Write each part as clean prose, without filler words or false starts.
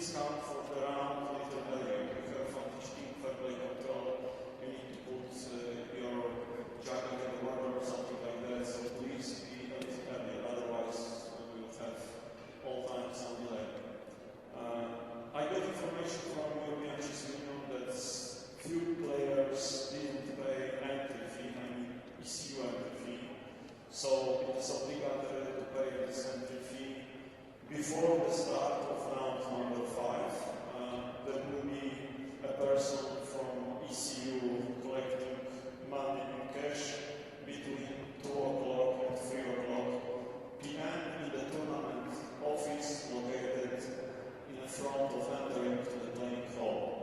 discount for the round little earlier. If you have fantastic fair play control, you need to put your jacket in the water or something like that, so please be a little earlier, otherwise we will have all time some delay. I got information from European Chess Union that few players didn't pay entry fee, I mean ECU entry fee, so it is obligatory to pay this entry fee before the start of round number 5. There will be a person from ECU collecting money in cash between 2 o'clock and 3 o'clock p.m. in the tournament office located in the front of entering to the playing hall.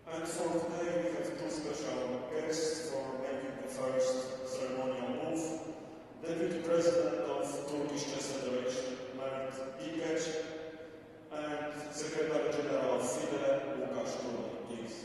And for today, we have two special guests for making the first ceremonial move. Deputy President of Turkish Chess Federation, Mert İlkeç, and Secretary General of FIDE, Łukasz Turley, please.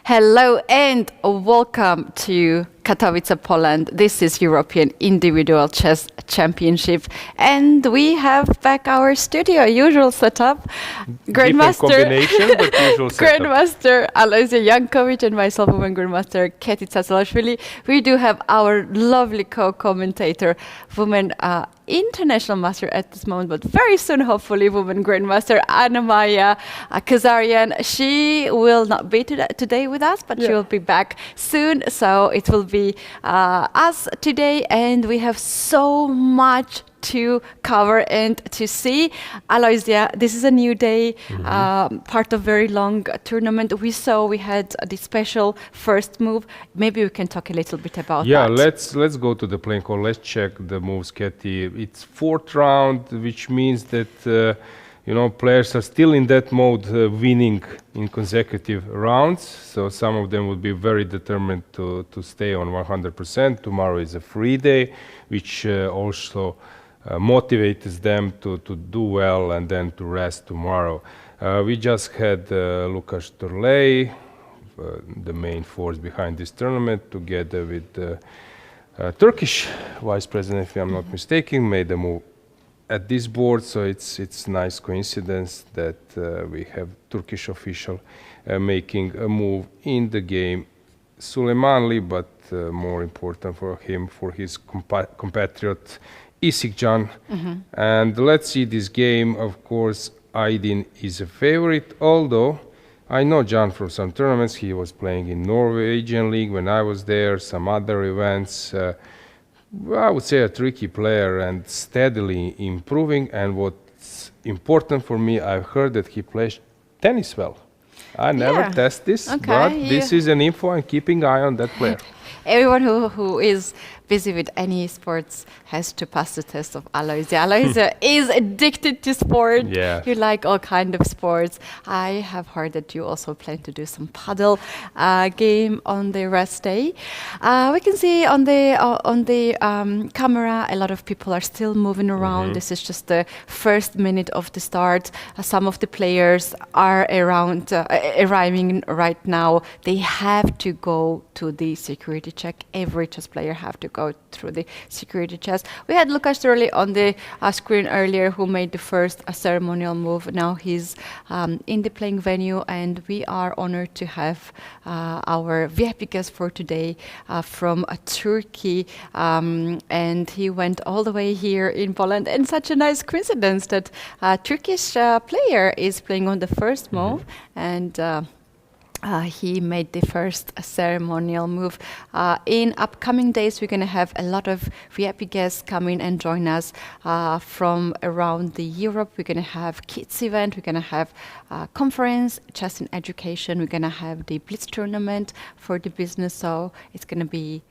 Hello and welcome to Katowice, Poland. This is European Individual Chess Championship, and we have back our studio, usual setup. Grandmaster, Grandmaster Alojzia Jankovic and myself, woman Grandmaster Katowice. We do have our lovely co-commentator, woman international master at this moment, but very soon, hopefully, woman Grandmaster Anna-Maja Kazarian. She will not be today with us, but she will be back soon. So it will be us today, and we have so much to cover and to see. Alojzia, this is a new day, part of very long tournament. We saw we had the special first move. Maybe we can talk a little bit about that. Yeah, let's go to the playing hall. Let's check the moves, Katie. It's fourth round, which means that players are still in that mode, winning in consecutive rounds. So some of them will be very determined to stay on 100%. Tomorrow is a free day, which also motivates them to do well and then to rest tomorrow. We just had Łukasz Turley, the main force behind this tournament, together with the Turkish vice president, if I'm not mistaken, made a move at this board. So it's nice coincidence that we have Turkish official making a move in the game. Suleimanli, but more important for him, for his compatriot Isikcan. And let's see this game. Of course, Aydin is a favorite, although I know John from some tournaments. He was playing in Norwegian League when I was there, some other events. I would say a tricky player and steadily improving. And what's important for me, I've heard that he plays tennis well. I never test this, but this is an info. I'm keeping eye on that player. Everyone who is busy with any sports has to pass the test of Aloysia. Aloysia is addicted to sport. Yeah. You like all kind of sports. I have heard that you also plan to do some paddle game on the rest day. We can see on the camera a lot of people are still moving around. This is just the first minute of the start. Some of the players are arriving right now. They have to go to the security check. Every chess player have to go through the security checks. We had Lukas Turli on the screen earlier who made the first ceremonial move. Now he's in the playing venue, and we are honored to have our VIP guest for today from Turkey, and he went all the way here in Poland. And such a nice coincidence that Turkish player is playing on the first move, and he made the first ceremonial move. In upcoming days, we're going to have a lot of VIP guests come in and join us from around the Europe. We're going to have kids event. We're going to have conference, chess in education. We're going to have the Blitz tournament for the business. So it's going to be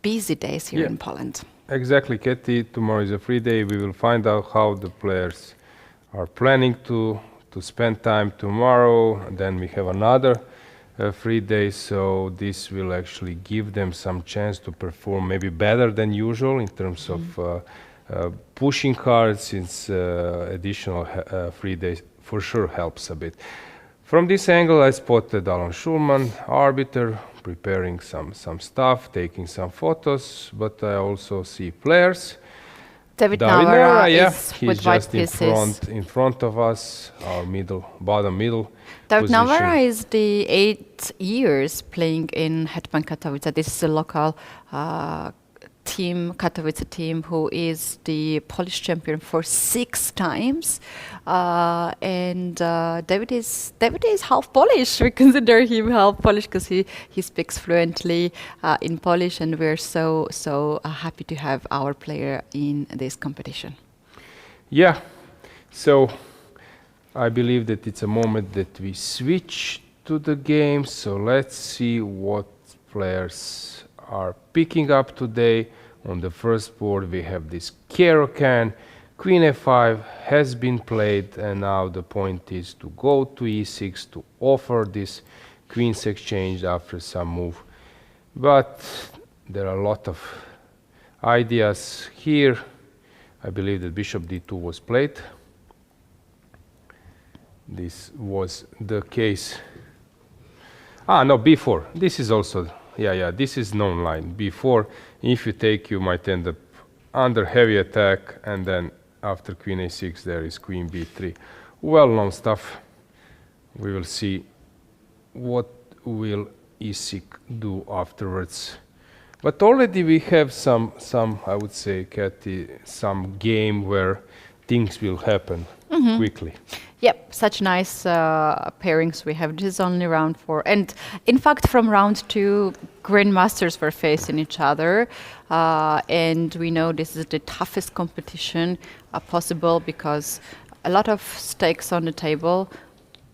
busy days here in Poland. Exactly, Katie. Tomorrow is a free day. We will find out how the players are planning to spend time tomorrow, and then we have another free day, so this will actually give them some chance to perform maybe better than usual in terms of pushing hard, since additional free days for sure helps a bit. From this angle, I spotted Alan Schulman, arbiter, preparing some stuff, taking some photos, but I also see players. David Navara is with he's white just pieces. in front of us, our bottom middle David position. Navara is the 8 years playing in Hetman Katowice. This is a local team, Katowice team, who is the Polish champion for 6 times. And David is half Polish. We consider him half Polish because he speaks fluently in Polish, and we're so happy to have our player in this competition. Yeah, so I believe that it's a moment that we switch to the game. So let's see what players are picking up today. On the first board we have this Caro-Kann. Queen f5 has been played, and now the point is to go to e6 to offer this queen's exchange after some move. But there are a lot of ideas here. I believe that bishop d2 was played. This was the case. No, b4. This is also, this is known line. b4, if you take, you might end up under heavy attack, and then after queen a6 there is queen b3. Well-known stuff. We will see what will e6 do afterwards. But already we have some I would say, Kathy, some game where things will happen quickly. Yep, such nice pairings we have. This is only round 4. And in fact, from round 2, grandmasters were facing each other. And we know this is the toughest competition possible because a lot of stakes on the table.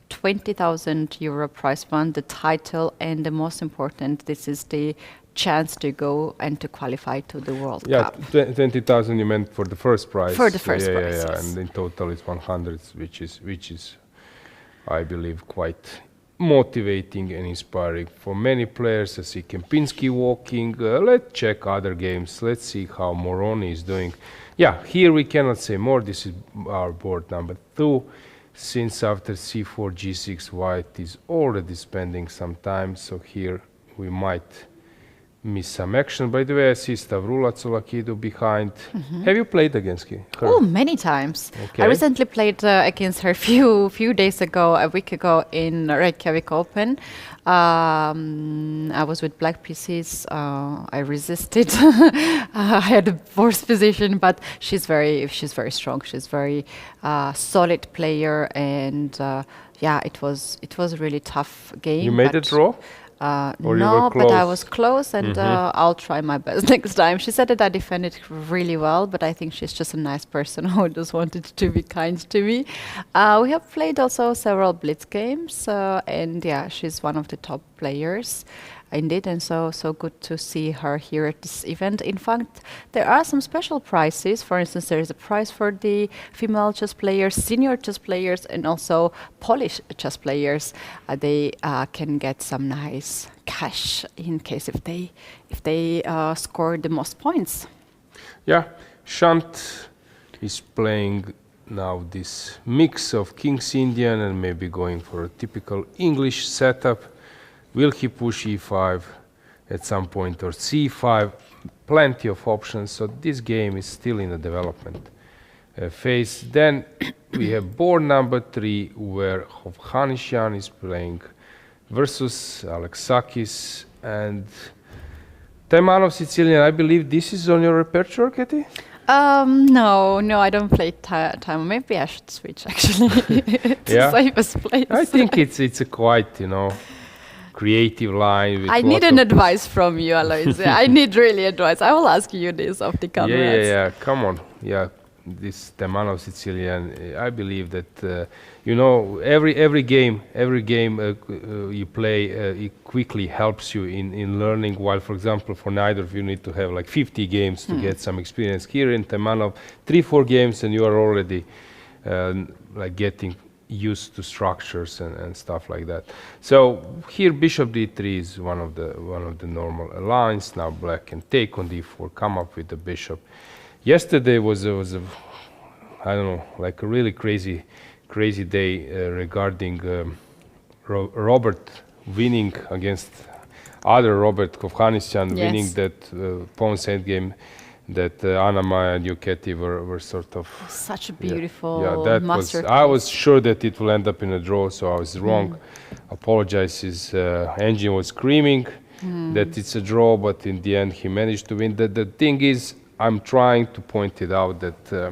20,000 euro prize fund, the title, and the most important, this is the chance to go and to qualify to the World Cup. 20,000 you meant for the first prize. For the first prize, yeah. yes. And in total it's 100, which is, I believe, quite motivating and inspiring for many players. I see Kempinski walking. Let's check other games. Let's see how Moroni is doing. Yeah, here we cannot say more. This is our board number 2. Since after c4, g6, white is already spending some time, so here we might miss some action. By the way, I see Stavrula Tsolakidu behind. Have you played against her? Oh, many times. Okay. I recently played against her few days ago, a week ago in Reykjavik Open. I was with black pieces. I resisted. I had a worse position, but she's very strong. She's very solid player, and it was a really tough game. You made a draw? No, but I was close, and I'll try my best next time. She said that I defended really well, but I think she's just a nice person who just wanted to be kind to me. We have played also several blitz games, and she's one of the top players. indeed, and so good to see her here at this event. In fact, there are some special prizes. For instance, there is a prize for the female chess players, senior chess players, and also Polish chess players. They can get some nice cash in case if they score the most points. Yeah, Shant is playing now this mix of King's Indian and maybe going for a typical English setup. Will he push e5 at some point or c5? Plenty of options, so this game is still in the development phase. Then we have board number 3 where Hovhannisyan is playing versus Alexakis and Taimanov Sicilian. I believe this is on your repertoire, Katie? No, I don't play time. Maybe I should switch actually to safest place. I think it's a quite, creative line. With I need an advice from you, Aloysia. I need really advice. I will ask you this off the camera. Yeah. Come on. Yeah, this Taimanov Sicilian. I believe that every game you play, it quickly helps you in learning. While, for example, for neither of you need to have like 50 games to get some experience. Here in Taimanov, 3-4 games, and you are already like getting used to structures and stuff like that. So here bishop d3 is one of the normal lines. Now black can take on d4, come up with the bishop. Yesterday was a I don't know, like a really crazy day regarding Robert winning against other Robert Hovhannisyan, winning that pawn's endgame that Anna Maya and Yuketi were sort of such a beautiful masterpiece. I was sure that it will end up in a draw, so I was wrong. Apologize. His engine was screaming that it's a draw, but in the end he managed to win. The thing is, I'm trying to point it out that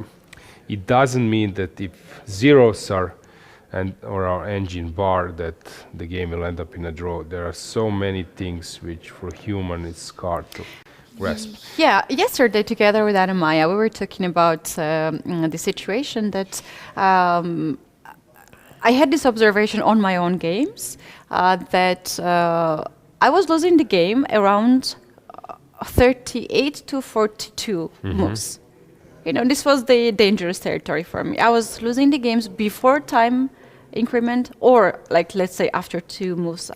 it doesn't mean that if zeros are or our engine bar that the game will end up in a draw. There are so many things which for human it's hard to grasp. Yeah, yesterday together with Anna Maya, we were talking about the situation that I had this observation on my own games that I was losing the game around 38 to 42 moves. This was the dangerous territory for me. I was losing the games before time increment or like let's say after 2 moves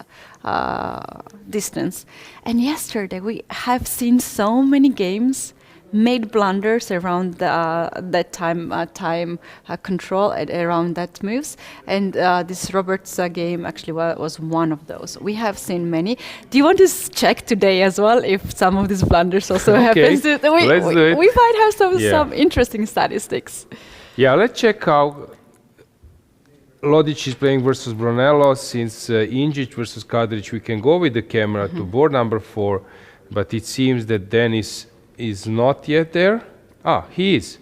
distance. And yesterday we have seen so many games made blunders around that time control and around that moves, and this Robert's game actually was one of those. We have seen many. Do you want to check today as well if some of these blunders also happens? Let's do it. We might have some interesting statistics. Yeah, let's check how Lodic is playing versus Brunello. Since Injic versus Kadric, we can go with the camera to board number 4, but it seems that Dennis is not yet there. He is.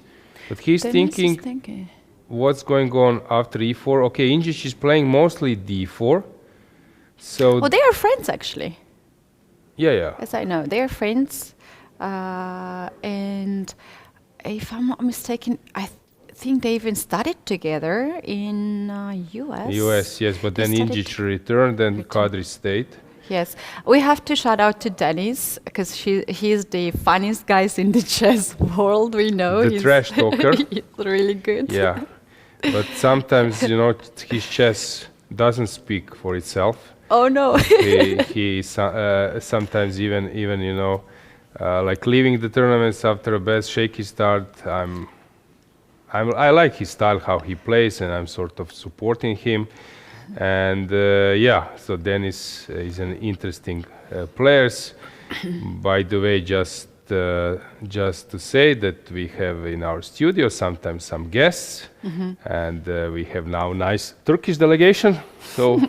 But he's thinking what's going on after e4. Okay, Injic is playing mostly d4. So they are friends actually. Yeah. As I know, they are friends. And if I'm not mistaken, I think they even studied together in US. Yes, but then Injic returned and Kadri stayed. Yes, we have to shout out to Dennis because he's the funniest guy in the chess world. We know the trash talker. He's really good. Yeah, but sometimes his chess doesn't speak for itself. Oh no. he sometimes even like leaving the tournaments after a bad shaky start. I like his style, how he plays, and I'm sort of supporting him. And so Dennis is an interesting player. By the way, just to say that we have in our studio sometimes some guests, and we have now nice Turkish delegation. So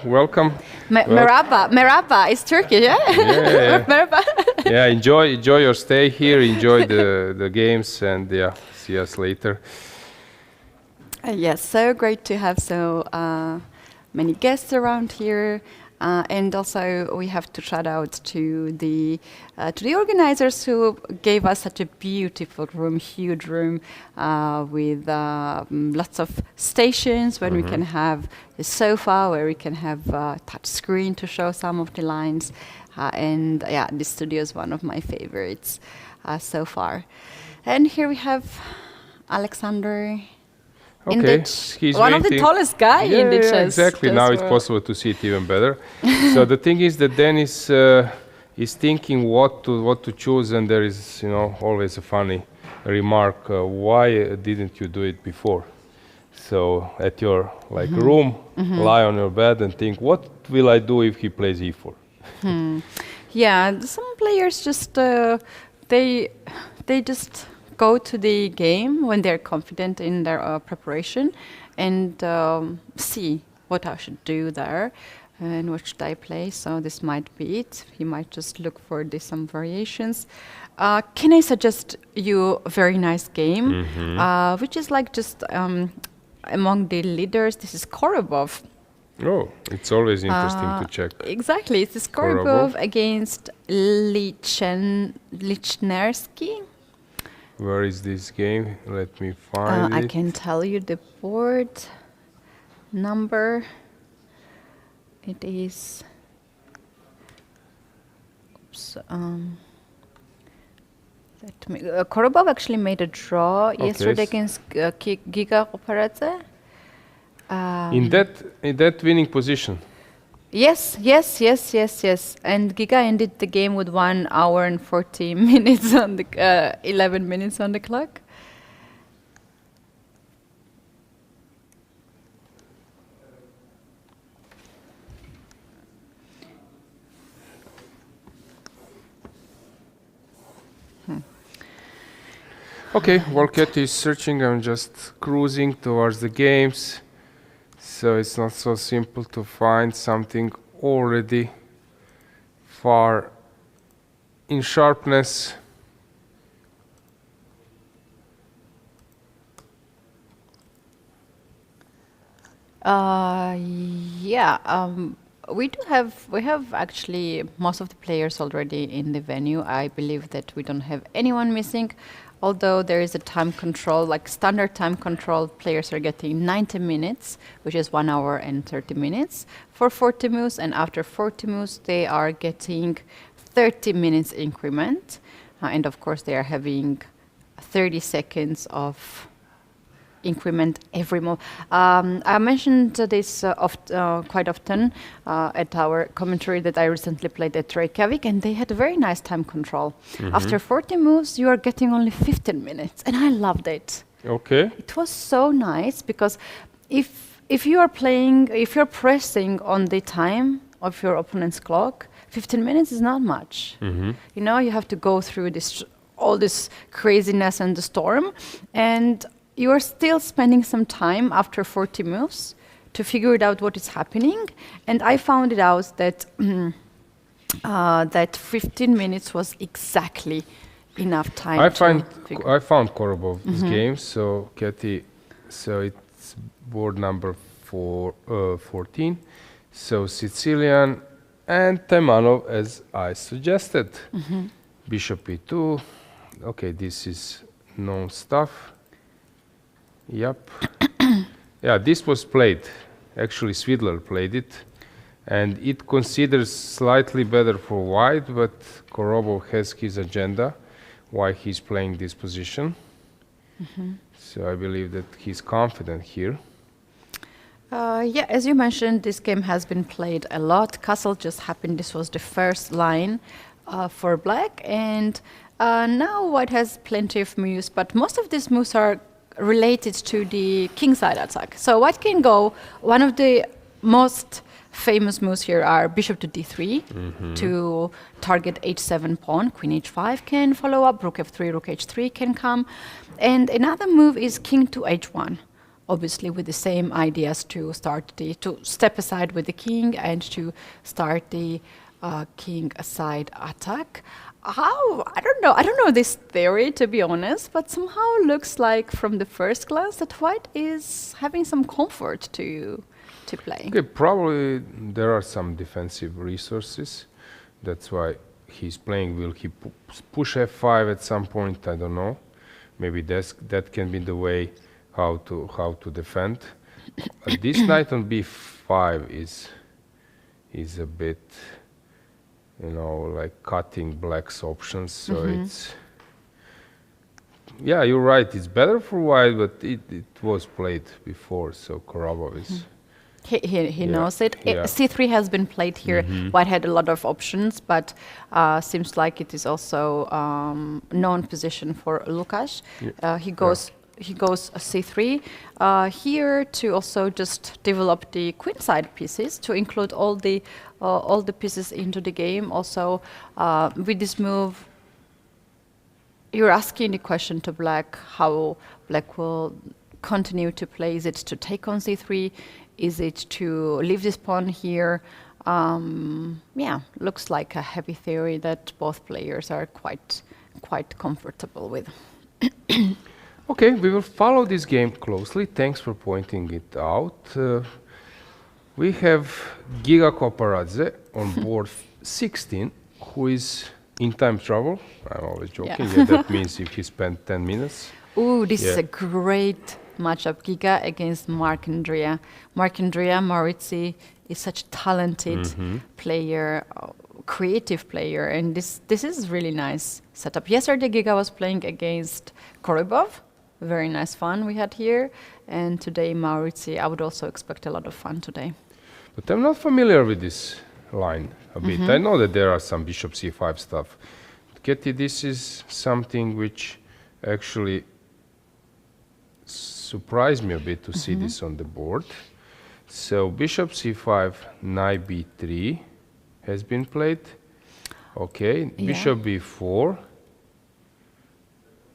welcome. Merhaba is Turkish, yeah? Yeah. Merhaba. Yeah, enjoy your stay here. Enjoy the games, and see us later. Yes, so great to have so many guests around here, and also we have to shout out to the organizers who gave us such a beautiful room, huge room with lots of stations where we can have a sofa, where we can have a touch screen to show some of the lines. And yeah, this studio is one of my favorites so far. And here we have Alexander Okay, Indic, he's one of the waiting. tallest guy in the chess. Exactly. chess Now it's world. possible to see it even better. So the thing is that Dennis is thinking what to choose, and there is always a funny remark. Why didn't you do it before? So at your room, lie on your bed and think, what will I do if he plays e4? Yeah, some players just they just go to the game when they're confident in their preparation and see what I should do there and what should I play. So this might be it. He might just look for some variations. Can I suggest you a very nice game, which is like just among the leaders? This is Korobov. Oh, it's always interesting to check. Exactly, it's Korobov against Lichnersky. Where is this game? Let me find I it. can tell you the board number. It is. Oops. Korobov actually made a draw yesterday against Giga Operadze. In that winning position. Yes. And Giga ended the game with 1 hour and 40 minutes on the 11 minutes on the clock. Okay, while Katie is searching, I'm just cruising towards the games. So it's not so simple to find something already far in sharpness. We have actually most of the players already in the venue. I believe that we don't have anyone missing, although there is a time control, like standard time control. Players are getting 90 minutes, which is 1 hour and 30 minutes for 40 moves, and after 40 moves they are getting 30 minutes increment, and of course they are having 30 seconds of increment every move. I mentioned this quite often at our commentary that I recently played at Reykjavik, and they had a very nice time control. After 40 moves, you are getting only 15 minutes, and I loved it. Okay. It was so nice because if you are playing, if you're pressing on the time of your opponent's clock, 15 minutes is not much. You know, you have to go through all this craziness and the storm, and you are still spending some time after 40 moves to figure it out what is happening. And I found it out that that 15 minutes was exactly enough time. I found Korobov's games. So Katie, so it's board number 14. So Sicilian and Taimanov, as I suggested. Bishop e2. Okay, this is known stuff. Yep. Yeah, this was played. Actually, Svidler played it. And it considers slightly better for white, but Korobov has his agenda, why he's playing this position. So I believe that he's confident here. Yeah, as you mentioned, this game has been played a lot. Castle just happened. This was the first line for black. And now white has plenty of moves, but most of these moves are related to the kingside attack. So white can go, one of the most famous moves here are bishop to d3 to target h7 pawn, queen h5 can follow up, rook f3, rook h3 can come. And another move is king to h1, obviously with the same ideas to step aside with the king and to start the king aside attack. I don't know this theory, to be honest, but somehow looks like from the first glance that white is having some comfort to play. Okay, probably there are some defensive resources. That's why he's playing. Will he push f5 at some point? I don't know. Maybe that can be the way how to defend. This knight on b5 is a bit you know, like cutting black's options. So it's, yeah, you're right. It's better for white, but it was played before. So Korobov is. He knows it. Yeah. C3 has been played here. White had a lot of options, but seems like it is also known position for Lukasz. He goes C3 here to also just develop the queenside pieces to include all the pieces into the game. Also, with this move, you're asking the question to Black how Black will continue to play. Is it to take on C3? Is it to leave this pawn here? Yeah, looks like a heavy theory that both players are quite comfortable with. Okay, we will follow this game closely. Thanks for pointing it out. We have Giga Koparadze on board 16, who is in time trouble. I'm always joking. Yeah, that means if he spent 10 minutes. Ooh, this is a great matchup. Giga against Mark Andrea. Mark Andrea, Maurizi is such a talented player, creative player, and this is really nice setup. Yesterday Giga was playing against Korobov. Very nice fun we had here, and today Maurizi. I would also expect a lot of fun today. But I'm not familiar with this line a bit. I know that there are some bishop c5 stuff. Ketty, this is something which actually surprised me a bit to see this on the board. So bishop c5, knight b3 has been played. Okay, bishop b4.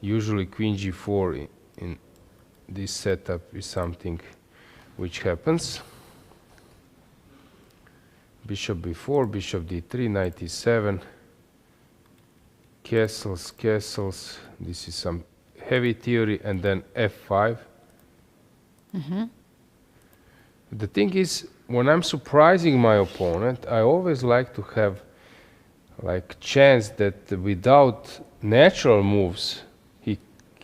Usually queen g4 in this setup is something which happens. Bishop b4, bishop d3, knight e7. Castles, castles. This is some heavy theory, and then f5. The thing is, when I'm surprising my opponent, I always like to have like chance that without natural moves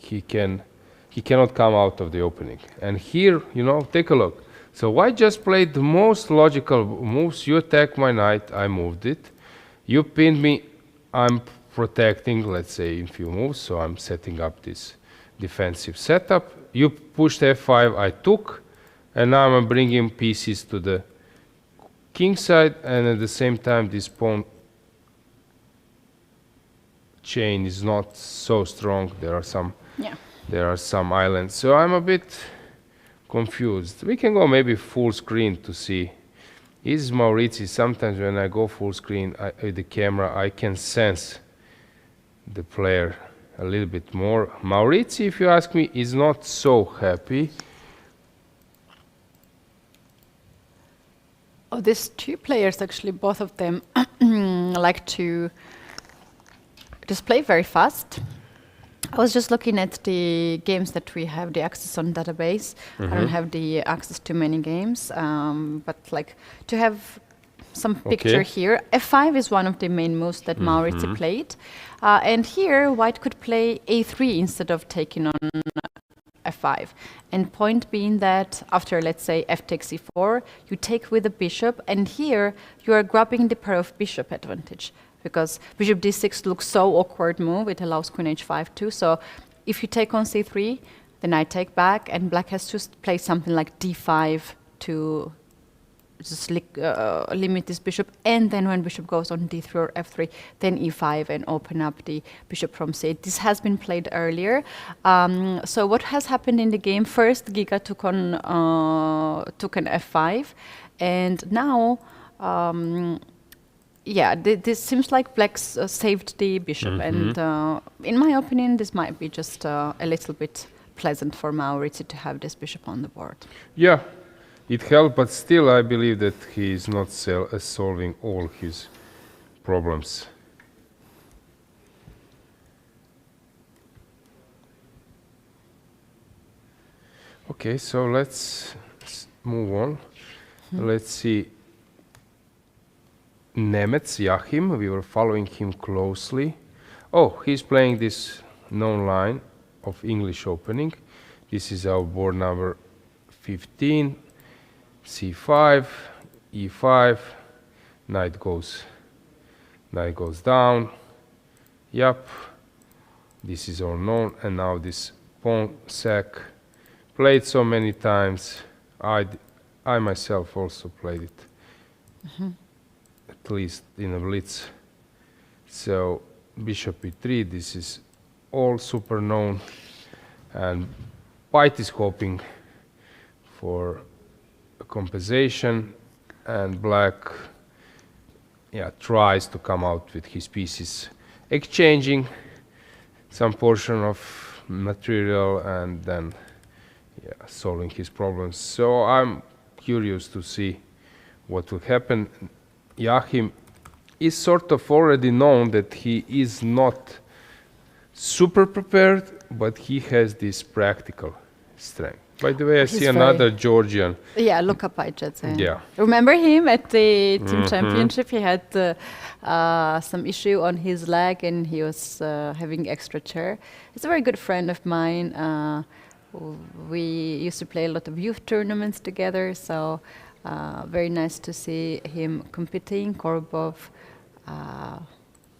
he cannot come out of the opening. And here, you know, take a look. So I just played the most logical moves. You attack my knight, I moved it. You pinned me, I'm protecting, let's say, in few moves, so I'm setting up this defensive setup. You pushed f5, I took, and now I'm bringing pieces to the king side, and at the same time this pawn chain is not so strong. There are some islands, so I'm a bit confused. We can go maybe full screen to see. Is Maurizi, sometimes when I go full screen with the camera, I can sense the player a little bit more. Maurizi, if you ask me, is not so happy. Oh, these two players, actually, both of them like to just play very fast. I was just looking at the games that we have the access on database. I don't have the access to many games, but like to have some picture here. F5 is one of the main moves that Maurizi played. And here, white could play a3 instead of taking on f5. And point being that after, let's say, f takes e4, you take with the bishop, and here you are grabbing the pair of bishop advantage, because bishop d6 looks so awkward move. It allows queen h5 too. So if you take on c3, then I take back, and black has to play something like d5 to just limit this bishop, and then when bishop goes on d3 or f3, then e5 and open up the bishop from c8. This has been played earlier. So what has happened in the game? First, Giga took an f5, and now, yeah, this seems like black saved the bishop, and in my opinion, this might be just a little bit pleasant for Maurizi to have this bishop on the board. Yeah. It helped, but still I believe that he is not solving all his problems. Okay, so let's move on. Let's see. Nemets Yachim, we were following him closely. Oh, he's playing this known line of English opening. This is our board number 15. c5, e5, knight goes Knight goes down. Yup. This is all known. And now this pawn sack. Played so many times. I myself also played it. At least in a blitz. So bishop e3, this is all super known. And white is hoping for a compensation, and black tries to come out with his pieces, exchanging some portion of material and then solving his problems. So I'm curious to see what will happen. Joachim is sort of already known that he is not super prepared, but he has this practical strength. By the way, I see another Georgian. Yeah, Luka Pajadze. Yeah. Remember him at the team championship? He had some issue on his leg and he was having extra chair. He's a very good friend of mine. We used to play a lot of youth tournaments together, so very nice to see him competing. Korobov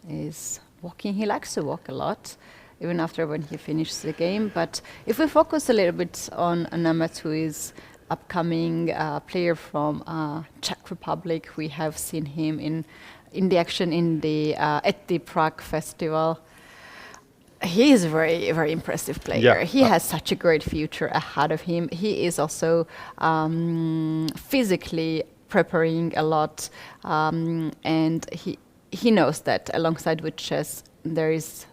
is walking. He likes to walk a lot, even after when he finishes the game. But if we focus a little bit on Nemeth, who is upcoming player from Czech Republic, we have seen him in the action in the at the Prague Festival. He is a very, very impressive player. Yeah. He has such a great future ahead of him. He is also physically preparing a lot, and he knows that alongside with chess there is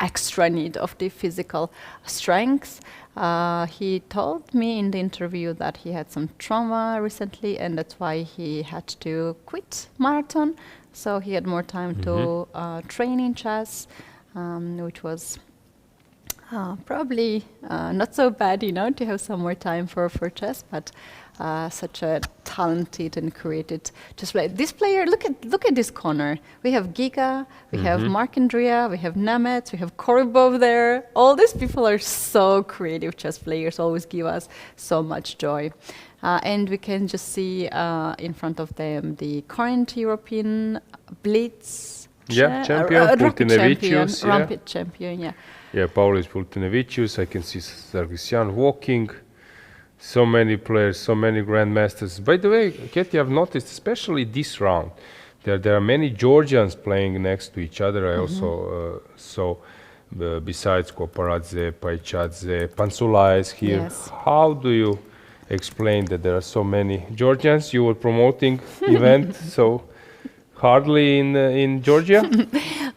extra need of the physical strength. He told me in the interview that he had some trauma recently, and that's why he had to quit marathon. So he had more time to train in chess, which was probably not so bad, to have some more time for chess. But such a talented and creative chess player. This player, look at this corner. We have Giga, we have Mark Andrea, we have Nemeth, we have Korobov there. All these people are so creative chess players, always give us so much joy. And we can just see in front of them the current European Blitz champion, Pultinevicius. Rapid champion, yeah. Yeah, Paulis Pultinevicius. I can see Sargsyan walking. So many players, so many grandmasters. By the way, Katie, I've noticed, especially this round, there are many Georgians playing next to each other. I also saw, besides Koparadze, Pajadze, Pansula is here. Yes. How do you explain that there are so many Georgians? You were promoting event so hardly in Georgia?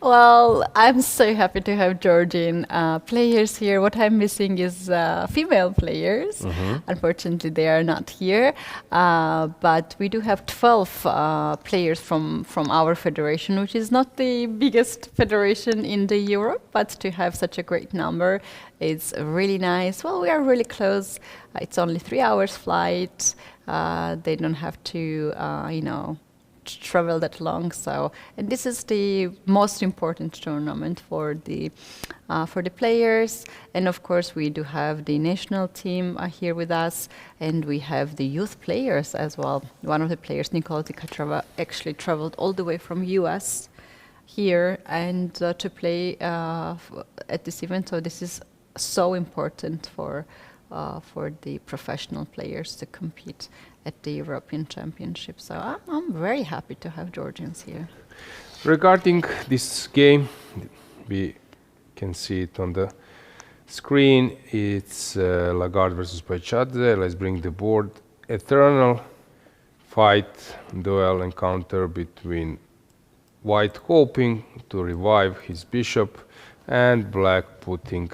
Well, I'm so happy to have Georgian players here. What I'm missing is female players. Unfortunately, they are not here. But we do have 12 players from our federation, which is not the biggest federation in the Europe, but to have such a great number is really nice. Well, we are really close. It's only 3 hours flight. They don't have to, travel that long. So, and this is the most important tournament for the players. And of course, we do have the national team here with us, and we have the youth players as well. One of the players, Nikola Tikatrava, actually traveled all the way from US here and to play at this event. So this is so important for the professional players to compete at the European Championship. So I'm very happy to have Georgians here. Regarding this game, we can see it on the screen. It's Lagarde versus Pajadze. Let's bring the board. Eternal fight, duel encounter between white hoping to revive his bishop and black putting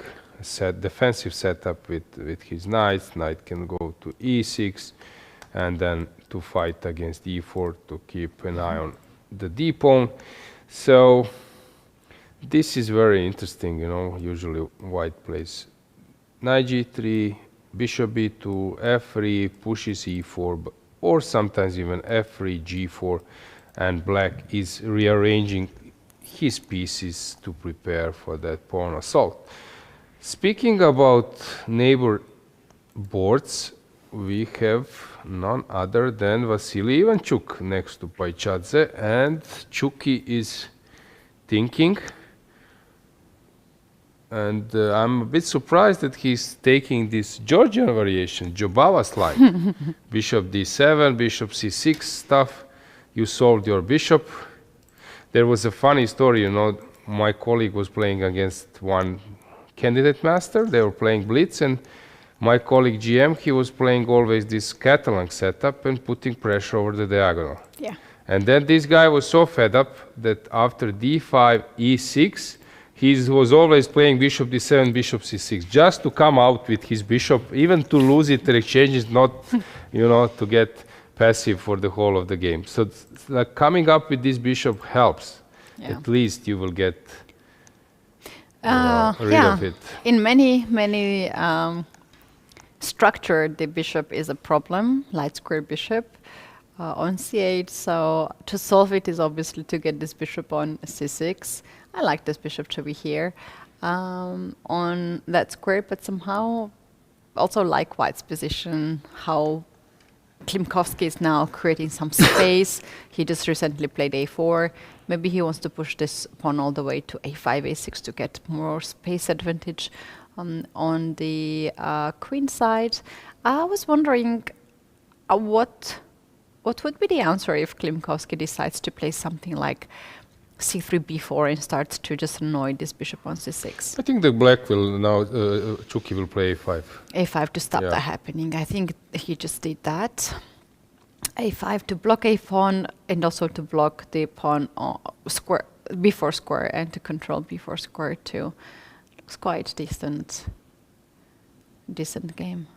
a defensive setup with his knights. Knight can go to e6 and then to fight against e4 to keep an eye on the d-pawn. So this is very interesting, usually white plays knight g3, bishop b2, f3, pushes e4, or sometimes even f3, g4, and black is rearranging his pieces to prepare for that pawn assault. Speaking about neighbor boards, we have none other than Vasily Ivanchuk next to Pajadze, and Chucky is thinking. And I'm a bit surprised that he's taking this Georgian variation, Jobawa's line. Bishop d7, bishop c6 stuff. You solved your bishop. There was a funny story, you know, my colleague was playing against one candidate master. They were playing blitz, and my colleague GM, he was playing always this Catalan setup and putting pressure over the diagonal. Yeah. And then this guy was so fed up that after d5, e6, he was always playing bishop d7, bishop c6, just to come out with his bishop, even to lose it, the exchange is not, you know, to get passive for the whole of the game. So like coming up with this bishop helps. Yeah. At least you will get rid of it. In many structure, the bishop is a problem, light square bishop on c8. So to solve it is obviously to get this bishop on c6. I like this bishop to be here on that square, but somehow also like White's position, how Klimkowski is now creating some space. He just recently played a4. Maybe he wants to push this pawn all the way to a5, a6 to get more space advantage on the queen side. I was wondering what would be the answer if Klimkowski decides to play something like c3, b4 and starts to just annoy this bishop on c6. I think the black will now, Chucky will play a5. a5 to stop that happening. I think he just did that. a5 to block a pawn and also to block the pawn square, b4 square, and to control b4 square too. Looks quite decent game.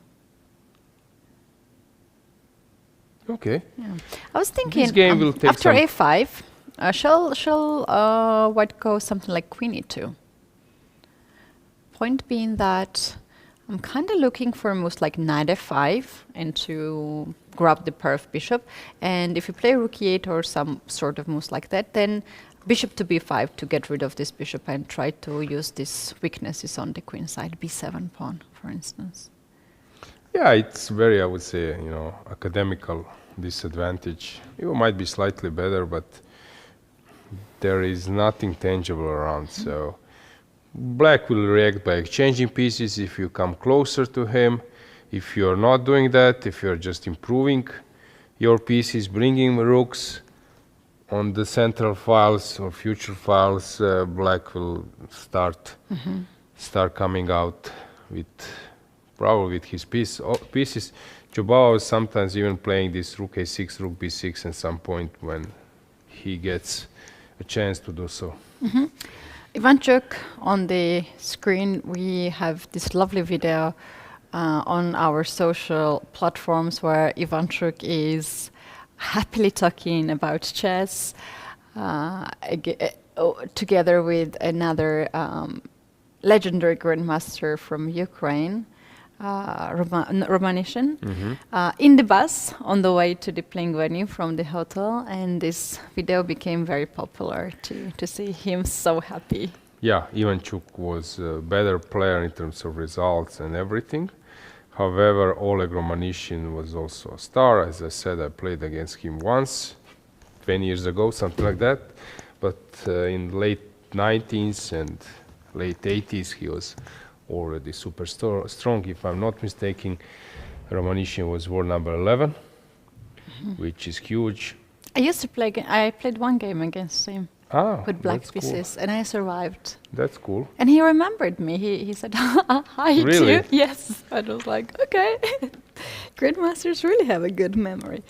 Okay. Yeah. I was thinking This game will take after some a5, shall White go something like queen e2? Point being that I'm kind of looking for moves like knight f5 and to grab the pair of bishop. And if you play rook e8 or some sort of moves like that, then bishop to b5 to get rid of this bishop and try to use these weaknesses on the queen side, b7 pawn, for instance. Yeah, it's very, I would say, you know, academical disadvantage. You might be slightly better, but there is nothing tangible around. So black will react by exchanging pieces if you come closer to him. If you're not doing that, if you're just improving your pieces, bringing rooks on the central files or future files, black will start coming out with probably with his pieces. Jobawa was sometimes even playing this rook a6, rook b6 at some point when he gets a chance to do so. Ivanchuk, on the screen, we have this lovely video on our social platforms where Ivanchuk is happily talking about chess together with another legendary grandmaster from Ukraine, Romanishin, in the bus on the way to the playing venue from the hotel, and this video became very popular to see him so happy. Yeah, Ivanchuk was a better player in terms of results and everything. However, Oleg Romanishin was also a star. As I said, I played against him once, 20 years ago, something like that. But in late 90s and late 80s, he was already super strong. If I'm not mistaken, Romanishin was world number 11, which is huge. I used to play. I played one game against him with black pieces, cool. and I survived. That's cool. And he remembered me. He said, "Hi, Really? too." Yes, I was like, "Okay." Grandmasters really have a good memory.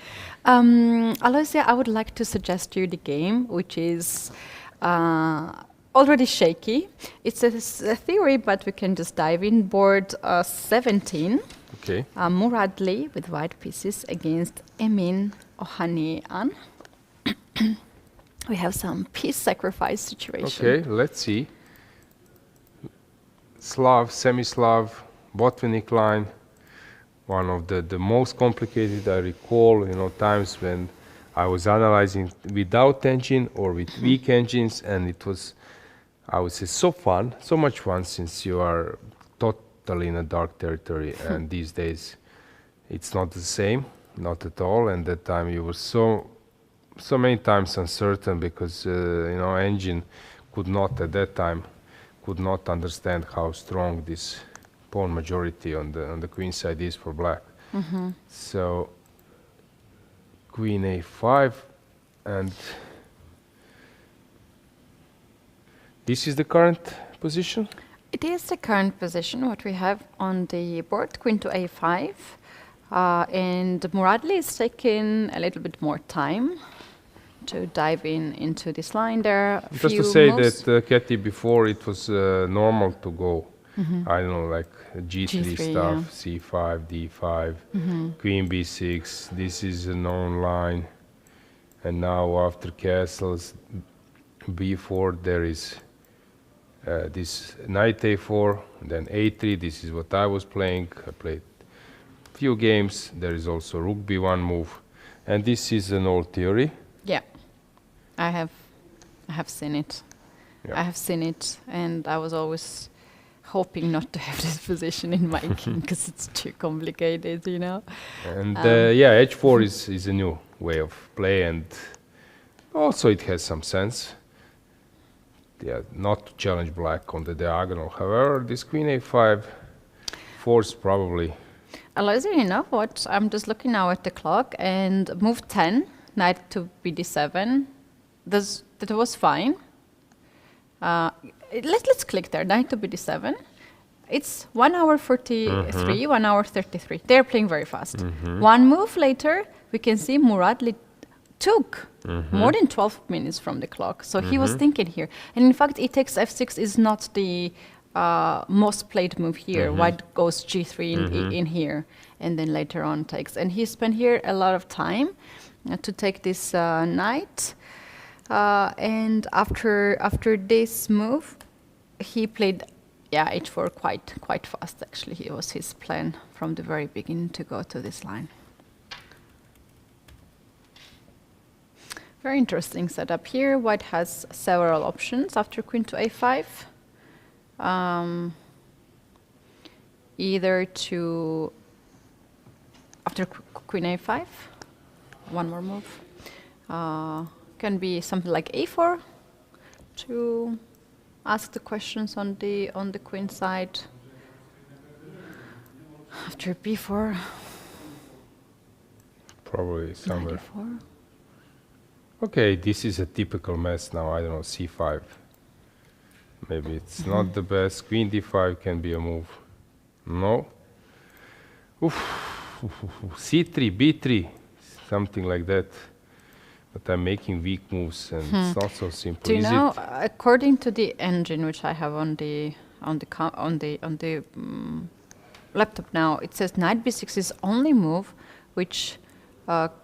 Aloysia, I would like to suggest you the game, which is already shaky. It's a theory, but we can just dive in. Board 17. Okay. Muradli with white pieces against Emin Ohanian. We have some piece sacrifice situation. Okay, let's see. Slav, semi-Slav, Botvinnik line. One of the most complicated. I recall, times when I was analyzing without engine or with weak engines, and it was, I would say, so much fun, since you are totally in a dark territory, and these days it's not the same, not at all. And that time you were so many times uncertain because engine could not at that time could not understand how strong this pawn majority on the queen side is for black. So queen a5, and this is the current position. It is the current position what we have on the board, queen to a5. And Muradli is taking a little bit more time to dive into this line. There are a Just few to say moves. that Katie, before it was normal to go, I don't know, like G3, G3, stuff, yeah. C5, D5, Queen B6. This is a known line, and now after castles, B4 there is this knight A4, then A3. This is what I was playing. I played few games. There is also Rook B1 move, and this is an old theory. Yeah, I have seen it. Yeah. I have seen it, and I was always hoping not to have this position in my king because it's too complicated, you know. And yeah, H4 is a new way of play, and also it has some sense. Yeah, not to challenge black on the diagonal. However, this Queen A5 force probably. Eliza, you know what? I'm just looking now at the clock, and move 10, knight to BD7. That was fine. Let's click there, knight to BD7. It's 1 hour 43, 1 hour 33. They're playing very fast. One move later, we can see Muradli took more than 12 minutes from the clock. So he was thinking here. And in fact, e takes f6 is not the most played move here. White goes g3 in here, and then later on takes. And he spent here a lot of time to take this knight. And after this move, he played, yeah, h4 quite fast. Actually, it was his plan from the very beginning to go to this line. Very interesting setup here. White has several options after queen to a5. Either to, after queen a5, one more move. Can be something like a4 to ask the questions on the queen side. After b4, Probably somewhere. d4. Okay, this is a typical mess now. I don't know, c5. Maybe it's not the best. Queen d5 can be a move. No. Oof. c3, b3, something like that. But I'm making weak moves, and it's not so simple. Do you Is know? it? According to the engine which I have on the laptop now, it says knight b6 is only move which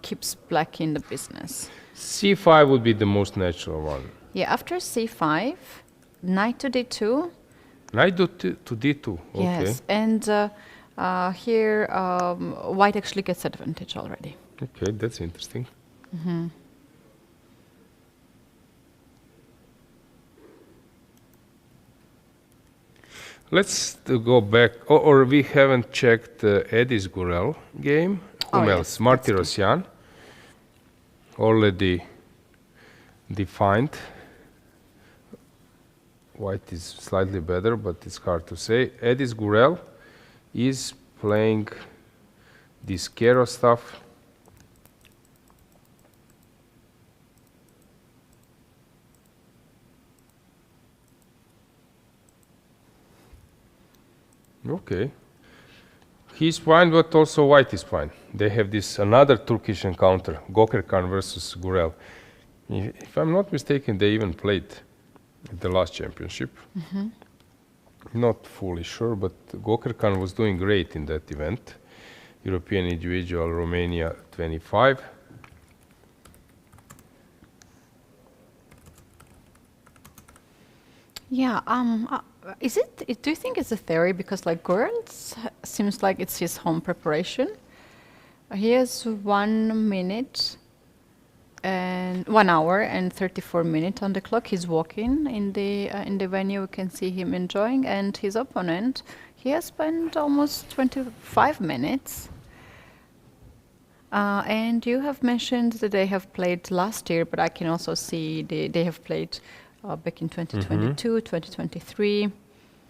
keeps black in the business. c5 would be the most natural one. Yeah, after c5, knight to d2. Knight to d2. Okay. Yes, and here white actually gets advantage already. Okay, that's interesting. Let's go back, or we haven't checked Edis Gurel game. Whom else? Yes, Marty that's Rosyan. Already defined. White is slightly better, but it's hard to say. Edis Gurel is playing this Kero stuff. Okay. He's fine, but also white is fine. They have this another Turkish encounter, Gökhan versus Gurel. If I'm not mistaken, they even played at the last championship. Not fully sure, but Gökhan was doing great in that event. European Individual Romania 25. Yeah. Is it? Do you think it's a theory? Because like girls, seems like it's his home preparation. He has 1 minute and 1 hour and 34 minutes on the clock. He's walking in the venue. We can see him enjoying, and his opponent, he has spent almost 25 minutes. And you have mentioned that they have played last year, but I can also see they have played back in 2022, 2023.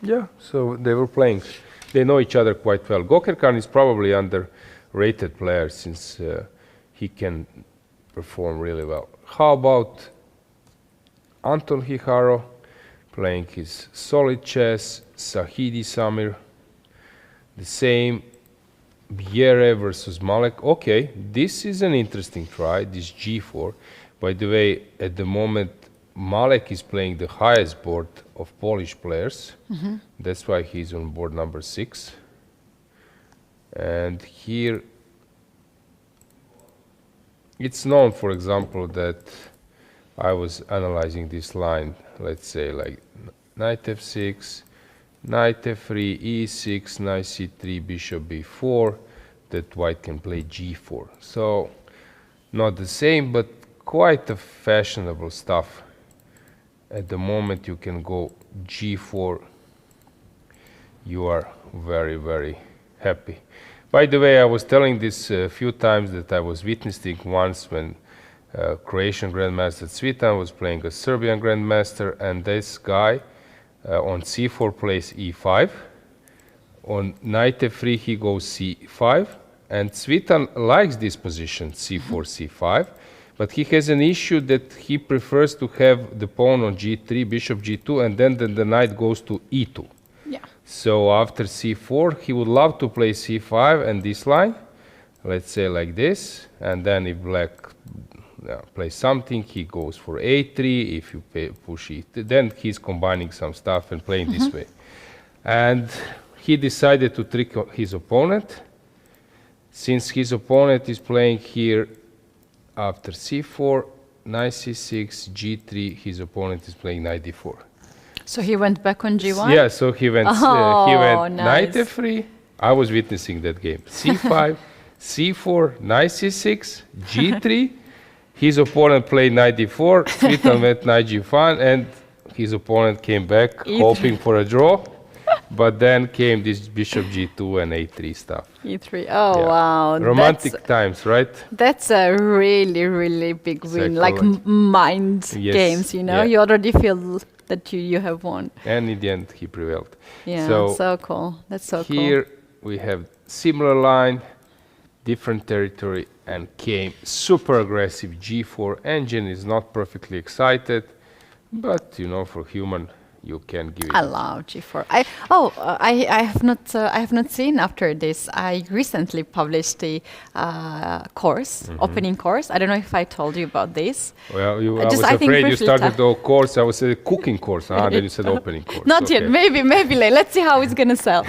Yeah, so they were playing. They know each other quite well. Gökhan Khan is probably underrated player since he can perform really well. How about Anton Hiharo playing his solid chess, Sahidi Samir, the same, Bjerre versus Malek. Okay, this is an interesting try, this G4. By the way, at the moment, Malek is playing the highest board of Polish players. That's why he's on board number 6. And here, it's known, for example, that I was analyzing this line, let's say like knight f6, knight f3, e6, knight c3, bishop b4, that white can play g4. So, not the same, but quite a fashionable stuff. At the moment you can go g4, you are very, very happy. By the way, I was telling this a few times that I was witnessing once when Croatian Grandmaster Cvitan was playing a Serbian Grandmaster, and this guy on c4 plays e5. On knight f3 he goes c5, and Cvitan likes this position, c4, c5, but he has an issue that he prefers to have the pawn on g3, bishop g2, and then the knight goes to e2. Yeah. So after c4, he would love to play c5 and this line, let's say like this, and then if black plays something, he goes for a3. If you push e3, then he's combining some stuff and playing this way. And he decided to trick his opponent. Since his opponent is playing here after c4, knight c6, g3, his opponent is playing knight d4. So he went back on g1? Yeah, so he went, nice. Knight f3. I was witnessing that game. c5, c4, knight c6, g3. His opponent played knight d4. Cvitan went knight g5, and his opponent came back E3. hoping for a draw. But then came this bishop g2 and a3 stuff. e3. Oh, Yeah. wow. Romantic times, right? That's a really, really big win. Like mind Yes, games, you know? yeah. You already feel that you have won. And in the end, he prevailed. Yeah, So so cool. That's so cool. here we have similar line, different territory, and came super aggressive g4. Engine is not perfectly excited, but you know, for human, you can give it. I love G4. I have not seen after this. I recently published the course, opening course. I don't know if I told you about this. Well, I Just- was I think afraid you briefly started the course. I was a cooking course. Then you said opening course. Not yet. Okay. Maybe later. Let's see how it's gonna sell.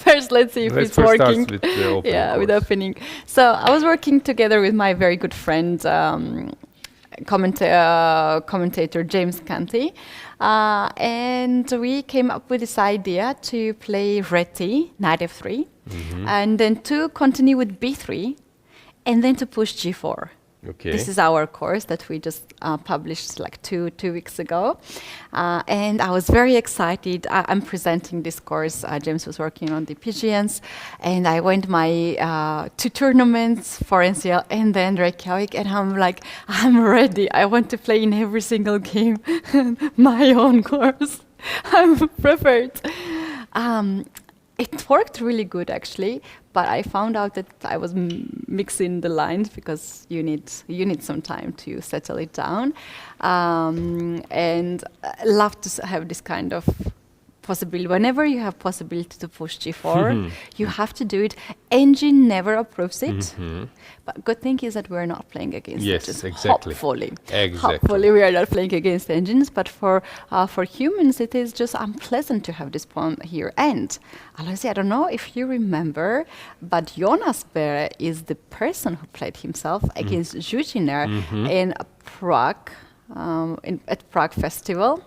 First, let's see if Let's it's first start working. with the opening Yeah, with course. opening. So I was working together with my very good friend, commentator James Canty, and we came up with this idea to play Reti, knight f3, and then to continue with b3, and then to push g4. Okay. This is our course that we just published like two weeks ago. And I was very excited. I'm presenting this course. James was working on the PGNs. And I went my 2 tournaments, for NCL and then Reykjavik. And I'm like, I'm ready. I want to play in every single game my own course. I'm prepared. It worked really good, actually, but I found out that I was mixing the lines because you need some time to settle it down, and I love to have this kind of possibility. Whenever you have possibility to push g4, you have to do it. Engine never approves it, but good thing is that we're not playing against Yes, engines. exactly. Hopefully, Exactly. we are not playing against engines. But for humans, it is just unpleasant to have this pawn here. And Aloisi, I don't know if you remember, but Jonas Bere is the person who played himself against Zuziner in Prague, at Prague Festival.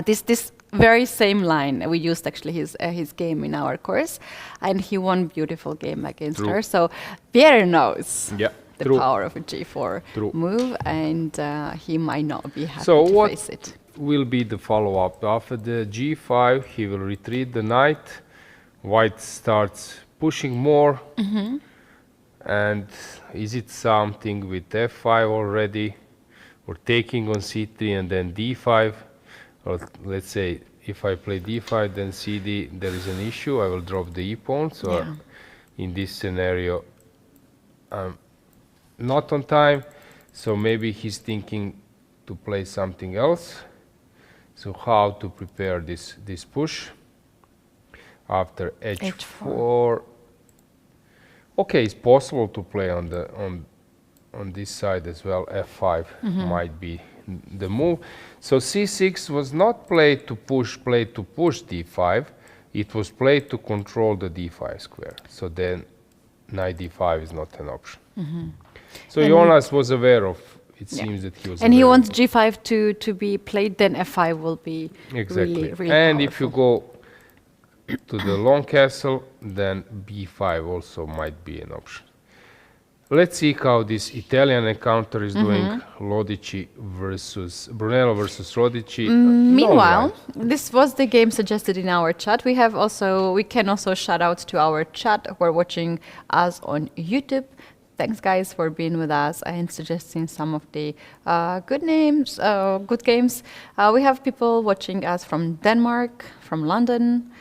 This very same line. We used actually his game in our course, and he won beautiful game against True. her. So Pierre knows Yeah, the true. power of a g4 True. move, and he might not be happy So to what face it. will be the follow-up? After the g5, he will retreat the knight. White starts pushing more. And is it something with f5 already? or taking on c3 and then d5, or let's say if I play d5 then cd, there is an issue, I will drop the e-pawn. So Yeah. in this scenario I'm not on time, so maybe he's thinking to play something else. So how to prepare this push after h4. Okay, it's possible to play on this side as well. f5 might be the move. So c6 was not played to push d5. It was played to control the d5 square. So then knight d5 is not an option. So Jonas was aware of. It seems that he was. And he aware wants of g5 to be played. Then f5 will be exactly. really And powerful. if you go to the long castle, then b5 also might be an option. Let's see how this Italian encounter is doing. Lodici versus Brunello versus Rodici. Meanwhile, this was the game suggested in our chat. We can also shout out to our chat who are watching us on YouTube. Thanks, guys, for being with us and suggesting some of the good games. We have people watching us from Denmark, from London.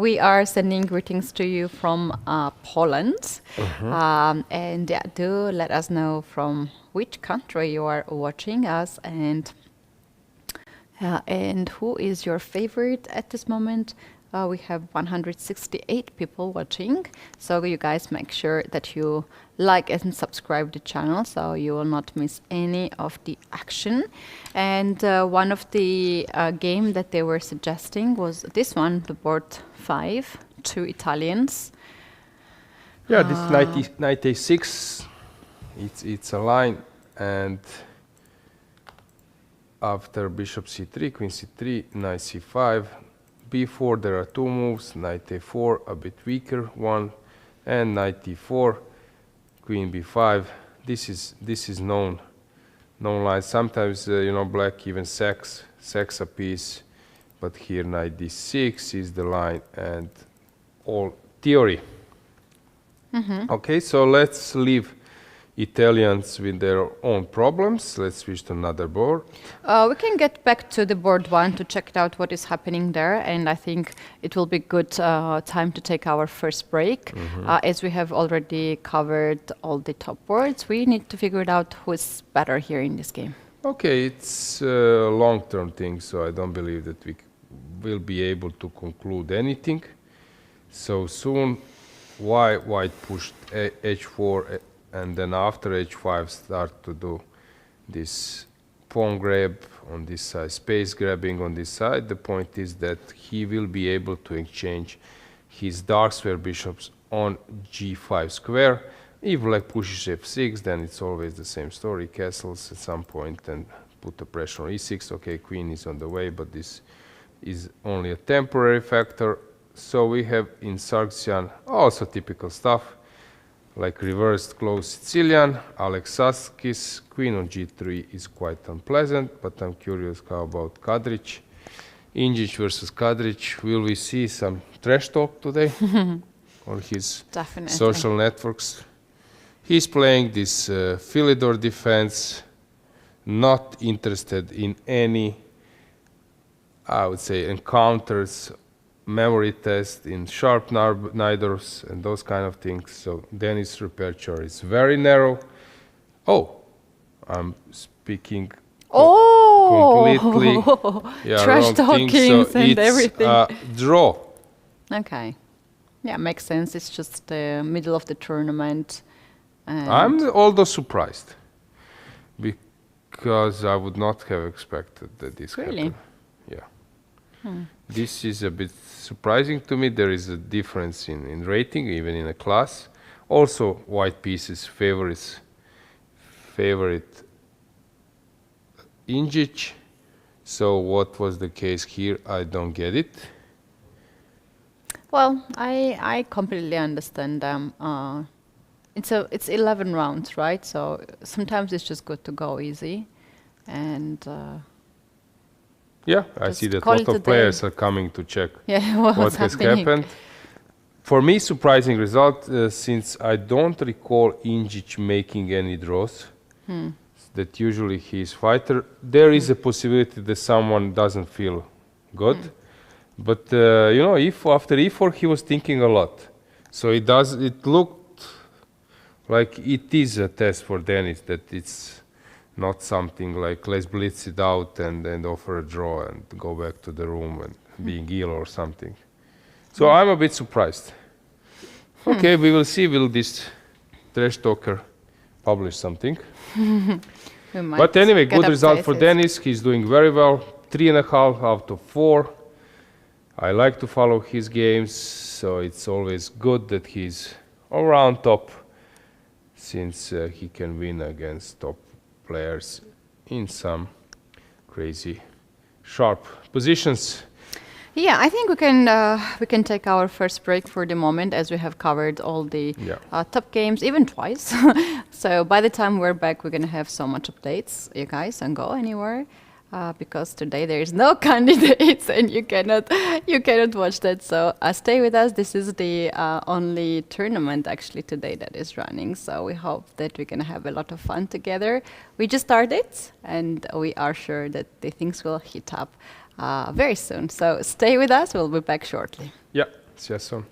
We are sending greetings to you from Poland. And yeah, do let us know from which country you are watching us and who is your favorite at this moment. We have 168 people watching, so you guys make sure that you like and subscribe the channel so you will not miss any of the action. And one of the game that they were suggesting was this one, the board 5, 2 Italians. Yeah, this knight a6, it's a line, and after bishop c3, queen c3, knight c5, b4 there are two moves, knight a4 a bit weaker one, and knight d4, queen b5. This is known line. Sometimes black even sacks a piece, but here knight d6 is the line and all theory. Okay, so let's leave Italians with their own problems. Let's switch to another board. We can get back to the board 1 to check out what is happening there, and I think it will be good time to take our first break. As we have already covered all the top boards, we need to figure it out who is better here in this game. Okay, it's a long-term thing, so I don't believe that we will be able to conclude anything so soon. Why white pushed h4 and then after h5 start to do this pawn grab on this side, space grabbing on this side. The point is that he will be able to exchange his dark square bishops on g5 square. If black pushes f6, then it's always the same story, castles at some point and put the pressure on e6. Okay, queen is on the way, but this is only a temporary factor. So we have in Sargsyan also typical stuff, like reversed close Sicilian, Alexakis, queen on g3 is quite unpleasant, but I'm curious how about Kadric. Injic versus Kadric, will we see some trash talk today on his social networks? He's playing this Philidor defense, not interested in any, I would say, encounters, memory test in sharp niders and those kind of things. So Dennis' repertoire is very narrow. Oh, I'm speaking completely trash talking so and everything. It's a draw. Okay, yeah, makes sense. It's just the middle of the tournament. And I'm although surprised because I would not have expected that this happened. Yeah. This is a bit surprising to me. There is a difference in rating, even in a class. Also, white pieces favorite Injic. So what was the case here? I don't get it. Well, I completely understand them. It's 11 rounds, right? So sometimes it's just good to go easy, and yeah, I see that a call lot it a of players are coming to check what has happening. happened. For me, surprising result, since I don't recall Injic making any draws. that usually he is fighter. There is a possibility that someone doesn't feel good, but if after e4 he was thinking a lot, so it looked like it is a test for Denis, that it's not something like let's blitz it out and offer a draw and go back to the room and being ill or something. So I'm a bit surprised. Okay, we will see, will this trash talker publish something. But anyway, good result for Denis. He's doing very well. 3.5 out of 4. I like to follow his games, so it's always good that he's all around top, since he can win against top players in some crazy sharp positions. Yeah, I think we can take our first break for the moment, as we have covered all the top games, even twice. So by the time we're back, we're gonna have so much updates. You guys don't go anywhere, because today there is no candidates and you cannot watch that. So stay with us. This is the only tournament actually today that is running. So we hope that we're gonna have a lot of fun together. We just started, and we are sure that the things will heat up very soon. So stay with us. We'll be back shortly. Yeah, see you soon.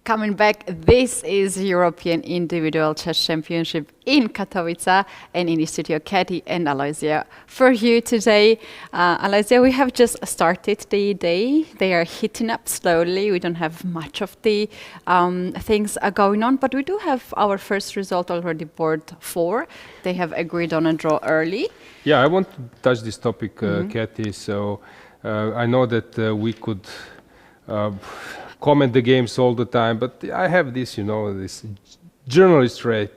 Coming back, this is European Individual Chess Championship in Katowice, and in the studio, Katie and Aloysia for you today. Aloysia, we have just started the day. They are heating up slowly. We don't have much of the things going on, but we do have our first result already, board 4. They have agreed on a draw early. Yeah, I want to touch this topic, Katie. So I know that we could comment the games all the time, but I have this, this journalist trait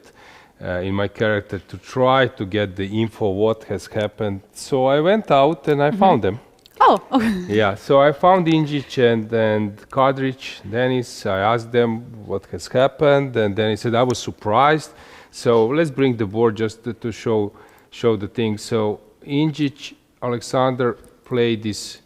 in my character to try to get the info what has happened. So I went out and I found them. Oh, okay. Yeah, so I found Injic and Kadric, Denis. I asked them what has happened, and then he said I was surprised. So let's bring the board just to show the thing. So Injic, Alexander played this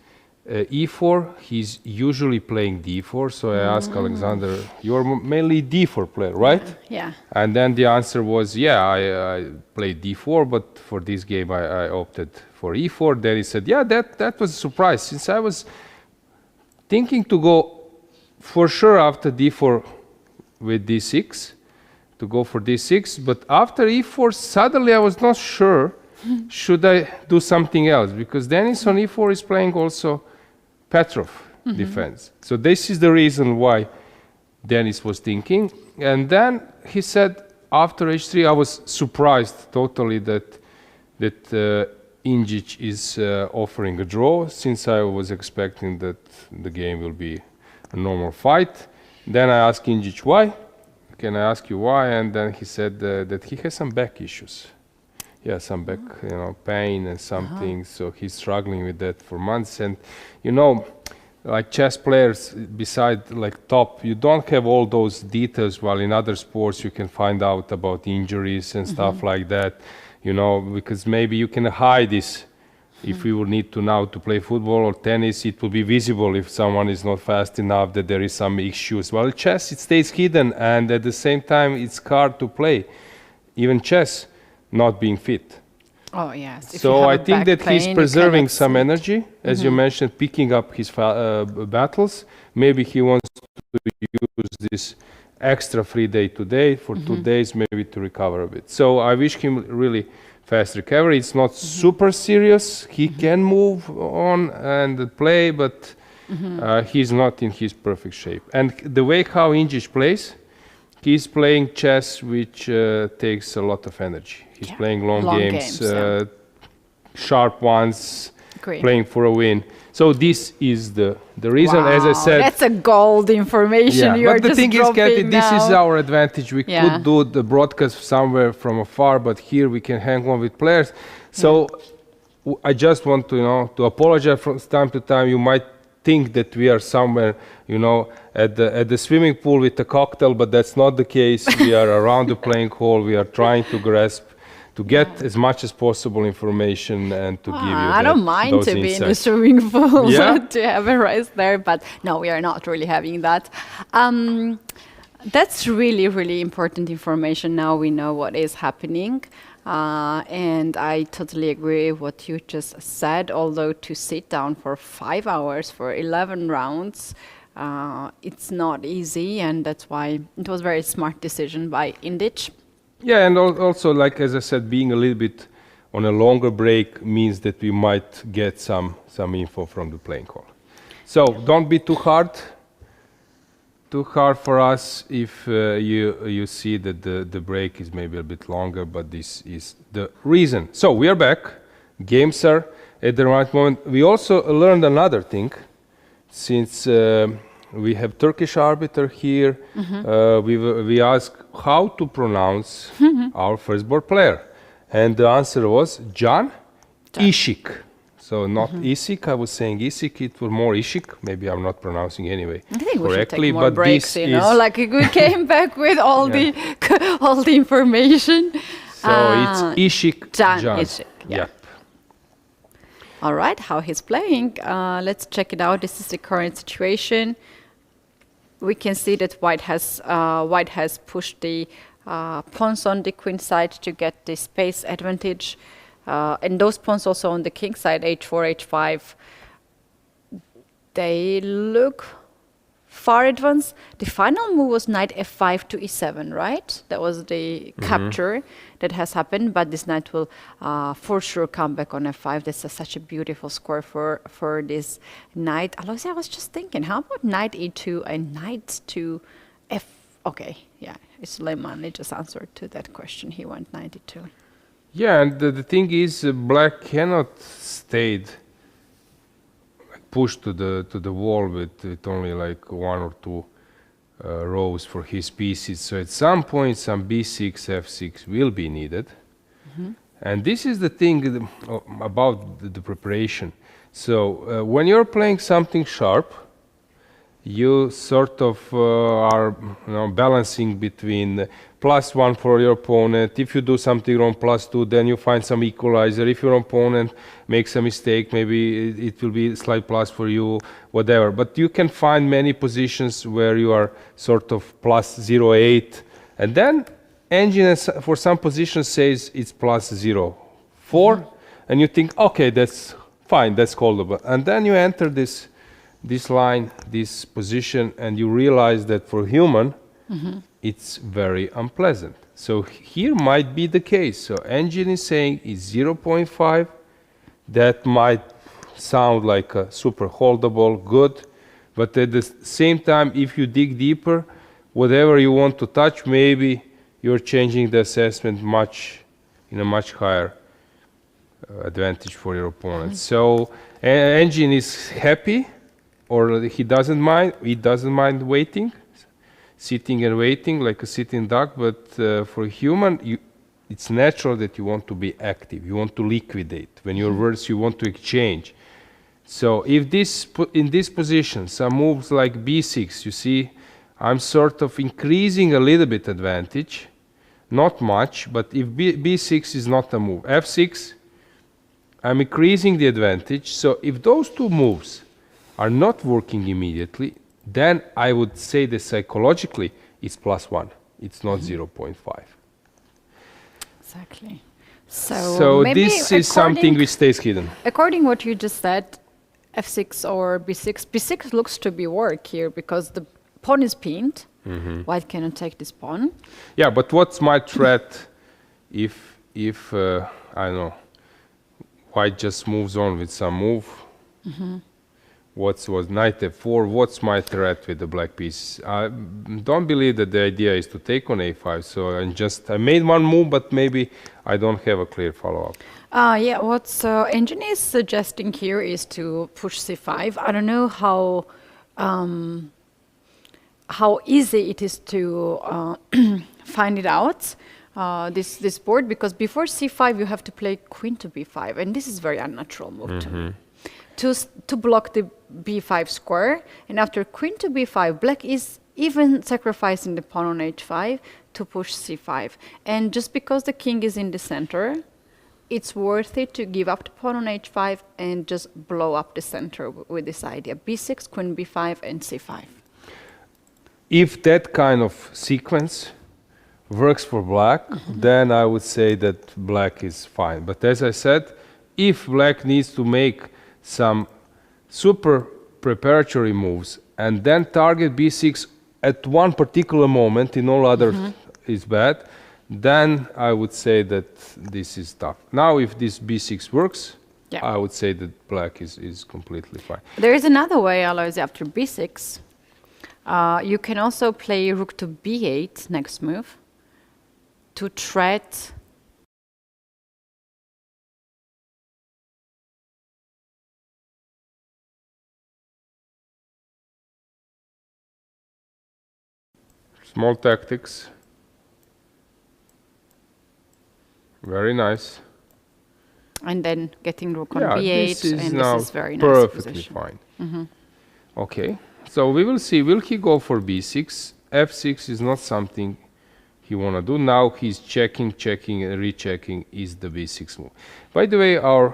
e4. He's usually playing d4. So I asked Alexander, you're mainly d4 player, right? Yeah. And then the answer was, yeah, I played d4, but for this game I opted for e4. Then he said, yeah, that was a surprise, since I was thinking to go for sure after d4 with d6, to go for d6, but after e4 suddenly I was not sure should I do something else, because Denis on e4 is playing also Petrov defense. So this is the reason why Denis was thinking. And then he said after h3 I was surprised totally that Injic is offering a draw, since I was expecting that the game will be a normal fight. Then I asked Injic why. Can I ask you why? And then he said that he has some back issues. Yeah, some back, pain and something. So he's struggling with that for months. And like chess players, beside like top, you don't have all those details. While in other sports, you can find out about injuries and stuff like that. Because maybe you can hide this. If we will need to now to play football or tennis, it will be visible if someone is not fast enough, that there is some issues. While chess, it stays hidden, and at the same time, it's hard to play. Even chess, not being fit. Oh, yes. So I think that he's preserving some energy, as you mentioned, picking up his battles. Maybe he wants to use this extra free day today for 2 days, maybe to recover a bit. So I wish him really fast recovery. It's not super serious. He can move on and play, but he's not in his perfect shape. And the way how Injic plays, he's playing chess, which takes a lot of energy. He's Yeah. playing long games, yeah. sharp ones, Agree. playing for a win. So this is the reason, as I Wow, said. that's a gold information you are but the just thing is, dropping Kathy, this is now. our advantage. We Yeah. could do the broadcast somewhere from afar, but here we can hang on with players. So I just want to, to apologize from time to time. You might think that we are somewhere, at the swimming pool with a cocktail, but that's not the case. We are around the playing hall. We are trying to grasp, to get as much as possible information and to give you I don't mind those to be in the insights. swimming pool Yeah? to have a rest there, but no, we are not really having that. That's really, really important information. Now we know what is happening. And I totally agree with what you just said. Although to sit down for 5 hours for 11 rounds, it's not easy, and that's why it was a very smart decision by Indic. Yeah, and also, like as I said, being a little bit on a longer break means that we might get some info from the playing hall. So don't be too hard for us if you see that the break is maybe a bit longer, but this is the reason. So we are back. Games are at the right moment. We also learned another thing, since we have Turkish arbiter here. We asked how to pronounce our first board player, and the answer was Can Ishik. So not Isik, I was saying Isik, it was more Ishik. Maybe I'm not pronouncing anyway I think we should correctly, take more but breaks, this like we came back with all all the information. so it's Ishik Can Can. Ishik, yeah. Yep. All right, how he's playing. Let's check it out. This is the current situation. We can see that white has pushed the pawns on the queen side to get the space advantage. And those pawns also on the king side, h4, h5, they look far advanced. The final move was knight f5 to e7, right? That was the capture that has happened, but this knight will for sure come back on f5. That's such a beautiful score for this knight. Aloisia, I was just thinking, how about knight e2 and knight to f... Okay, yeah, Suleiman just answered to that question. He went knight e2. Yeah, and the thing is, black cannot stay pushed to the wall with only like 1 or 2 rows for his pieces. So at some point, some b6, f6 will be needed. And this is the thing about the preparation. So when you're playing something sharp, you sort of are balancing between +1 for your opponent. If you do something wrong, +2, then you find some equalizer. If your opponent makes a mistake, maybe it will be a slight plus for you, whatever. But you can find many positions where you are sort of +0.8, and then engine for some positions says it's +0.4, and you think, okay, that's fine, that's callable. And then you enter this line, this position, and you realize that for human, it's very unpleasant. So here might be the case. So engine is saying it's 0.5. That might sound like a super holdable, good. But at the same time, if you dig deeper, whatever you want to touch, maybe you're changing the assessment in a much higher advantage for your opponent. So engine is happy, or he doesn't mind. He doesn't mind waiting, sitting and waiting like a sitting duck. But for a human, it's natural that you want to be active. You want to liquidate. When you're worse, you want to exchange. So if in this position, some moves like b6, you see, I'm sort of increasing a little bit advantage, not much. But if b6 is not a move, f6, I'm increasing the advantage. So if those two moves are not working immediately, then I would say that psychologically it's +1. It's not 0.5. Exactly. So maybe this is something which stays hidden. According what you just said, f6 or b6. b6 looks to be work here because the pawn is pinned. White cannot take this pawn. Yeah, but what's my threat if I don't know, white just moves on with some move? What was knight f4? What's my threat with the black piece? I don't believe that the idea is to take on a5. So I made one move, but maybe I don't have a clear follow-up. Yeah, what engine is suggesting here is to push c5. I don't know how easy it is to find it out, this board, because before c5 you have to play queen to b5, and this is very unnatural move to me. To block the b5 square, and after queen to b5, black is even sacrificing the pawn on h5 to push c5. And just because the king is in the center, it's worth it to give up the pawn on h5 and just blow up the center with this idea. b6, queen b5, and c5. If that kind of sequence works for black, then I would say that black is fine. But as I said, if black needs to make some super preparatory moves and then target b6 at one particular moment, in all other is bad, then I would say that this is tough. Now, if this b6 works, I would say that black is completely fine. There is another way, Alois, after b6. You can also play rook to b8, next move, to threat small tactics. Very nice. And then getting rook on b8, this is and now this is very nice perfectly position. fine. Okay, so we will see. Will he go for b6? f6 is not something he want to do. Now he's checking, and rechecking is the b6 move. By the way, our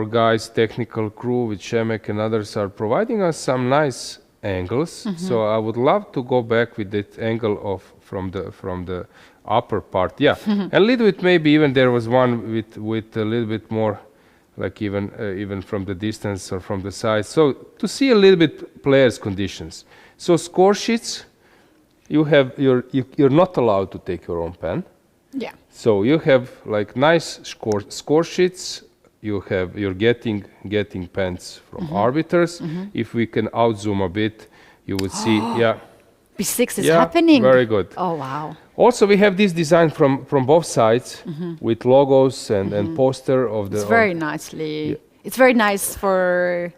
guys, technical crew with Shemek and others are providing us some nice angles. So I would love to go back with that angle from the upper part. Yeah, a little bit, maybe even there was one with a little bit more, like even from the distance or from the side. So to see a little bit players' conditions. So score sheets, you're not allowed to take your own pen. Yeah. So you have like nice score sheets. You're getting pens from arbiters. If we can outzoom a bit, you would see. Yeah. b6 is happening. Very good. Oh wow. Also, we have this design from both sides with logos and poster of the. It's very nicely. It's very nice for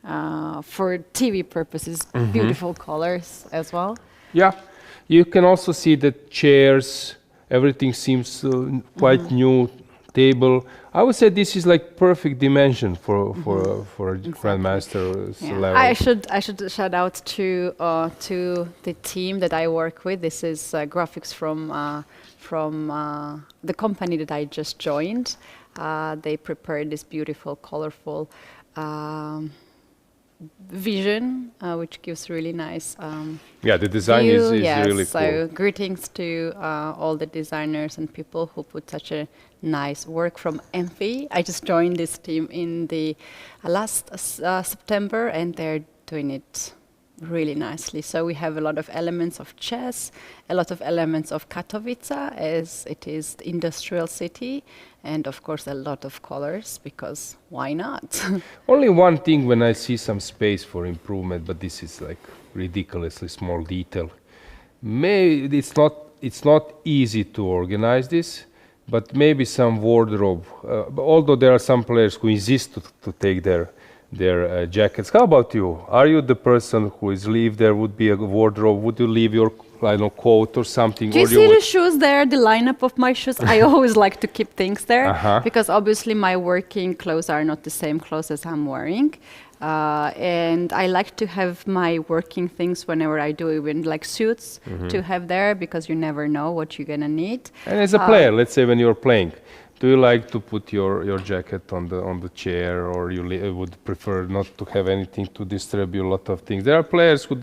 TV purposes. Beautiful colors as well. Yeah, you can also see the chairs. Everything seems quite new. Table. I would say this is like perfect dimension for a grandmaster level. I should shout out to the team that I work with. This is graphics from the company that I just joined. They prepared this beautiful, colorful vision, which gives really nice. The design is really so cool. greetings to all the designers and people who put such a nice work from Amphi. I just joined this team in the last September, and they're doing it really nicely. So we have a lot of elements of chess, a lot of elements of Katowice, as it is the industrial city, and of course a lot of colors, because why not? Only one thing when I see some space for improvement, but this is like ridiculously small detail. Maybe it's not easy to organize this, but maybe some wardrobe. Although there are some players who insist to take their jackets. How about you? Are you the person who is leave there would be a wardrobe? Would you leave your coat or something? Do you see the shoes there, the lineup of my shoes? I always like to keep things there because obviously my working clothes are not the same clothes as I'm wearing. And I like to have my working things whenever I do, even like suits, to have there, because you never know what you're gonna need. And as a player, let's say when you're playing, do you like to put your jacket on the chair, or you would prefer not to have anything to disturb you? A lot of things. There are players who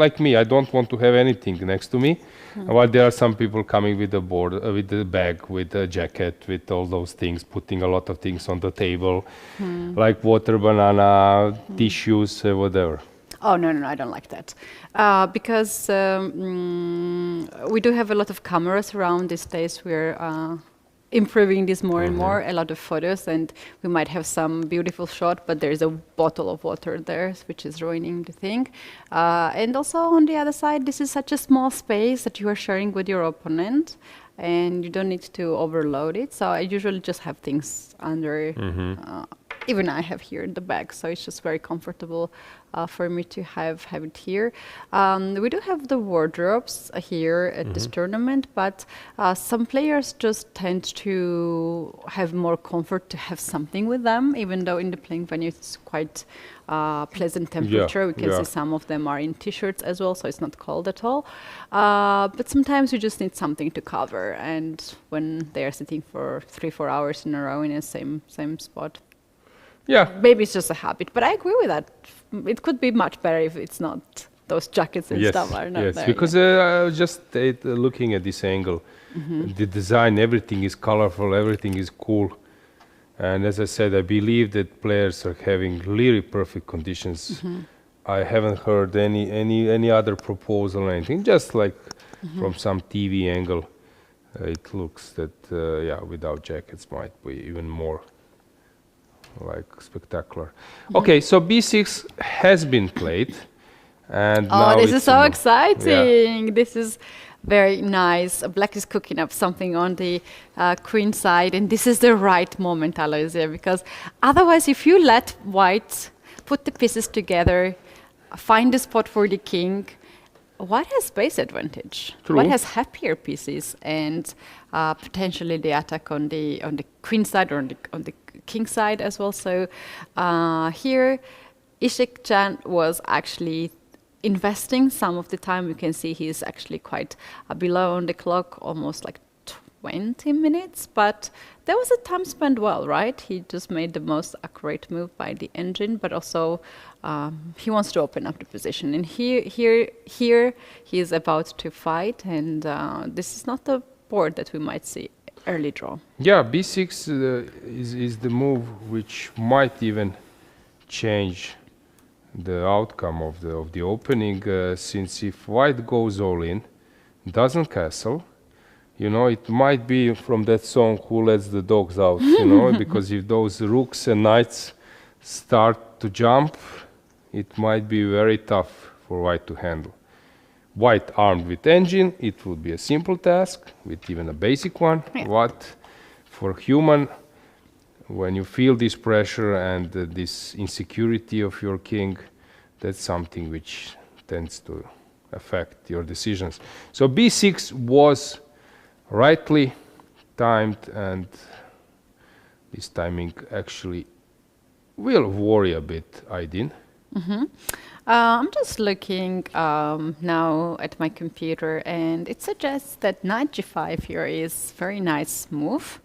like me. I don't want to have anything next to me. While there are some people coming with a board, with the bag, with a jacket, with all those things, putting a lot of things on the table, like water, banana, tissues, whatever. Oh, no, I don't like that. Because we do have a lot of cameras around these days. We're improving this more and more, a lot of photos, and we might have some beautiful shot, but there's a bottle of water there, which is ruining the thing. And also on the other side, this is such a small space that you are sharing with your opponent, and you don't need to overload it. So I usually just have things under, even I have here in the bag, so it's just very comfortable for me to have it here. We do have the wardrobes here at this tournament, but some players just tend to have more comfort to have something with them, even though in the playing venue it's quite pleasant temperature. We can see some of them are in t-shirts as well, so it's not cold at all. But sometimes you just need something to cover, and when they are sitting for 3-4 hours in a row in the same spot, maybe it's just a habit. But I agree with that. It could be much better if it's not those jackets and stuff are not there. Because I was just looking at this angle. The design, everything is colorful, everything is cool. And as I said, I believe that players are having really perfect conditions. I haven't heard any other proposal or anything. Just like from some TV angle, it looks that without jackets might be even more like spectacular. Okay, so B6 has been played, and now this is so exciting! This is very nice. Black is cooking up something on the queen side, and this is the right moment, Aloysia, because otherwise, if you let white put the pieces together, find a spot for the king, white has space advantage. White has happier pieces, and potentially the attack on the queen side or on the king side as well. So here, Ishik-chan was actually investing some of the time. You can see he's actually quite below on the clock, almost like 20 minutes, but there was a time spent well, right? He just made the most accurate move by the engine, but also he wants to open up the position. And here he is about to fight, and this is not the board that we might see early draw. Yeah, B6 is the move which might even change the outcome of the opening, since if white goes all in, doesn't castle, you know, it might be from that song, Who Lets the Dogs Out, you know, because if those rooks and knights start to jump, it might be very tough for white to handle. White armed with engine, it would be a simple task, with even a basic one. What for human, when you feel this pressure and this insecurity of your king, that's something which tends to affect your decisions. So B6 was rightly timed, and this timing actually will worry a bit Aydin. I'm just looking now at my computer, and it suggests that knight g5 here is very nice move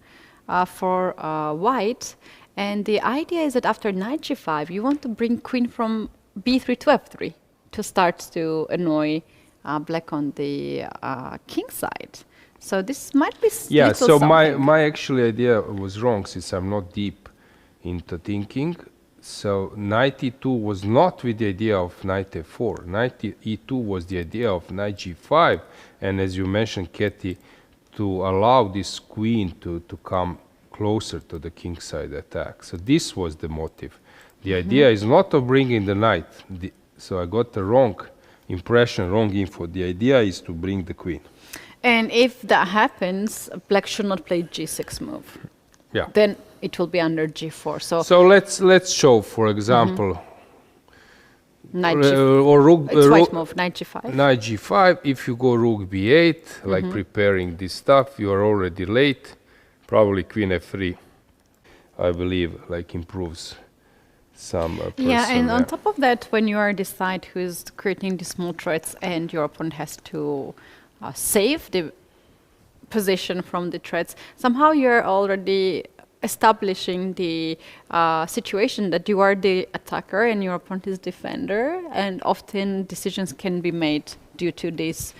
for white. And the idea is that after knight g5, you want to bring queen from b3 to f3 to start to annoy black on the king side. So this might be so something. my actually idea was wrong, since I'm not deep into thinking. So knight e2 was not with the idea of knight f4. Knight e2 was the idea of knight g5, and as you mentioned, Katie, to allow this queen to come closer to the king side attack. So this was the motive. The idea is not to bring in the knight. So I got the wrong impression, wrong info. The idea is to bring the queen. And if that happens, black should not play g6 move. Yeah. Then it will be under g4. So let's show, for example, knight or rook. It's white move, knight g5. Knight g5. If you go rook b8, like preparing this stuff, you are already late. Probably queen f3, I believe, like improves some person. Yeah, and on top of that, when you are decide who's creating the small threats, and your opponent has to save the position from the threats, somehow you're already establishing the situation that you are the attacker and your opponent is defender, and often decisions can be made due to this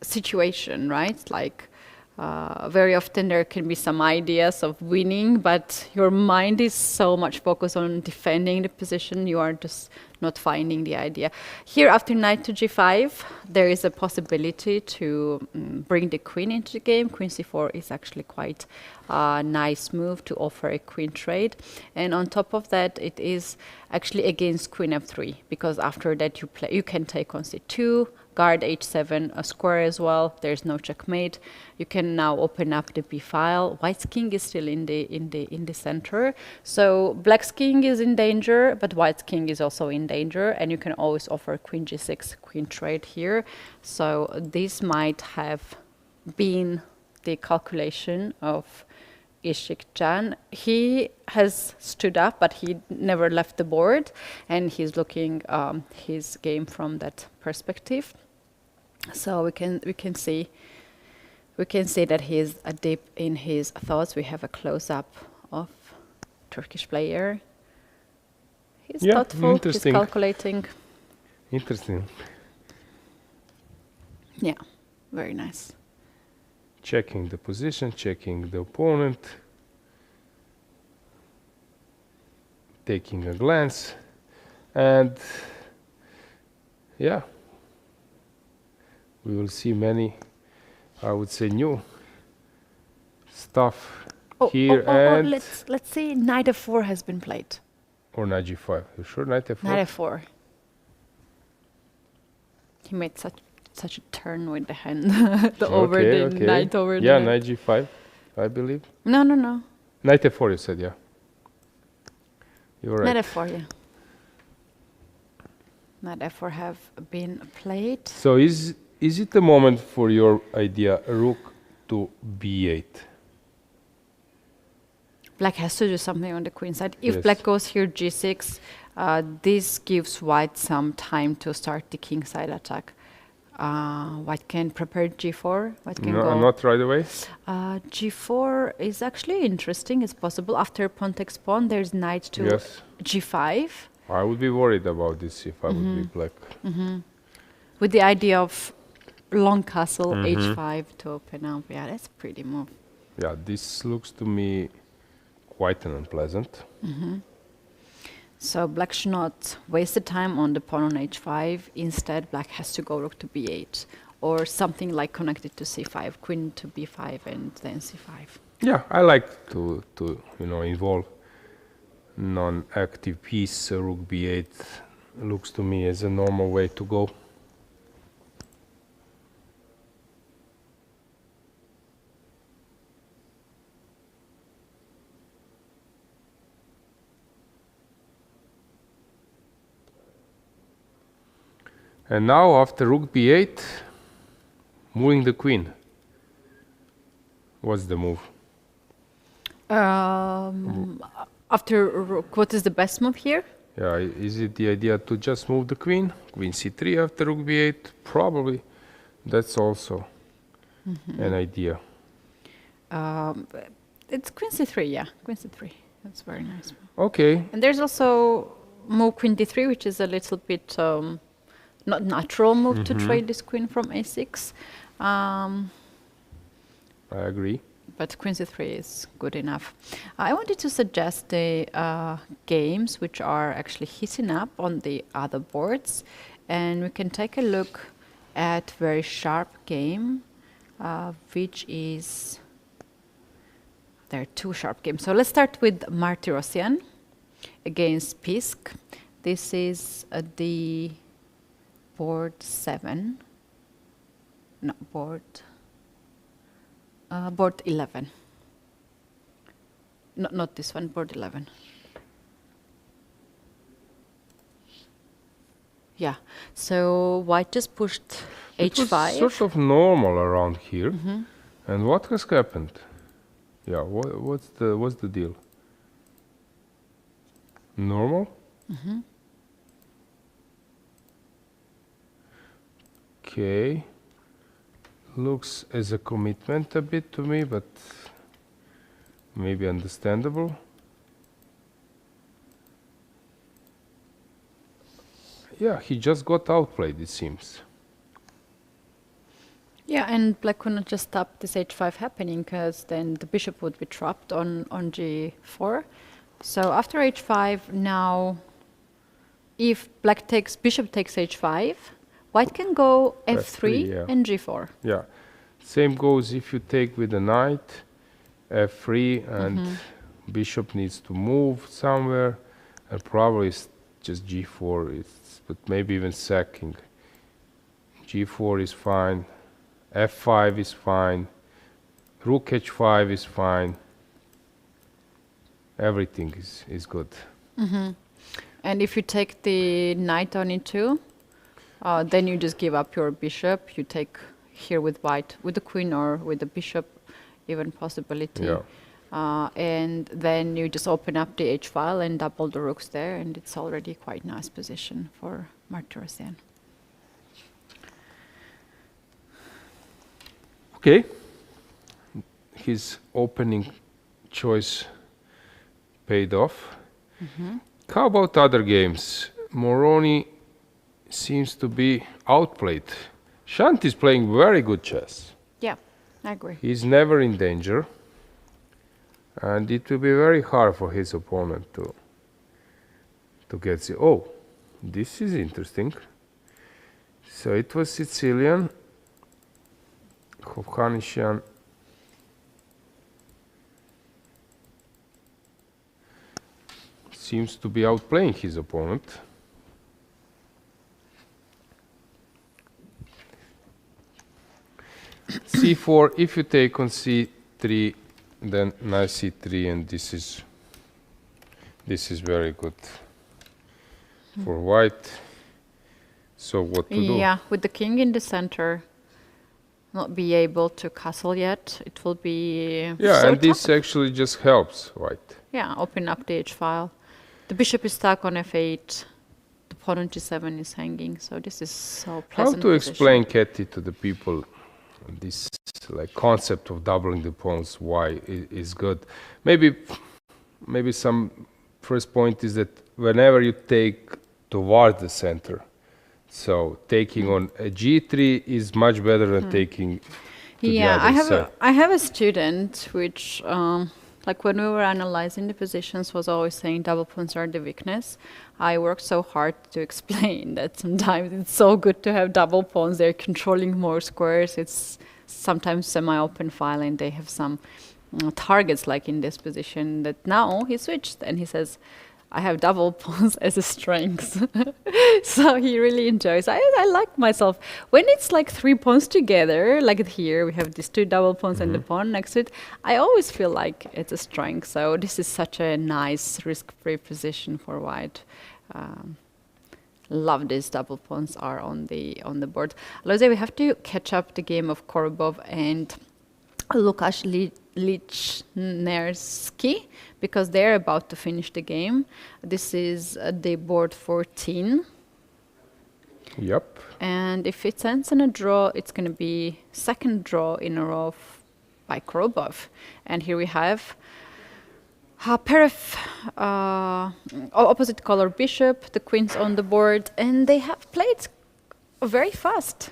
situation, right? Like very often there can be some ideas of winning, but your mind is so much focused on defending the position, you are just not finding the idea. Here, after knight to g5, there is a possibility to bring the queen into the game. Queen c4 is actually quite a nice move to offer a queen trade. And on top of that, it is actually against queen f3, because after that you can take on c2, guard h7, a square as well. There's no checkmate. You can now open up the b file. White's king is still in the center. So black's king is in danger, but white's king is also in danger, and you can always offer queen g6, queen trade here. So this might have been the calculation of Ishik Jan. He has stood up, but he never left the board, and he's looking his game from that perspective. So we can see that he's deep in his thoughts. We have a close-up of Turkish player. He's thoughtful. He's calculating. Interesting. Yeah, very nice. Checking the position, checking the opponent, taking a glance, and yeah, we will see many, I would say, new stuff here. And let's see, knight f4 has been played. Or knight g5. You sure knight f4? Knight f4. He made such a turn with the hand, knight over the. Yeah, knight g5, I believe. No. Knight f4, you said, yeah. You're right. Knight f4, yeah. Knight f4 have been played. So is it the moment for your idea, rook to b8? Black has to do something on the queen side. If Yes. black goes here g6, this gives white some time to start the king side attack. White can prepare g4. White can go. Not right away. G4 is actually interesting. It's possible. After pawn takes pawn, there's knight to Yes. g5. I would be worried about this if I would be black. With the idea of long castle, h5 to open up. Yeah, that's a pretty move. Yeah, this looks to me quite an unpleasant. So black should not waste the time on the pawn on h5. Instead, black has to go rook to b8, or something like connected to c5, queen to b5, and then c5. Yeah, I like to involve non-active piece. Rook b8 looks to me as a normal way to go. And now, after rook b8, moving the queen. What's the move? After rook, what is the best move here? Yeah, is it the idea to just move the queen? Queen c3 after rook b8? Probably. That's also an idea. It's queen c3, yeah, queen c3. That's very nice. Okay. And there's also move queen d3, which is a little bit not natural move to trade this queen from a6. I agree. But queen c3 is good enough. I wanted to suggest the games which are actually heating up on the other boards, and we can take a look at very sharp game, which is, there are two sharp games. So let's start with Martirosyan against Pisk. This is the board 7, no, board 11. No, not this one, board 11. Yeah, so white just pushed It was h5. sort of normal around here. And what has happened? Yeah, what's the deal? Normal? Okay. Looks as a commitment a bit to me, but maybe understandable. Yeah, he just got outplayed, it seems. Yeah, and black could not just stop this h5 happening because then the bishop would be trapped on g4. So after h5, now if black takes, bishop takes h5, white can go f3 yeah. and g4. Yeah. Same goes if you take with the knight, f3, and bishop needs to move somewhere, and probably it's just g4, but maybe even sacking. g4 is fine, f5 is fine, rook h5 is fine, everything is good. And if you take the knight on e2, then you just give up your bishop. You take here with white, with the queen or with the bishop, even possibility. Yeah. And then you just open up the h file and double the rooks there, and it's already quite nice position for Martirosyan. Okay. His opening choice paid off. How about other games? Moroni seems to be outplayed. Shanti is playing very good chess. Yeah, I agree. He's never in danger. And it will be very hard for his opponent to get the... Oh, this is interesting. So it was Sicilian. Hovhannisyan seems to be outplaying his opponent. c4, if you take on c3, then knight c3, and this is very good for white. So what to do? Yeah, with the king in the center, not be able to castle yet. It will be Yeah, so and this tough. actually just helps white. Yeah, open up the h file. The bishop is stuck on f8. The pawn on g7 is hanging. So this is so How pleasant. to explain, Katie, to the people this like concept of doubling the pawns? Why is good? Maybe some first point is that whenever you take towards the center, so taking on a g3 is much better than taking to Yeah, the other side. I have a student which, like when we were analyzing the positions, was always saying double pawns are the weakness. I worked so hard to explain that sometimes it's so good to have double pawns. They're controlling more squares. It's sometimes semi-open file, and they have some targets like in this position. That now he switched and he says, I have double pawns as a strength. So he really enjoys. I like myself. When it's like 3 pawns together, like here, we have these 2 double pawns and the pawn next to it, I always feel like it's a strength. So this is such a nice risk-free position for white. Love these double pawns are on the board. Aloisia, we have to catch up the game of Korobov and Lukasz Lichnierski, because they're about to finish the game. This is the board 14. Yep. And if it ends in a draw, it's going to be second draw in a row by Korobov. And here we have a pair of opposite color bishop, the queen's on the board, and they have played very fast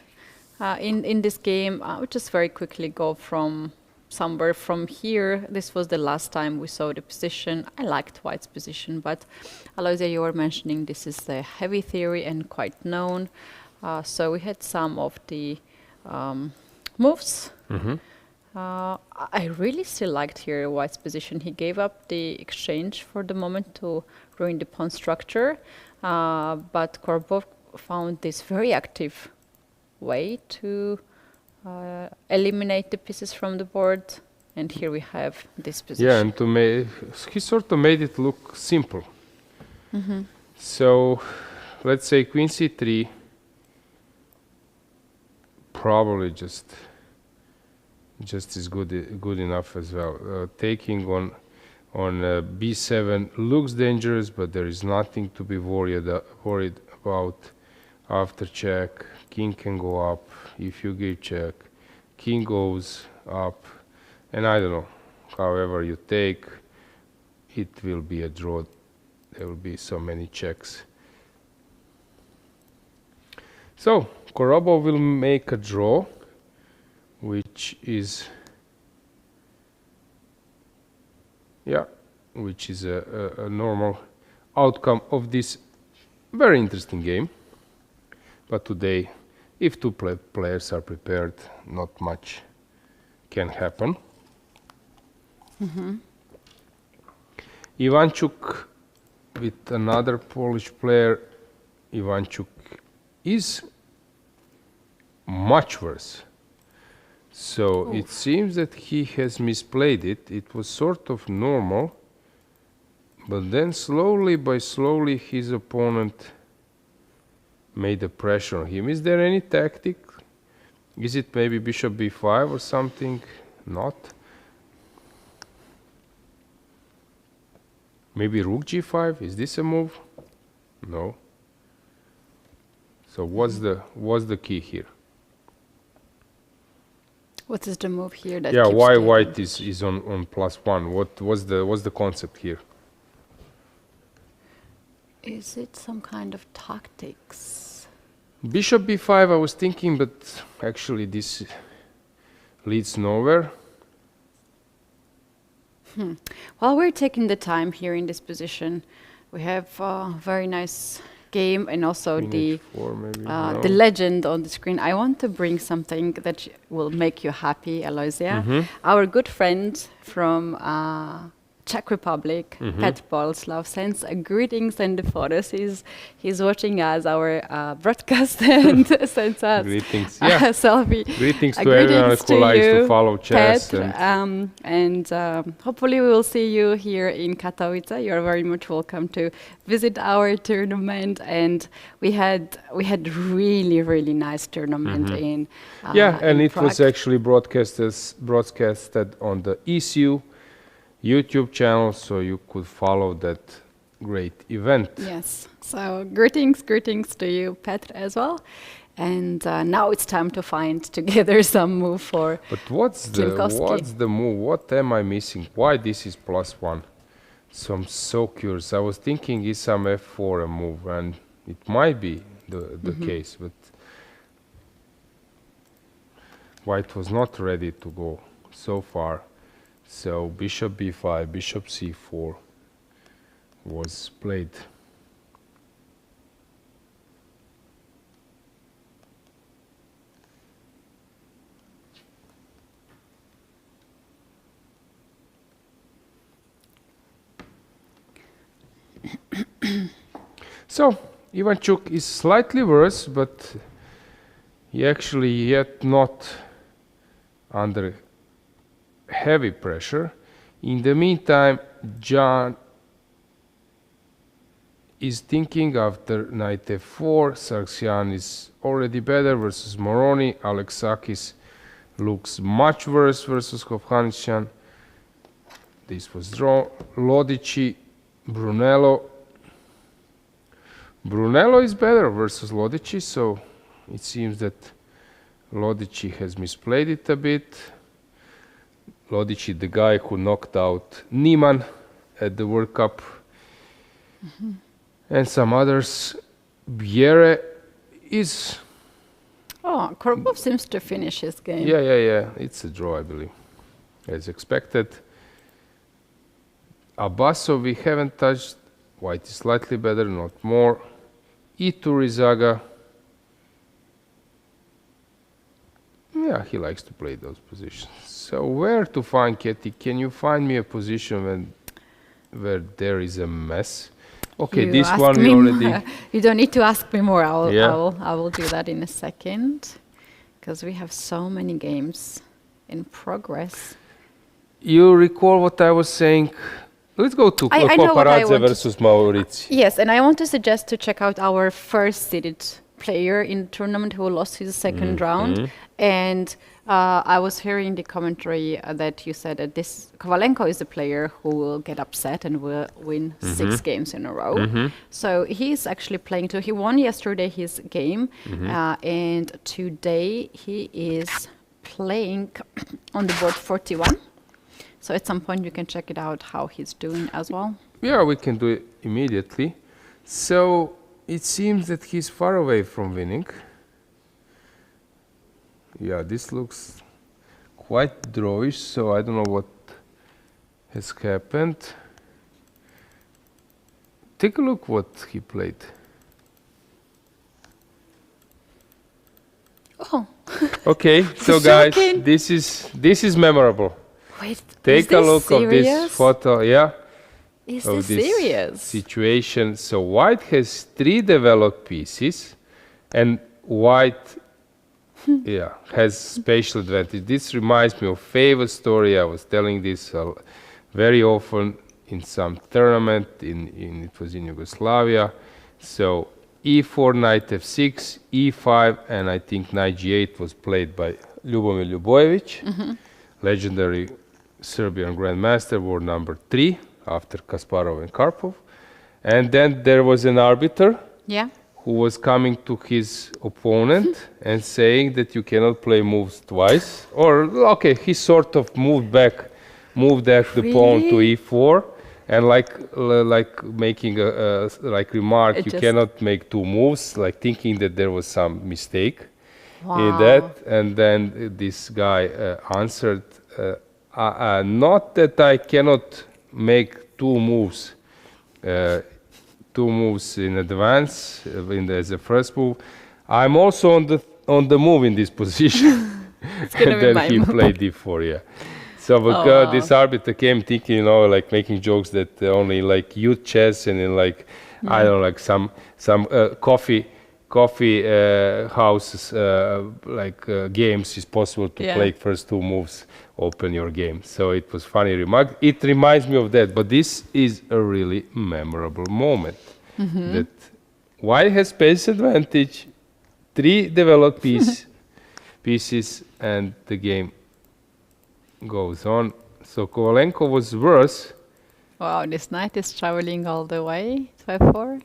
in this game. I'll just very quickly go from somewhere from here. This was the last time we saw the position. I liked white's position, but Aloisia, you were mentioning this is the heavy theory and quite known. So we had some of the moves. I really still liked here white's position. He gave up the exchange for the moment to ruin the pawn structure, but Korobov found this very active way to eliminate the pieces from the board, and here we have this position. Yeah, and he sort of made it look simple. So let's say queen c3, probably just is good enough as well. Taking on b7 looks dangerous, but there is nothing to be worried about. After check, king can go up. If you give check, king goes up, and I don't know. However you take, it will be a draw. There will be so many checks. So Korobov will make a draw. which is a normal outcome of this very interesting game. But today, if two players are prepared, not much can happen. Ivanchuk with another Polish player. Ivanchuk is much worse. So it seems that he has misplayed it. It was sort of normal, but then slowly by slowly his opponent made a pressure on him. Is there any tactic? Is it maybe bishop b5 or something? Not. Maybe rook g5? Is this a move? No. So what's the key here? What is the move here that Yeah, keeps why the- white is on +1? What was the concept here? Is it some kind of tactics? Bishop b5 I was thinking, but actually this leads nowhere. While we're taking the time here in this position, we have a very nice game and also Queen the h4 maybe. the No. legend on the screen. I want to bring something that will make you happy, Aloysia. Our good friend from Czech Republic, Pet Polslav, sends greetings and the photos. He's watching us, our broadcast, and sends us Greetings. a Yeah. selfie. Greetings to everyone who likes to follow chess. Pet, and hopefully we will see you here in Katowice. You are very much welcome to visit our tournament. And we had really nice tournament in And in it was Prague. actually broadcasted on the ECU YouTube channel, so you could follow that great event. Yes. So greetings to you, Petr, as well. And now it's time to find together some move for. But what's Klimkowski. the move? What am I missing? Why this is +1? So I'm so curious. I was thinking is some f4 a move, and it might be the case, but white was not ready to go so far. So bishop b5, bishop c4 was played. So Ivanchuk is slightly worse, but he actually yet not under heavy pressure. In the meantime, John is thinking after knight f4. Sargsyan is already better versus Moroni. Alexakis looks much worse versus Hovhannisyan. This was draw. Lodici, Brunello. Brunello is better versus Lodici, so it seems that Lodici has misplayed it a bit. Lodici, the guy who knocked out Niemann at the World Cup, and some others. Bjerre is... Oh, Korobov seems to finish his game. Yeah. It's a draw, I believe, as expected. Abbasov we haven't touched. White is slightly better, not more. Iturizaga. Yeah, he likes to play those positions. So where to find Ketty? Can you find me a position where there is a mess? Okay, You this ask one we me already... more. You don't need to ask me more. Yeah. I will do that in a second, because we have so many games in progress. You recall what I was saying? Let's go to I know what I Paparazzi want to- versus Maurizi. Yes, and I want to suggest to check out our first seeded player in the tournament who lost his second round. And I was hearing the commentary that you said that this Kovalenko is the player who will get upset and will win 6 games in a row. So he's actually playing too. He won yesterday his game, and today he is playing on the board 41. So at some point you can check it out how he's doing as well. Yeah, we can do it immediately. So it seems that he's far away from winning. Yeah, this looks quite drawish, so I don't know what has happened. Take a look what he played. Oh, Okay, so He's guys, joking. this is memorable. wait. Take a look of this photo, yeah, Is of this this serious? situation. So white has 3 developed pieces, and white, yeah, has spatial advantage. This reminds me of favorite story. I was telling this very often in some tournament. It was in Yugoslavia. So e4, knight f6, e5, and I think knight g8 was played by Ljubomir Ljubojevic, legendary Serbian grandmaster, world number 3 after Kasparov and Karpov. And then there was an arbiter Yeah. who was coming to his opponent and saying that you cannot play moves twice. Or, okay, he sort of moved back the pawn to Really? e4, and like making a like remark, It you just- cannot make 2 moves, like thinking that there was some mistake in Wow. that. And then this guy answered, not that I cannot make 2 moves. 2 moves in advance as a first move. I'm also on the move in this position. gonna And be then my he move. played d4, yeah. So wow. this arbiter came thinking, like making jokes that only like youth chess and in like I don't know, like some coffee houses games is possible to Yeah. play first 2 moves, open your game. So it was funny remark. It reminds me of that, but this is a really memorable moment. That white has space advantage, 3 developed pieces, and the game goes on. So Kovalenko was worse. Wow, this knight is traveling all the way to f4.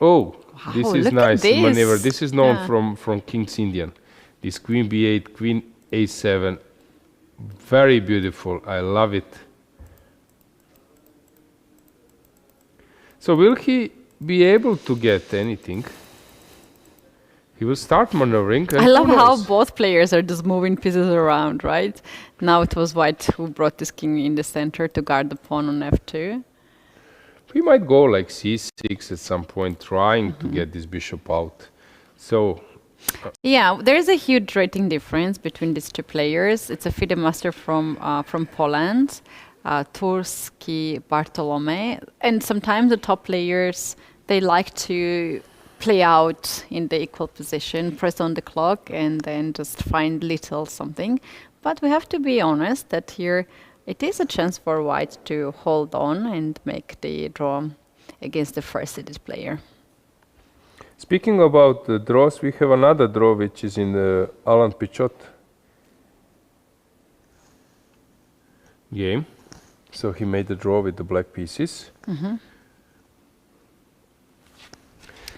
Oh, this Wow, is look at nice this. maneuver. This is known Yeah. from King's Indian. This queen b8, queen a7. Very beautiful. I love it. So will he be able to get anything? He will start maneuvering. And I love who how knows? both players are just moving pieces around, right? Now it was white who brought this king in the center to guard the pawn on f2. We might go like c6 at some point, trying to get this bishop out. So Yeah, there is a huge rating difference between these 2 players. It's a FIDE master from Poland, Turski Bartolome, and sometimes the top players, they like to play out in the equal position, press on the clock, and then just find little something. But we have to be honest that here it is a chance for white to hold on and make the draw against the first seeded player. speaking about the draws, we have another draw which is in the Alan Pichot game. So he made the draw with the black pieces.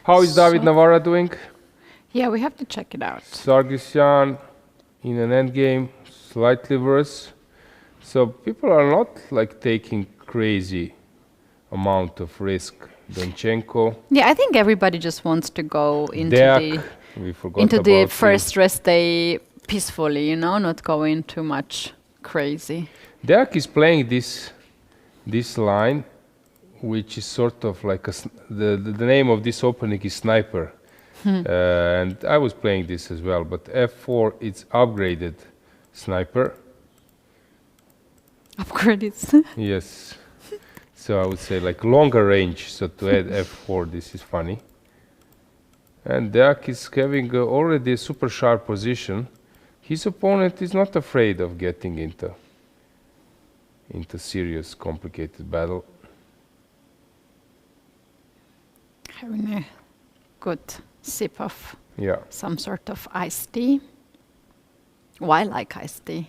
How is David Navarra doing? Yeah, we have to check it out. Sargsyan in an endgame, slightly worse. So people are not like taking crazy amount of risk. Donchenko, Yeah, I think everybody just wants to go into Deak, we forgot the about first rest day peacefully, not going too much crazy. Deak is playing this line, which is sort of like the name of this opening is Sniper. And I was playing this as well, but f4 it's upgraded Sniper. Upgrades. Yes. So I would say like longer range. So to add f4, this is funny. And Deak is having already a super sharp position. His opponent is not afraid of getting into serious, complicated battle. Having a good sip of Yeah. some sort of iced tea. Oh, I like iced tea.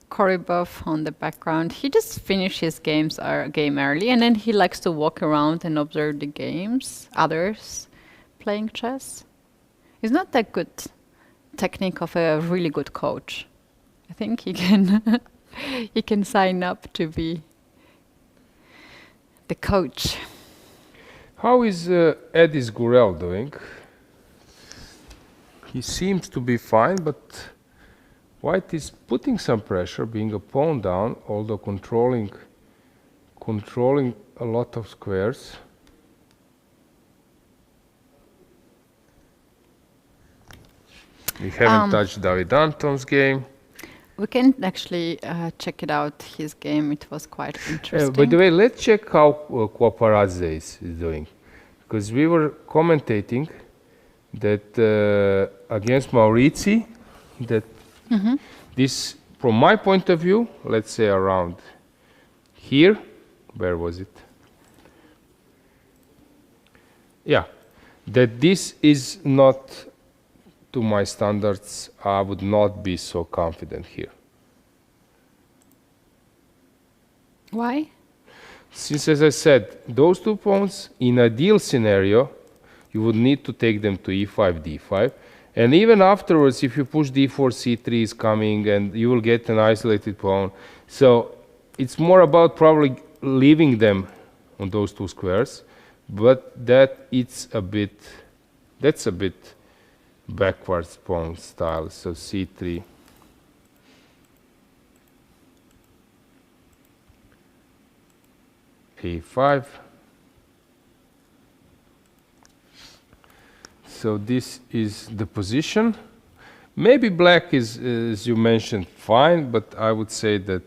Korybov on the background. He just finished his game early, and then he likes to walk around and observe the games, others playing chess. It's not that good technique of a really good coach. I think he can he can sign up to be the coach. How is Edis Gurel doing? He seems to be fine, but White is putting some pressure, being a pawn down, although controlling a lot of squares. We haven't touched David Anton's game. We can actually check it out, his game. It was quite interesting. By the way, let's check how Kwaparadze is doing. Because we were commentating that against Maurizi, that this, from my point of view, let's say around here, where was it? Yeah, that this is not to my standards. I would not be so confident here. Why? Since, as I said, those 2 pawns, in ideal scenario, you would need to take them to e5, d5. And even afterwards, if you push d4, c3 is coming, and you will get an isolated pawn. So it's more about probably leaving them on those 2 squares. But that's a bit backwards pawn style. So c3. a5. So this is the position. Maybe black is, as you mentioned, fine, but I would say that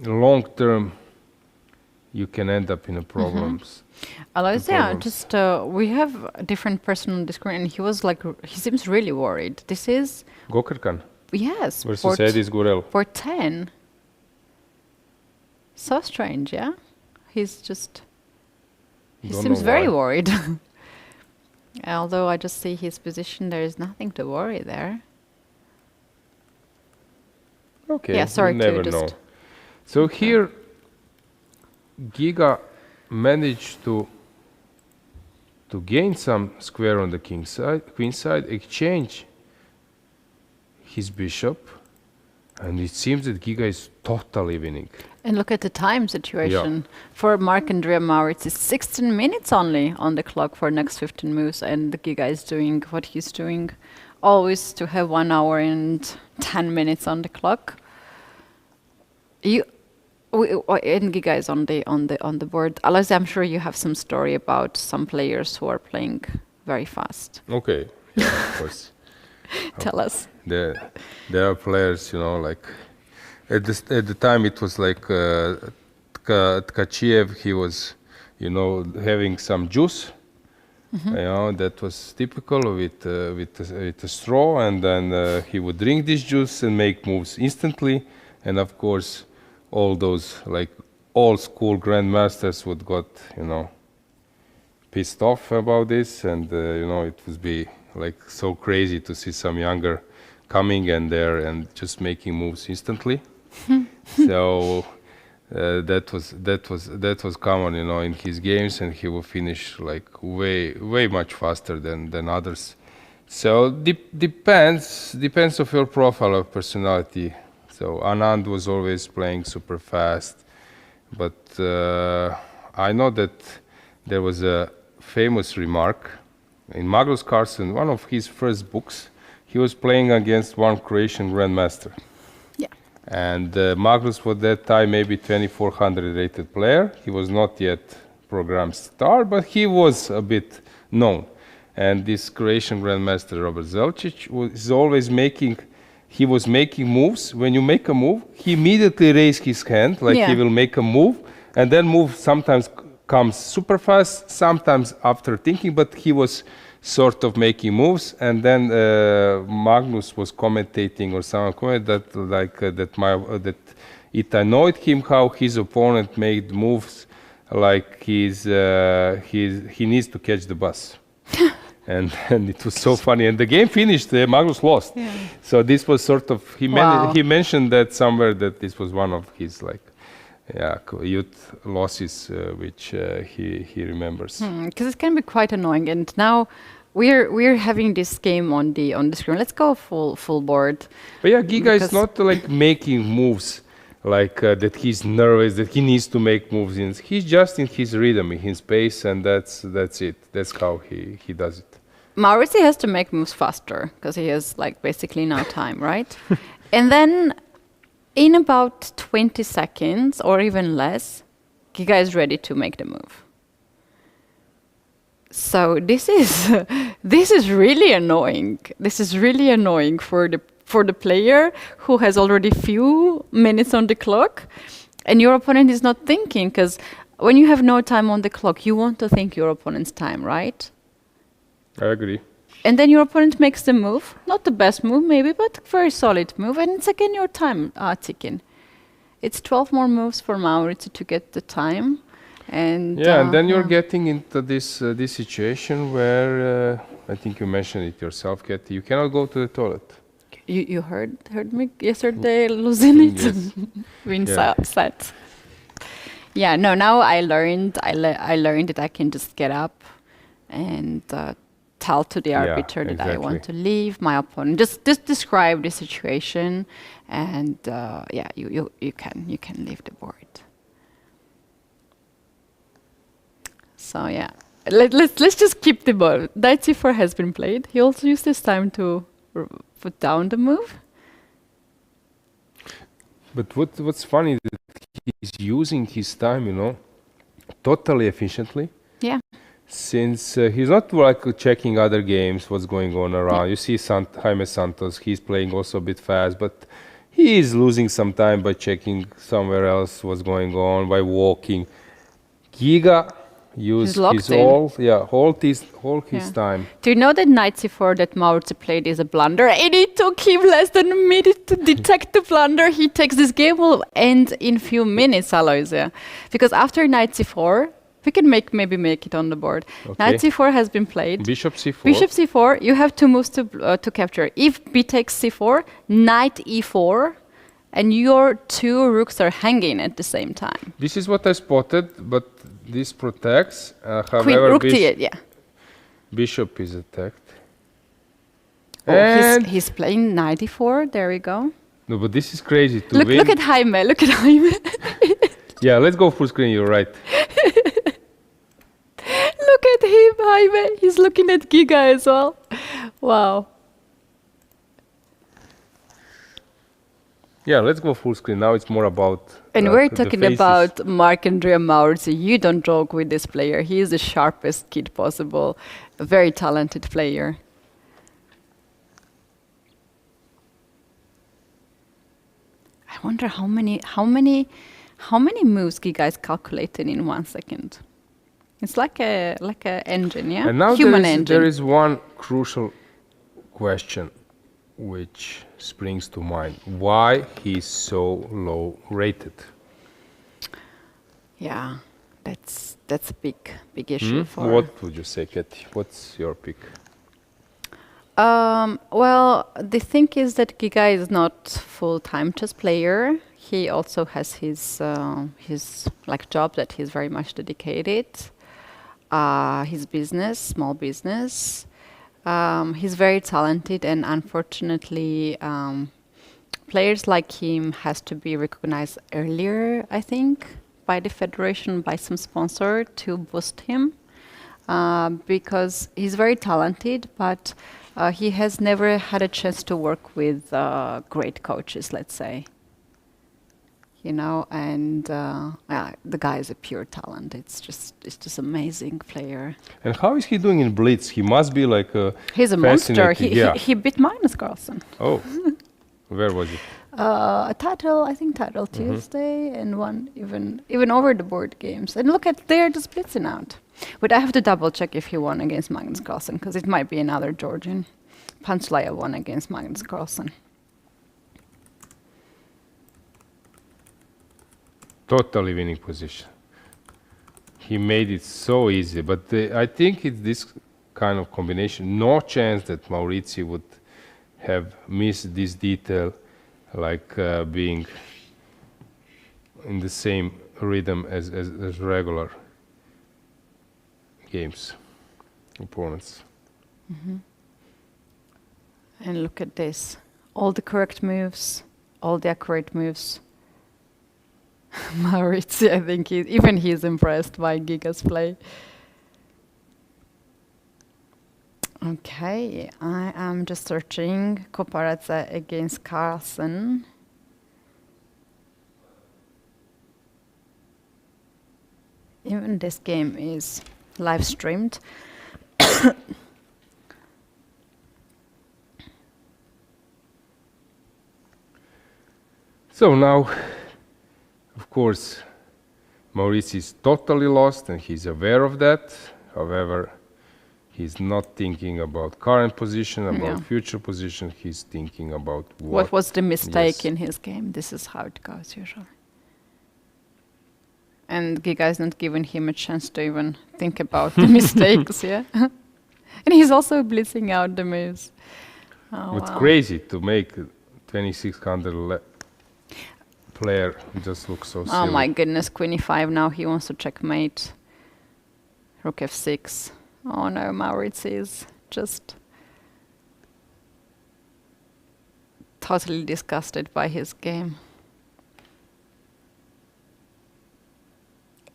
long term you can end up in a problems. Aloysia, just we have a different person on the screen, and he was like, he seems really worried. This is Gokerkan yes versus Edis Gurel. for 10. So strange, yeah. He Don't seems know very why. worried. Although I just see his position, there is nothing to worry there. Okay, Yeah, sorry you to never just- know. So here, Giga managed to gain some square on the king side, queen side, exchange his bishop, and it seems that Giga is totally winning. And look at the time situation. For Marc-Andrea Maurits, it's 16 minutes only on the clock for next 15 moves, and the Giga is doing what he's doing, always to have 1 hour and 10 minutes on the clock. And Giga is on the board. Aloysia, I'm sure you have some story about some players who are playing very fast. Okay, yeah, of course. Tell us. There are players, like at the time it was like Tkachiev. He was, having some juice. That was typical with a straw, and then he would drink this juice and make moves instantly. And of course, all those like old school grandmasters would got pissed off about this, and it would be like so crazy to see some younger coming in there and just making moves instantly. So that was common, in his games, and he will finish like way much faster than others. So depends of your profile of personality. So Anand was always playing super fast, but I know that there was a famous remark in Magnus Carlsen, one of his first books. He was playing against one Croatian grandmaster. Yeah. And Magnus for that time maybe 2400 rated player. He was not yet programmed star, but he was a bit known. And this Croatian grandmaster Robert Zelčić was always making moves. When you make a move, he immediately raises his hand, like he will make a move, and then move sometimes comes super fast, sometimes after thinking, but he was sort of making moves. And then Magnus was commentating, or someone commented that it annoyed him how his opponent made moves like he needs to catch the bus. And it was so funny. And the game finished, Magnus lost. Yeah. So this was sort of, he mentioned that somewhere, that this was one of his youth losses, which he remembers. Because it can be quite annoying. And now we're having this game on the screen. Let's go full board. But yeah, Giga is not like making moves that he's nervous, that he needs to make moves. He's just in his rhythm, in his pace, and that's it. That's how he does it. Mauricio has to make moves faster because he has like basically no time, right? And then in about 20 seconds or even less, Giga is ready to make the move. So this is really annoying. This is really annoying for the player who has already few minutes on the clock, and your opponent is not thinking, because when you have no time on the clock, you want to think your opponent's time, right? I agree. And then your opponent makes the move, not the best move maybe, but very solid move, and it's again your time ticking. It's 12 more moves for Maurizio to get the time. And and then you're getting into this situation where I think you mentioned it yourself, Katie. You cannot go to the toilet. You heard me yesterday losing it, Yes. being so Yeah. upset. Yeah, no. Now I learned that I can just get up and tell to the arbiter that I want to leave my opponent. Just describe the situation, and you can leave the board. So yeah, let's just keep the ball. Knight c4 has been played. He also used this time to put down the move. But what's funny that he's using his time, totally efficiently. Yeah. Since he's not like checking other games, what's going on around. You see Jaime Santos, he's playing also a bit fast, but he is losing some time by checking somewhere else what's going on, by walking. Giga used his time. Do you know that Knight c4 that Maurizio played is a blunder? And it took him less than a minute to detect the blunder. He takes this game will end in few minutes, Aloysia. Because after Knight c4, we can maybe make it on the board. Okay. Knight c4 has been played. Bishop c4. Bishop c4, you have two moves to capture. If b takes c4, knight e4, and your two rooks are hanging at the same time. This is what I spotted, but this protects. Queen, However, rook to it, yeah. Bishop is attacked. Oh, he's playing knight e4. There we go. No, but this is crazy to win. Look at Jaime. Look at Jaime. Yeah, let's go full screen. You're right. Look at him, Jaime. He's looking at Giga as well. Wow. Yeah, let's go full screen. Now it's more about. And we're the talking faces. about Marc-Andrea Maurizio. You don't joke with this player. He is the sharpest kid possible. A very talented player. I wonder how many moves Giga is calculating in 1 second. It's like a engine, yeah? And now Human there engine. is one crucial question which springs to mind. Why he's so low rated? Yeah, that's a big issue for. What would you say, Katie? What's your pick? Well, the thing is that Giga is not full-time chess player. He also has his like job that he's very much dedicated. His business, small business. He's very talented, and unfortunately, players like him has to be recognized earlier, I think, by the federation, by some sponsor to boost him, because he's very talented, but he has never had a chance to work with great coaches, let's say. And the guy is a pure talent. It's just amazing player. And how is he doing in Blitz? He must be like a. He's a monster. fascinating- He beat Magnus Carlsen. Oh, where was it? A title, I think title Tuesday, and one even over the board games. And look at, they're just blitzing out. But I have to double check if he won against Magnus Carlsen, because it might be another Georgian. Panchlaya won against Magnus Carlsen. Totally winning position. He made it so easy, but I think it's this kind of combination. No chance that Maurizio would have missed this detail, like being in the same rhythm as regular games opponents. And look at this. All the correct moves, all the accurate moves. Maurizio, I think even he's impressed by Giga's play. Okay, I am just searching Katowice against Carlsen. Even this game is live streamed. So now, of course, Maurice is totally lost and he's aware of that. However, he's not thinking about current position, about future position. He's thinking about What was the mistake Yes. in his game? This is how it goes usually. And Giga is not giving him a chance to even think about the mistakes, yeah? And he's also blitzing out the moves. Oh, It's wow. crazy to make 2600 player just look so silly. Oh my goodness, queen e5 now, he wants to checkmate. Rook f6. Oh no, Maurice is just totally disgusted by his game.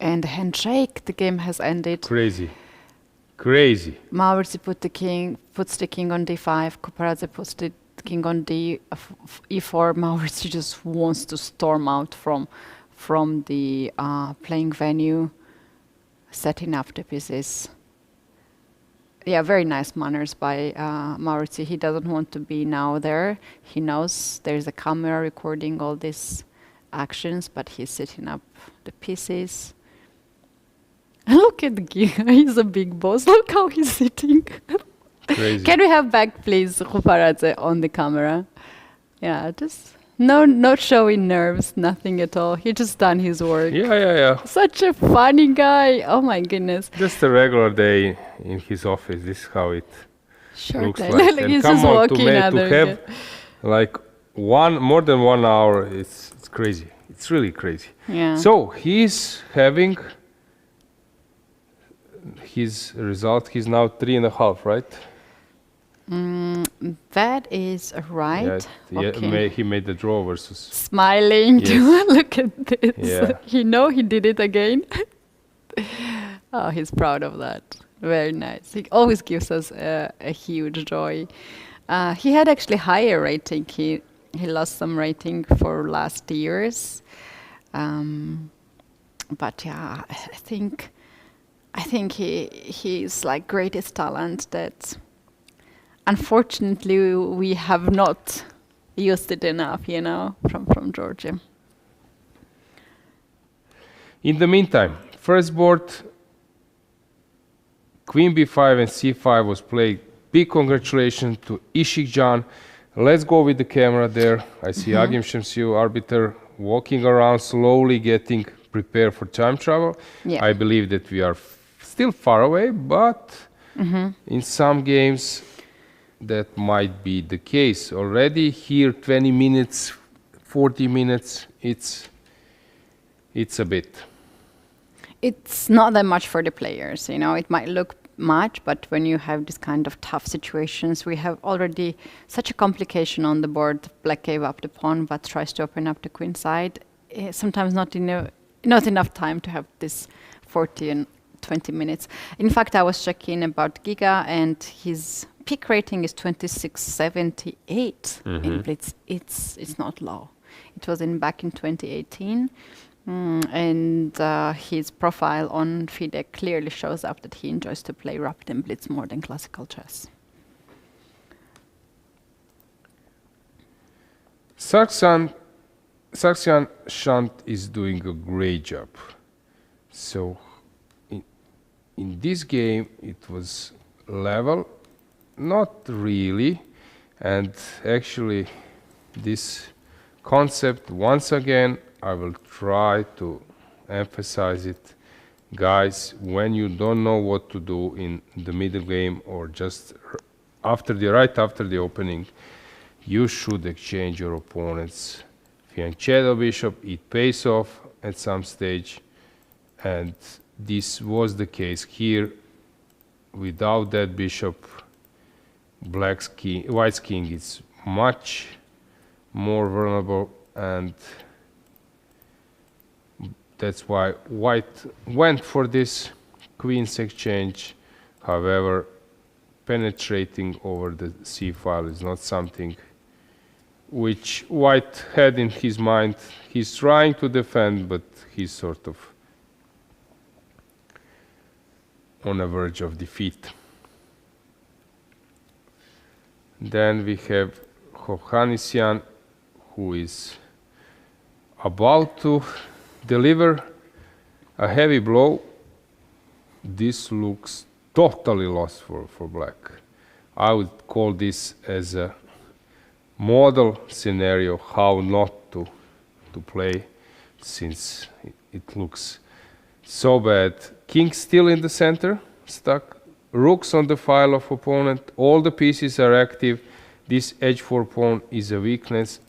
And the handshake, the game has ended. Crazy. Crazy. Maurice puts the king on d5, Katowice puts the king on e4. Maurice just wants to storm out from the playing venue, setting up the pieces. Yeah, very nice manners by Maurice. He doesn't want to be now there. He knows there's a camera recording all these actions, but he's setting up the pieces. Look at Giga, he's a big boss. Look how he's sitting. Crazy. Can we have back, please, Katowice on the camera? Yeah, just not showing nerves, nothing at all. He just done his work. Yeah. Such a funny guy. Oh my goodness. Just a regular day in his office. This is how it Sure. looks like. like. He's come just on, walking out to there have again. like more than 1 hour, it's crazy. It's really crazy. Yeah. So he's having his result. He's now 3.5, right? That is right. Yeah, Okay. he made the draw versus. Smiling. Yes. Look at this. Yeah. He did it again. Oh, he's proud of that. Very nice. He always gives us a huge joy. He had actually higher rating. He lost some rating for last years. But yeah, I think he's like greatest talent that unfortunately we have not used it enough, from Georgia. In the meantime, first board, Queen b5 and c5 was played. Big congratulations to Ishikjan. Let's go with the camera there. I see Agim Shamsiu, arbiter, walking around, slowly getting prepared for time travel. Yeah. I believe that we are still far away, but in some games that might be the case. Already here, 20 minutes, 40 minutes, it's a bit. It's not that much for the players, It might look much, but when you have this kind of tough situations, we have already such a complication on the board. Black gave up the pawn, but tries to open up the queen side. Sometimes not enough time to have this 40 and 20 minutes. In fact, I was checking about Giga, and his peak rating is 2678 in Blitz. It's not low. It was back in 2018. And his profile on FIDE clearly shows up that he enjoys to play rapid and blitz more than classical chess. Saxian Shant is doing a great job. So in this game it was level, not really, and actually this concept once again I will try to emphasize it. Guys, when you don't know what to do in the middle game or just right after the opening, you should exchange your opponent's fianchetto bishop. It pays off at some stage, and this was the case here. Without that bishop, white's king is much more vulnerable, and that's why white went for this queen's exchange. However, penetrating over the c-file is not something which white had in his mind. He's trying to defend, but he's sort of on the verge of defeat. Then we have Hovhannisyan, who is about to deliver a heavy blow. This looks totally lost for black. I would call this as a model scenario how not to play, since it looks so bad. King still in the center, stuck. Rooks on the file of opponent. All the pieces are active. This h4 pawn is a weakness.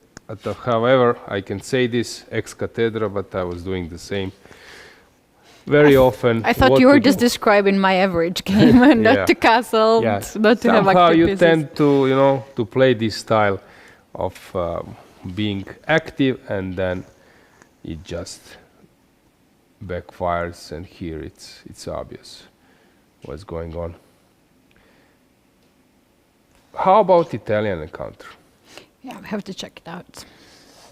However, I can say this ex cathedra, but I was doing the same very often. I thought you were just describing my average game, and not to castle, not to have Somehow active you pieces. tend to play this style of being active, and then it just backfires, and here it's obvious what's going on. How about Italian encounter? Yeah, we have to check it out.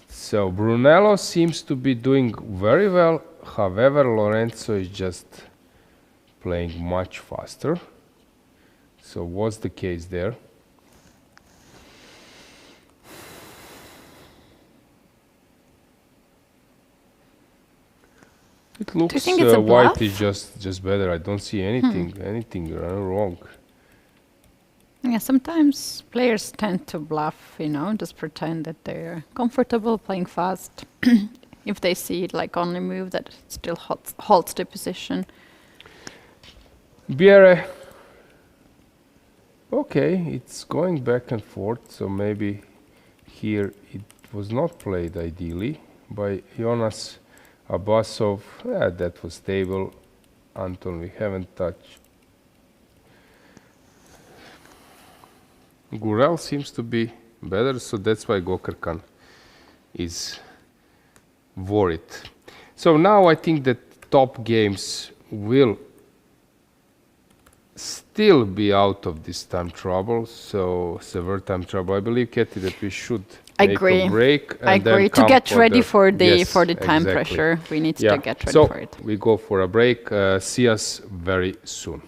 So Brunello seems to be doing very well. However, Lorenzo is just playing much faster. So what's the case there? It looks think it's a white bluff? is just better. I don't see anything wrong. Yeah, sometimes players tend to bluff, just pretend that they're comfortable playing fast. If they see it like only move that still holds the position. Biere. Okay, it's going back and forth, so maybe here it was not played ideally by Jonas Abbasov. That was stable. Anton, we haven't touched. Gurel seems to be better, so that's why Gokarkan is worried. So now I think that top games will still be out of this time trouble, so severe time trouble. I believe, Katie, that we should make a break. I agree. To get ready for the time pressure, we need to get ready for it. We go for a break. See us very soon.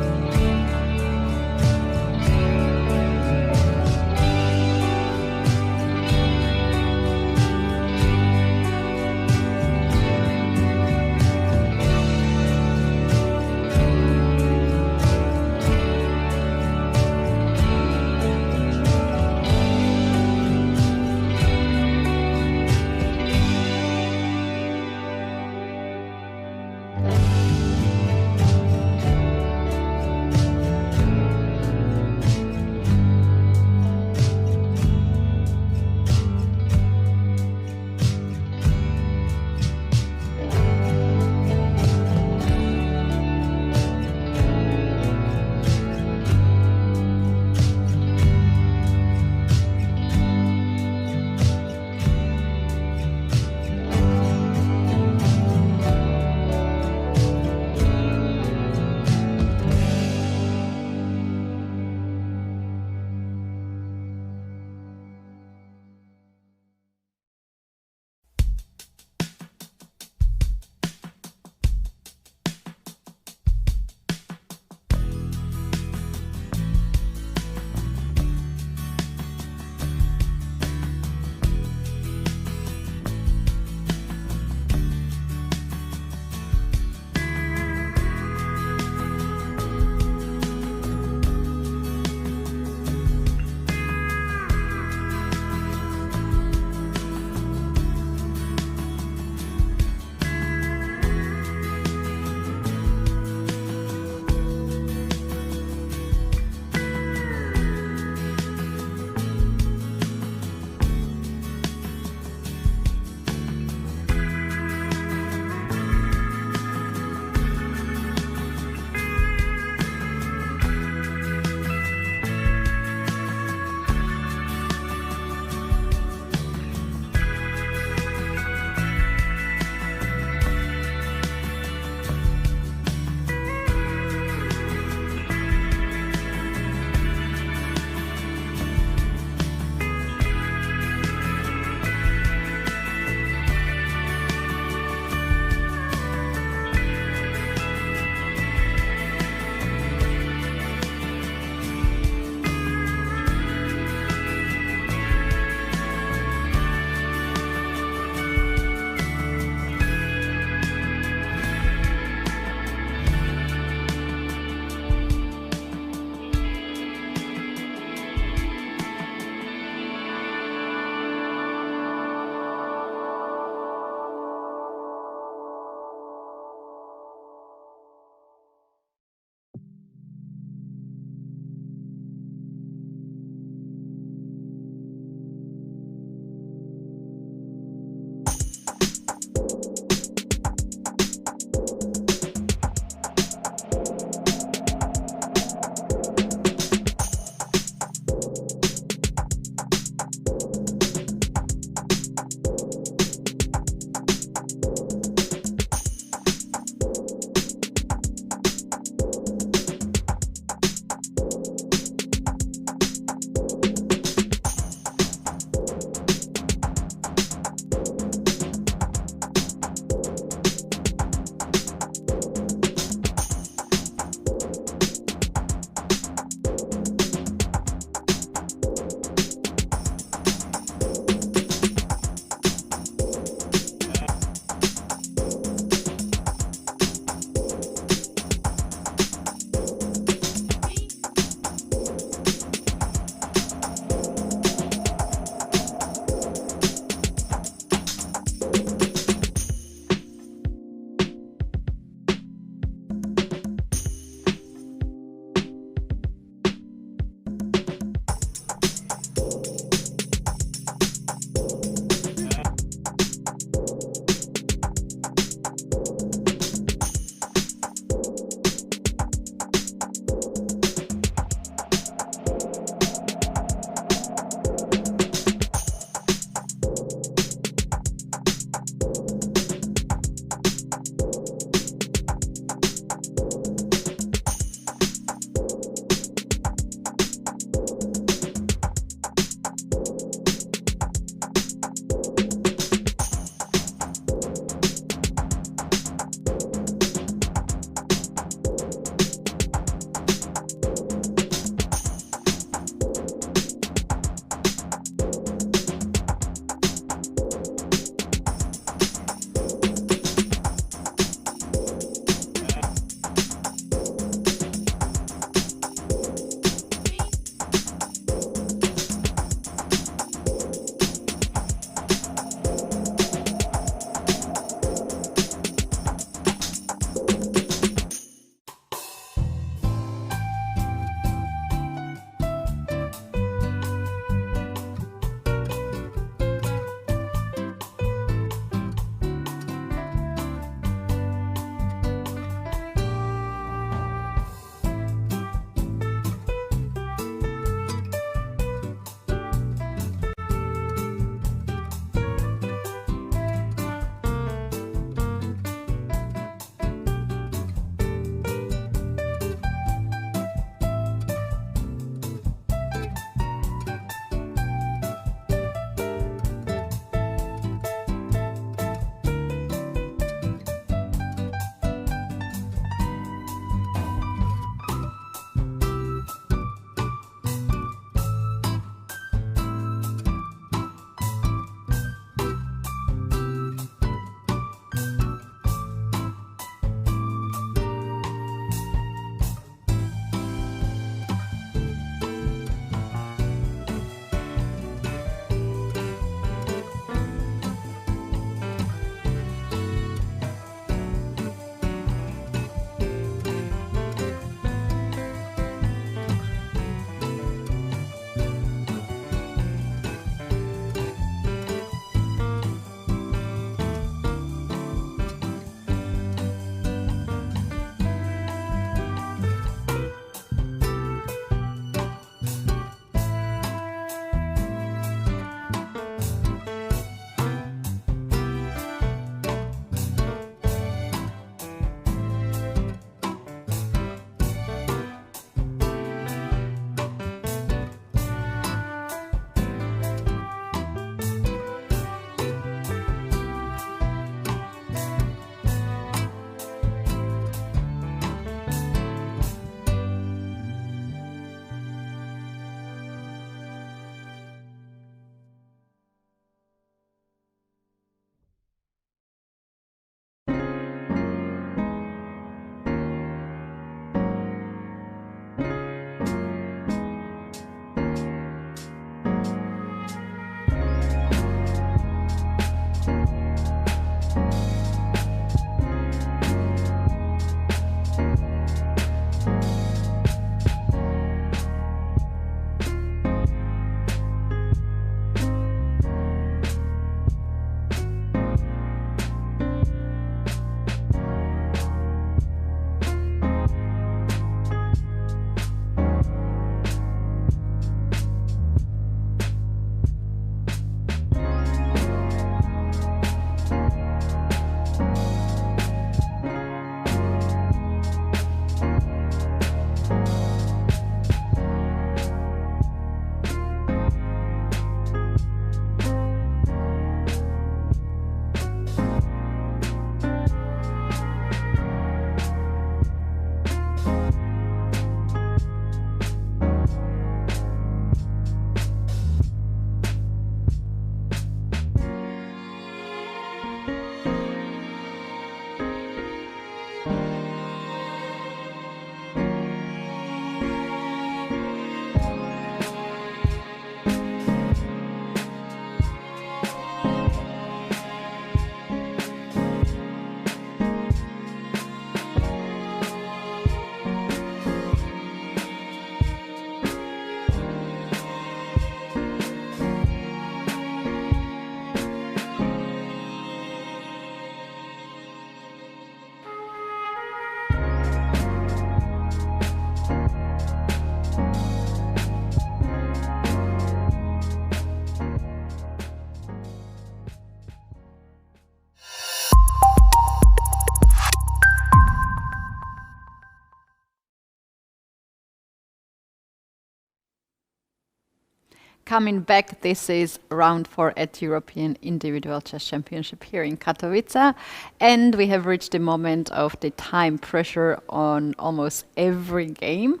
coming back. This is round 4 at European Individual Chess Championship here in Katowice. And we have reached the moment of the time pressure on almost every game.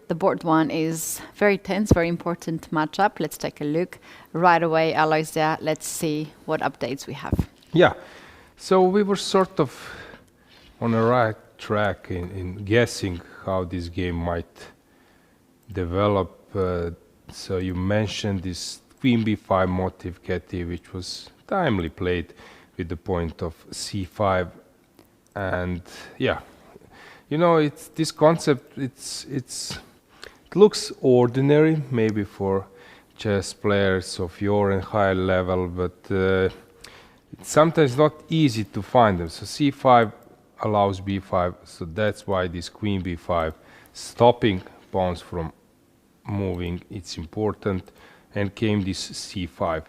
The board one is very tense, very important matchup. Let's take a look right away. Aloysia, let's see what updates we have. Yeah, so we were sort of on the right track in guessing how this game might develop. So you mentioned this Queen B5 motif, Katie, which was timely played with the point of C5, and yeah, you know, it's this concept. It looks ordinary, maybe for chess players of your and higher level, but it's sometimes not easy to find them. So C5 allows B5, so that's why this Queen B5 stopping pawns from moving, it's important, and came this C5.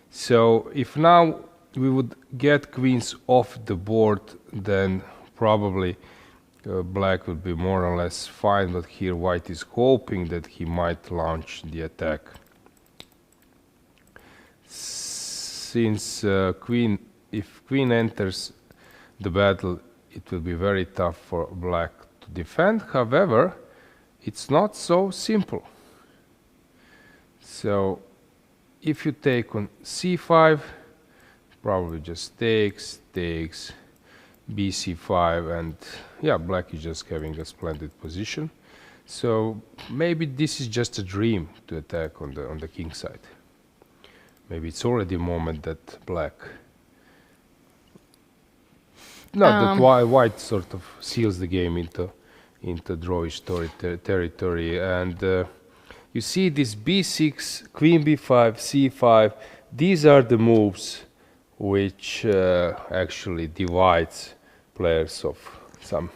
So if now we would get queens off the board, then probably black would be more or less fine, but here white is hoping that he might launch the attack. Since if queen enters the battle, it will be very tough for black to defend. However, it's not so simple. So if you take on C5, probably just takes, BC5, and yeah, black is just having a splendid position. So maybe this is just a dream to attack on the king side. Maybe it's already a moment that black, that white sort of seals the game into drawish territory, and you see this B6, Queen B5, C5. These are the moves which actually divides players of some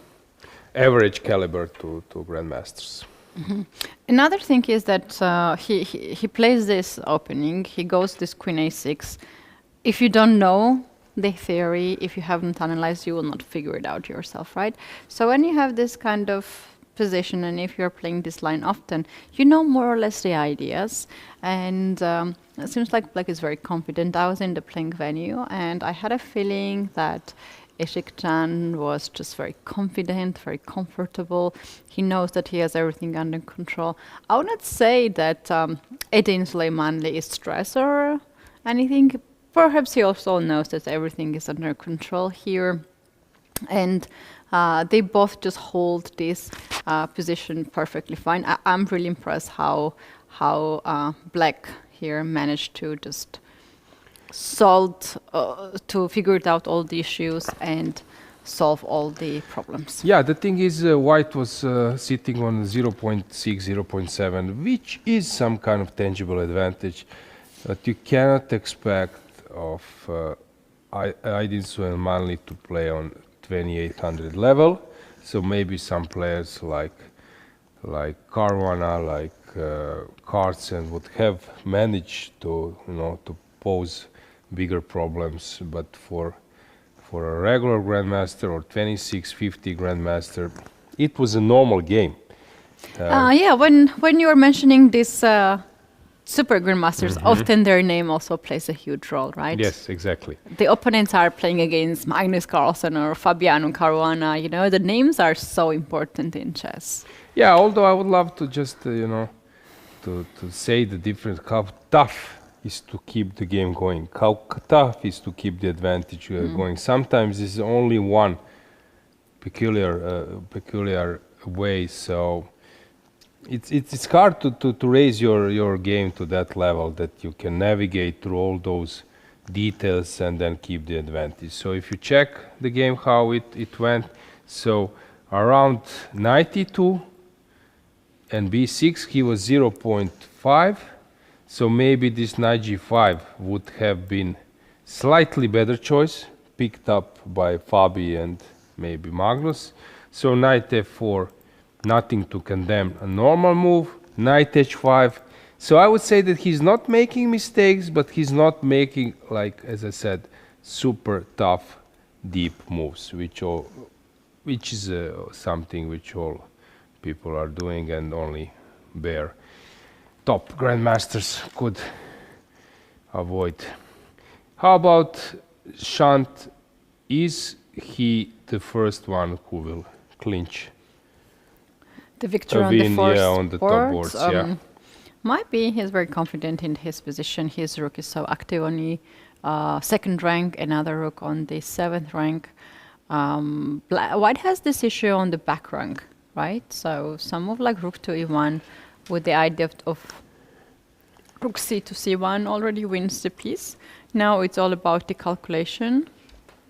average caliber to grandmasters. Mm-hmm. Another thing is that he plays this opening. He goes this Queen A6. If you don't know the theory, if you haven't analyzed, you will not figure it out yourself, right? So when you have this kind of position, and if you're playing this line often, you know more or less the ideas, and it seems like black is very confident. I was in the playing venue, and I had a feeling that Ishik-chan was just very confident, very comfortable. He knows that he has everything under control. I would not say that Edin Sleimanli is stressed or anything. Perhaps he also knows that everything is under control here, and they both just hold this position perfectly fine. I'm really impressed how black here managed to just to figure it out all the issues and solve all the problems. Yeah, the thing is, white was sitting on 0.6, 0.7, which is some kind of tangible advantage, but you cannot expect of Aydin Sleimanli to play on 2800 level. So maybe some players like Caruana, like Carlsen would have managed to pose bigger problems, but for a regular grandmaster or 2650 grandmaster, it was a normal game. Yeah, when you were mentioning this super grandmasters, often their name also plays a huge role, right? Yes, exactly. The opponents are playing against Magnus Carlsen or Fabiano Caruana. You know, the names are so important in chess. Yeah, although I would love to just to say the difference, how tough is to keep the game going, how tough is to keep the advantage going. Sometimes it's only one peculiar way, so it's hard to raise your game to that level that you can navigate through all those details and then keep the advantage. So if you check the game how it went, so around 92 and b6 he was 0.5, so maybe this knight g5 would have been slightly better choice, picked up by Fabi and maybe Magnus. So knight f4, nothing to condemn, a normal move. Knight h5, so I would say that he's not making mistakes, but he's not making, like as I said, super tough deep moves, which is something which all people are doing and only bear. top grandmasters could avoid. How about Shant? Is he the first one who will clinch The victory a on the win? first Yeah, on the top boards. Yeah. Might be. He's very confident in his position. His rook is so active on the second rank, another rook on the seventh rank. White has this issue on the back rank, right? So some move like rook to e1 with the idea of rook c to c1 already wins the piece. Now it's all about the calculation.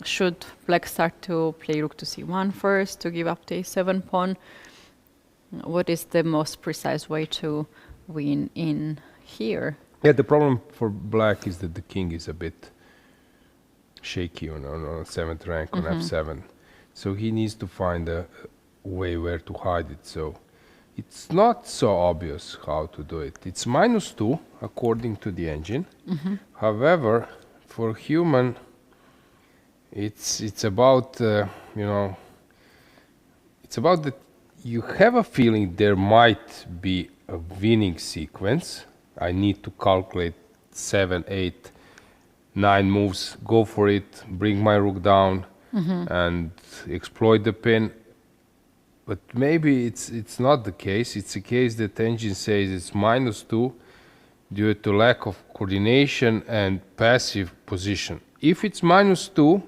Should black start to play rook to c1 first to give up the 7 pawn? What is the most precise way to win in here? Yeah, the problem for black is that the king is a bit shaky on 7th rank on f7. So he needs to find a way where to hide it. So it's not so obvious how to do it. It's -2 according to the engine. However, for human, it's about it's about that you have a feeling there might be a winning sequence. I need to calculate 7, 8, 9 moves, go for it, bring my rook down, and exploit the pin. But maybe it's not the case. It's a case that engine says it's -2 due to lack of coordination and passive position. If it's -2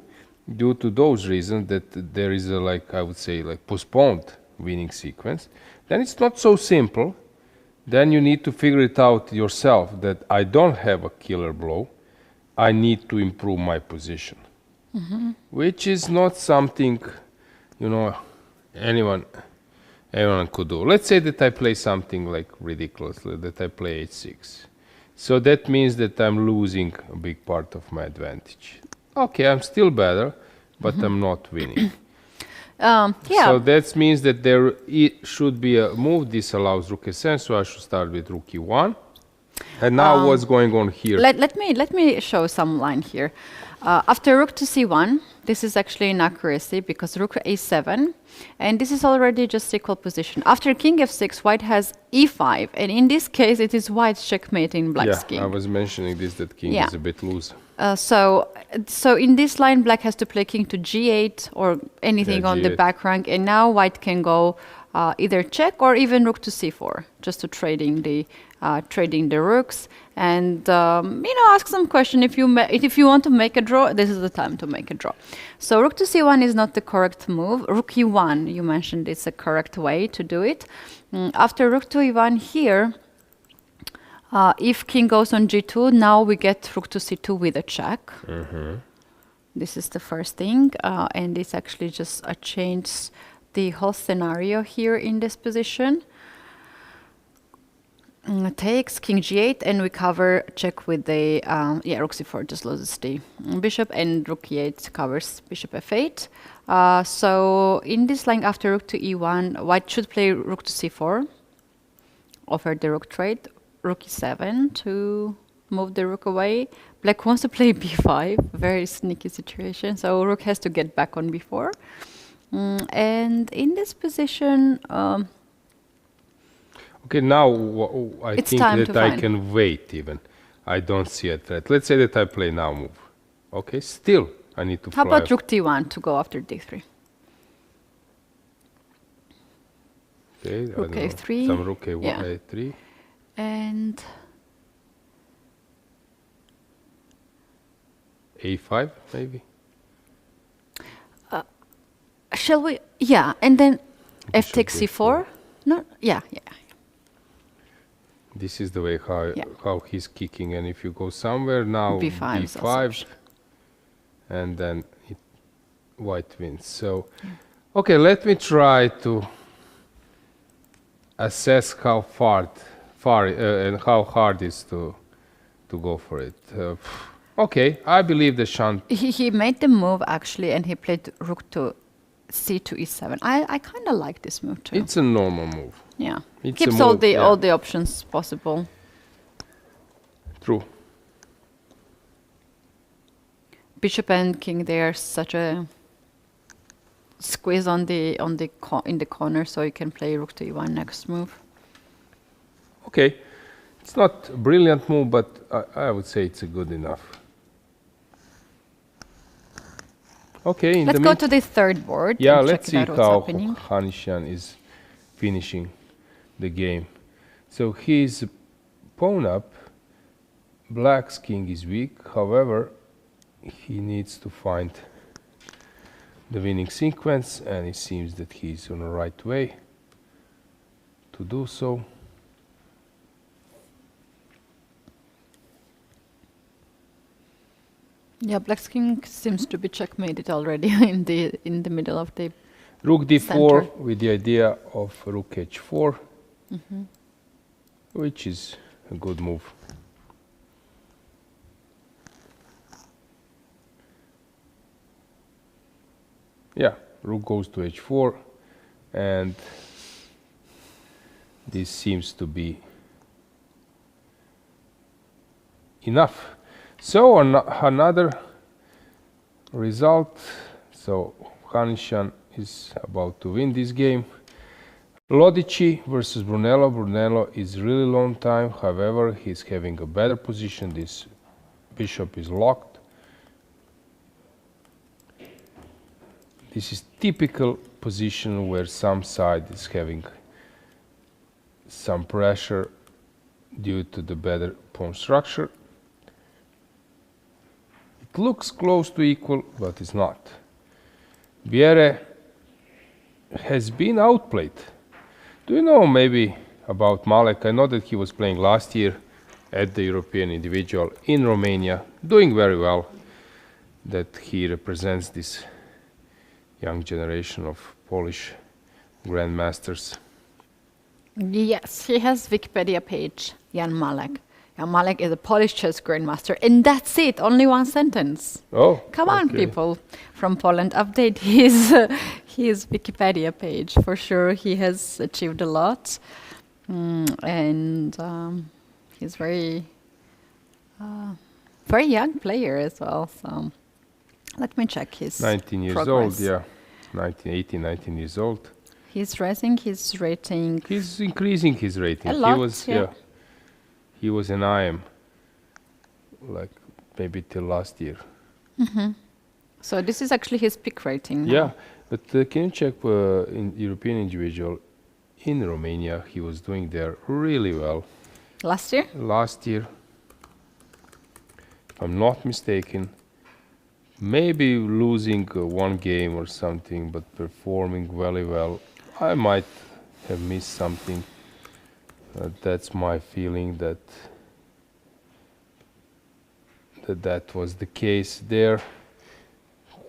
due to those reasons, that there is a, like I would say, like postponed winning sequence, then it's not so simple. Then you need to figure it out yourself that I don't have a killer blow. I need to improve my position, which is not something, anyone could do. Let's say that I play something like ridiculously, that I play h6. So that means that I'm losing a big part of my advantage. Okay, I'm still better, but I'm not winning. So that means that there should be a move. This allows rook s7, so I should start with rook e1. And now what's going on here? Let me show some line here. After rook to c1, this is actually inaccuracy because rook a7, and this is already just equal position. After king f6, white has e5, and in this case it is white's checkmating black's king. I was mentioning this, that king is a bit loose. So in this line, black has to play king to g8 or anything on the back rank, and now white can go either check or even rook to c4, just to trading the rooks, and ask some question. If you want to make a draw, this is the time to make a draw. So rook to c1 is not the correct move. Rook e1, you mentioned, it's a correct way to do it. After rook to e1 here. If king goes on g2, now we get rook to c2 with a check. This is the first thing, and this actually just changes the whole scenario here in this position. Takes king g8, and we cover check with the rook c4 just loses the bishop, and rook e8 covers bishop f8. So in this line after rook to e1, white should play rook to c4, offer the rook trade. Rook e7 to move the rook away. Black wants to play b5, very sneaky situation. So rook has to get back on b4. And in this position... okay, now I think that I can wait even. I don't see a threat. Let's say that I play now move. Okay, still I need to How about rook d1 to go after d3? Okay, rook a3. Some rook a1, a3. And a5 maybe. Shall we? Yeah, and then f takes c4. No, yeah. This is the way how he's kicking, and if you go somewhere now, b5 and then white wins. So, okay, let me try to assess how far and how hard it is to go for it. Okay, I believe the Shant. He made the move actually, and he played rook to c to e7. I kind of like this move too. It's a normal move. Yeah, it's keeps all the options possible. True. Bishop and king there, such a squeeze in the corner, so you can play rook to e1 next move. Okay, It's not a brilliant move, but I would say it's a good enough. Okay, Let's go to the third board. yeah, and let's check see it out what's how happening. Hanishan is finishing the game. So he's pawn up. Black's king is weak. However, he needs to find the winning sequence, and it seems that he's on the right way to do so. Yeah, Black's king seems to be checkmated already in the middle of the. Rook d4 Center. with the idea of rook h4, which is a good move. Yeah, rook goes to h4, and this seems to be enough. So another result. So Hanishan is about to win this game. Lodici versus Brunello. Brunello is really long time. However, he's having a better position. This bishop is locked. This is typical position where some side is having some pressure due to the better pawn structure. It looks close to equal, but it's not. Viere has been outplayed. Do you know maybe about Malek? I know that he was playing last year at the European Individual in Romania, doing very well, that he represents this young generation of Polish grandmasters. Yes, he has Wikipedia page, Jan Malek. Jan Malek is a Polish chess grandmaster, and that's it, only one sentence. Oh, Come on, okay. people from Poland, update his Wikipedia page. For sure, he has achieved a lot, and he's very young player as well. So let me check his 19 years progress. old, yeah. 19 years old. He's raising his rating. He's increasing his rating. A lot, he was, yeah. He was an IM, like maybe till last year. So this is actually his peak rating now. Yeah, but can you check in European Individual in Romania? He was doing there really well Last year? last year. If I'm not mistaken, maybe losing one game or something, but performing very well. I might have missed something. That's my feeling that that was the case there.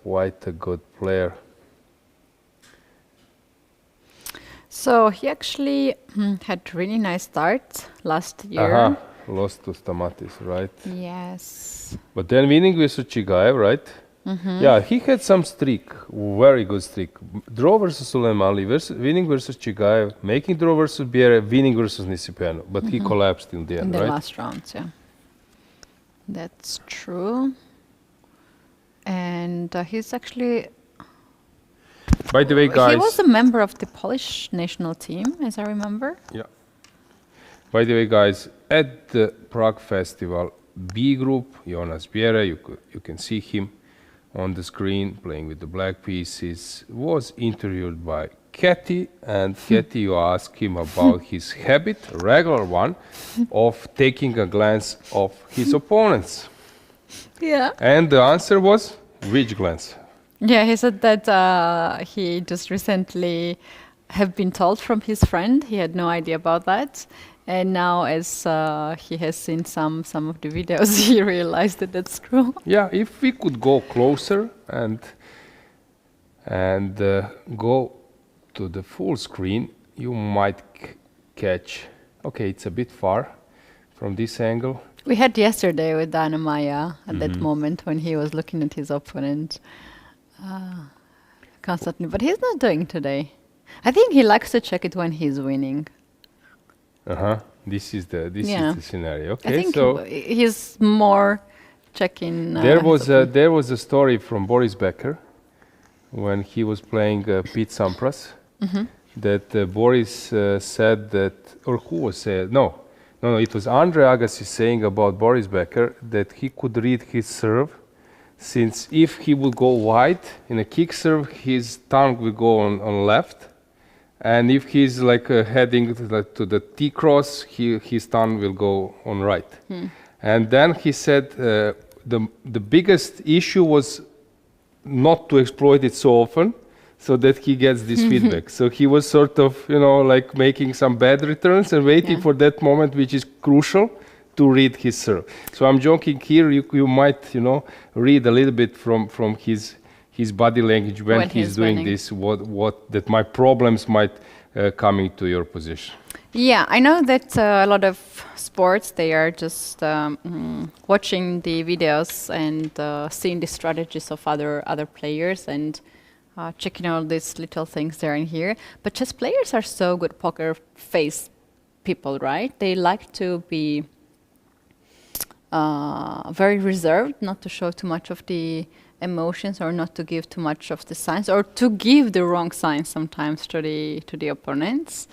Quite a good player. So he actually had really nice start last year. Lost to Stamatis, right? Yes. But then winning versus Chigaev, right? Yeah, he had some streak, very good streak. Draw versus Suleimani, winning versus Chigaev, making draw versus Biere, winning versus Nisipiano. But he collapsed in the end, In the right? last round, yeah. That's true. And he's actually... By the way, guys... He was a member of the Polish national team, as I remember. Yeah. By the way, guys, at the Prague Festival, B group, Jonas Biere, you can see him on the screen playing with the black pieces, was interviewed by Katie, and Katie, you asked him about his habit, a regular one, of taking a glance of his opponents. Yeah. And the answer was, which glance? Yeah, he said that he just recently have been told from his friend. He had no idea about that. And now as he has seen some of the videos, he realized that that's true. Yeah, if we could go closer and go to the full screen, you might catch... Okay, it's a bit far from this angle. We had yesterday with Dana Maya at that moment when he was looking at his opponent constantly. But he's not doing today. I think he likes to check it when he's winning. This is the scenario. Okay, I think so he's more checking. there was a story from Boris Becker when he was playing Pete Sampras that Boris said that, or who was said? No, No, it was Andre Agassi saying about Boris Becker that he could read his serve, since if he would go wide in a kick serve, his tongue will go on left, and if he's like heading to the T cross, his tongue will go on right. And then he said the biggest issue was not to exploit it so often, so that he gets this feedback. So he was sort of, like making some bad returns and waiting for that moment, which is crucial to read his serve. So I'm joking here. You might, read a little bit from his body language when he's doing winning. this. What that my problems might coming to your position. Yeah, I know that a lot of sports, they are just watching the videos and seeing the strategies of other players and checking all these little things there and here. But chess players are so good poker face people, right? They like to be very reserved, not to show too much of the emotions or not to give too much of the signs or to give the wrong signs sometimes to the opponents.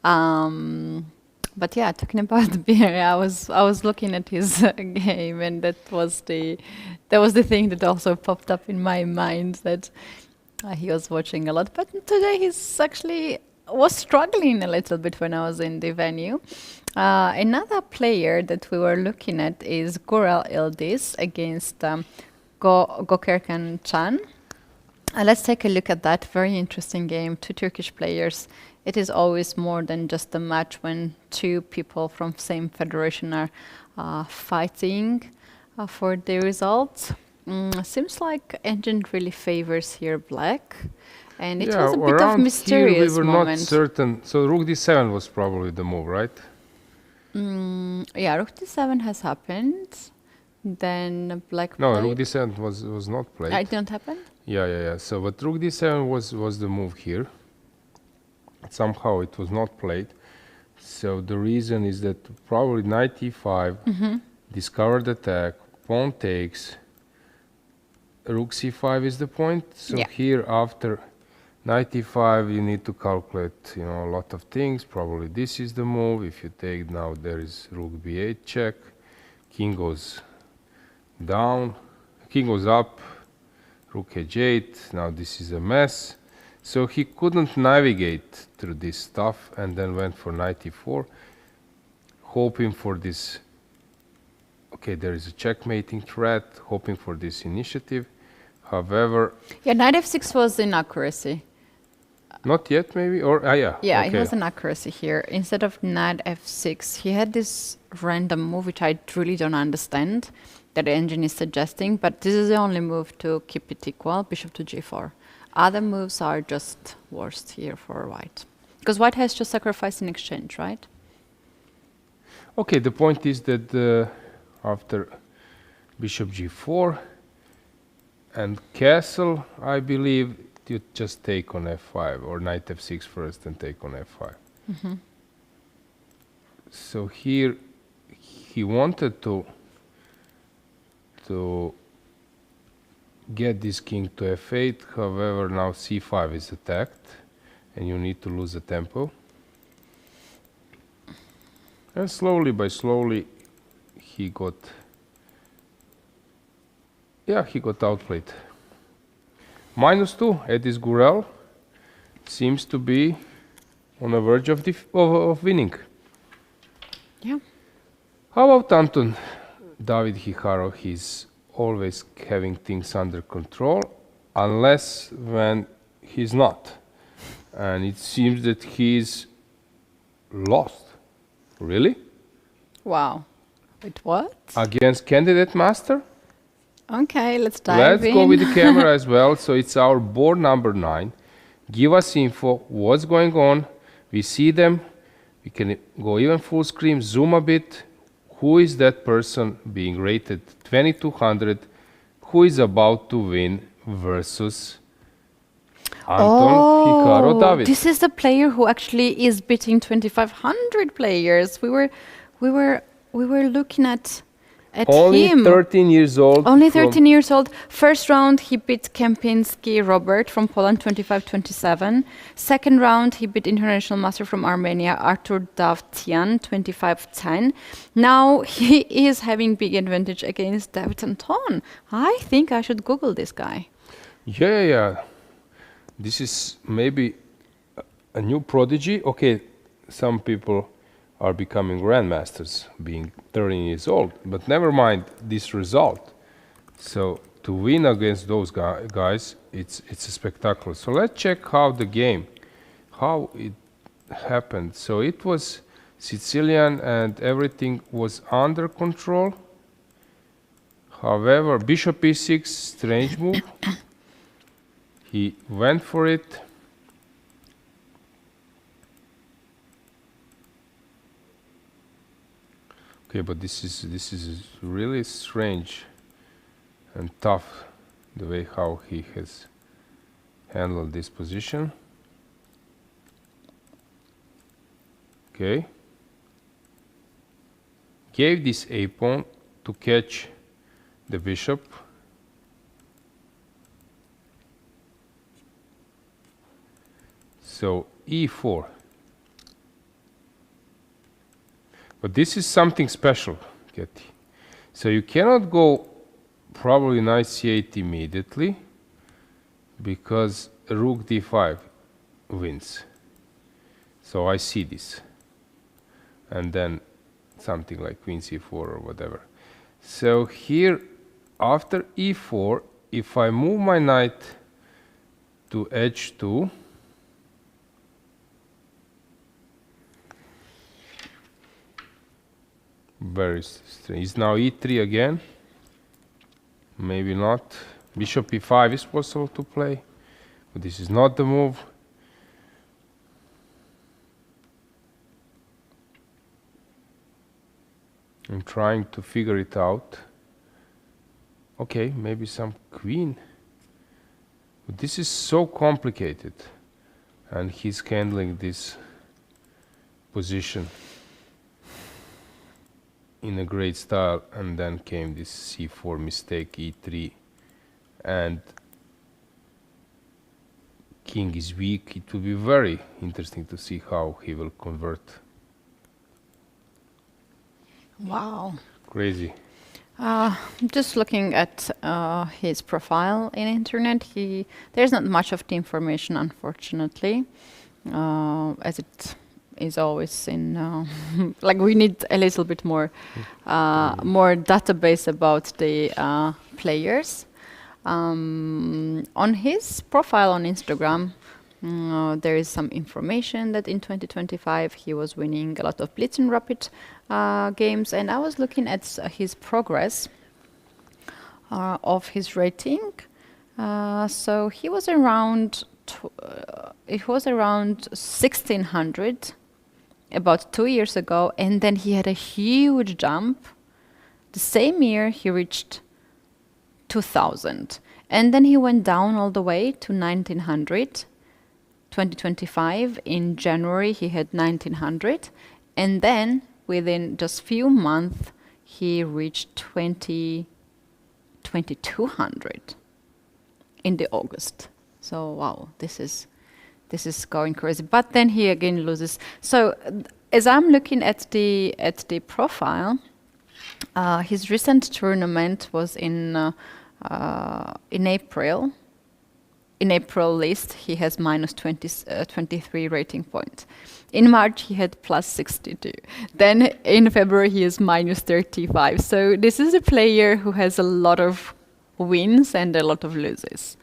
But yeah, talking about beer, I was looking at his game, and that was the thing that also popped up in my mind, that he was watching a lot. But today he's actually was struggling a little bit when I was in the venue. Another player that we were looking at is Gurel Ildis against Gökhan Can. Let's take a look at that. Very interesting game. Two Turkish players. It is always more than just a match when two people from same federation are fighting for the result. Seems like engine really favors here black, and it was a bit of mysterious here we were moment. not certain. So rook d7 was probably the move, right? Yeah, rook d7 has happened. Then black. No, played. rook d7 was not played. It didn't happen. Yeah. So, but rook d7 was the move here. Somehow it was not played. So the reason is that probably knight e5, discovered attack, pawn takes, rook c5 is the point. So here after knight e5 you need to calculate a lot of things. Probably this is the move. If you take now, there is rook b8 check, king goes down, king goes up, rook h8. Now this is a mess. So he couldn't navigate through this stuff and then went for knight e4, hoping for this. Okay, there is a checkmating threat, hoping for this initiative. However, knight f6 was inaccuracy. Not yet, maybe, or Yeah, okay. it was an accuracy here. Instead of knight f6, he had this random move which I really don't understand that the engine is suggesting, but this is the only move to keep it equal, bishop to g4. Other moves are just worst here for white. Because white has to sacrifice in exchange, right? Okay, the point is that after bishop g4 and castle, I believe you just take on f5 or knight f6 first and take on f5. So here he wanted to get this king to f8. However, now c5 is attacked and you need to lose the tempo. And slowly by slowly he got outplayed. -2, Edis Gurel seems to be on the verge of winning. Yeah. How about Anton David Hiharo? He's always having things under control, unless when he's not. And it seems that he's lost. Really? Wow. Wait, what? Against Candidate Master? Okay, let's dive Let's in. go with the camera as well. So it's our board number 9. Give us info, what's going on. We see them. We can go even full screen, zoom a bit. Who is that person being rated 2200? Who is about to win versus Anton Hiharo David? This is the player who actually is beating 2500 players. We were looking at at Only him. 13 years old. Only from- 13 years old. First round, he beat Kempinski Robert from Poland, 25-27. Second round, he beat international master from Armenia, Artur Davtyan, 25-10. Now he is having big advantage against David Anton. I think I should Google this guy. Yeah. This is maybe a new prodigy. Okay, some people are becoming grandmasters being 13 years old, but never mind this result. So to win against those guys, it's a spectacle. So let's check how it happened. So it was Sicilian and everything was under control. However, bishop e6, strange move. He went for it. Okay, but this is really strange and tough, the way how he has handled this position. Okay. Gave this a pawn to catch the bishop. So e4. But this is something special, Katie. So you cannot go probably knight c8 immediately, because rook d5 wins. So I see this. And then something like queen c4 or whatever. So here, after e4, if I move my knight to h2, very strange. Is now e3 again? Maybe not. Bishop e5 is possible to play, but this is not the move. I'm trying to figure it out. Okay, maybe some queen. But this is so complicated, and he's handling this position in a great style, and then came this c4 mistake, e3, and king is weak. It will be very interesting to see how he will convert. Wow. Crazy. Just looking at his profile in internet, there's not much of the information, unfortunately, as it is always in like we need a little bit more database about the players. On his profile on Instagram, there is some information that in 2025 he was winning a lot of Blitz and Rapid games, and I was looking at his progress of his rating. So he was around it was around 1600 about 2 years ago, and then he had a huge jump. The same year he reached 2000, and then he went down all the way to 1900. 2025 in January he had 1900, and then within just few months he reached 2200 in the August. So wow, this is going crazy. But then he again loses. So as I'm looking at the profile, his recent tournament was in April. In April list, he has minus 23 rating points. In March, he had plus 62. Then in February, he is minus 35. So this is a player who has a lot of wins and a lot of losses.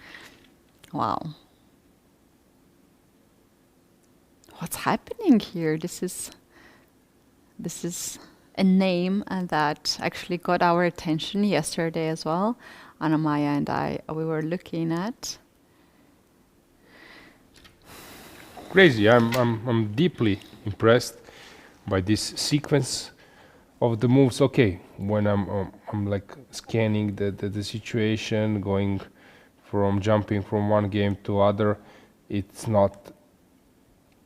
Wow. What's happening here? This is a name that actually got our attention yesterday as well. Anna Maya and we were looking at. Crazy. I'm deeply impressed by this sequence of the moves. Okay, when I'm like scanning the situation, jumping from one game to other, it's not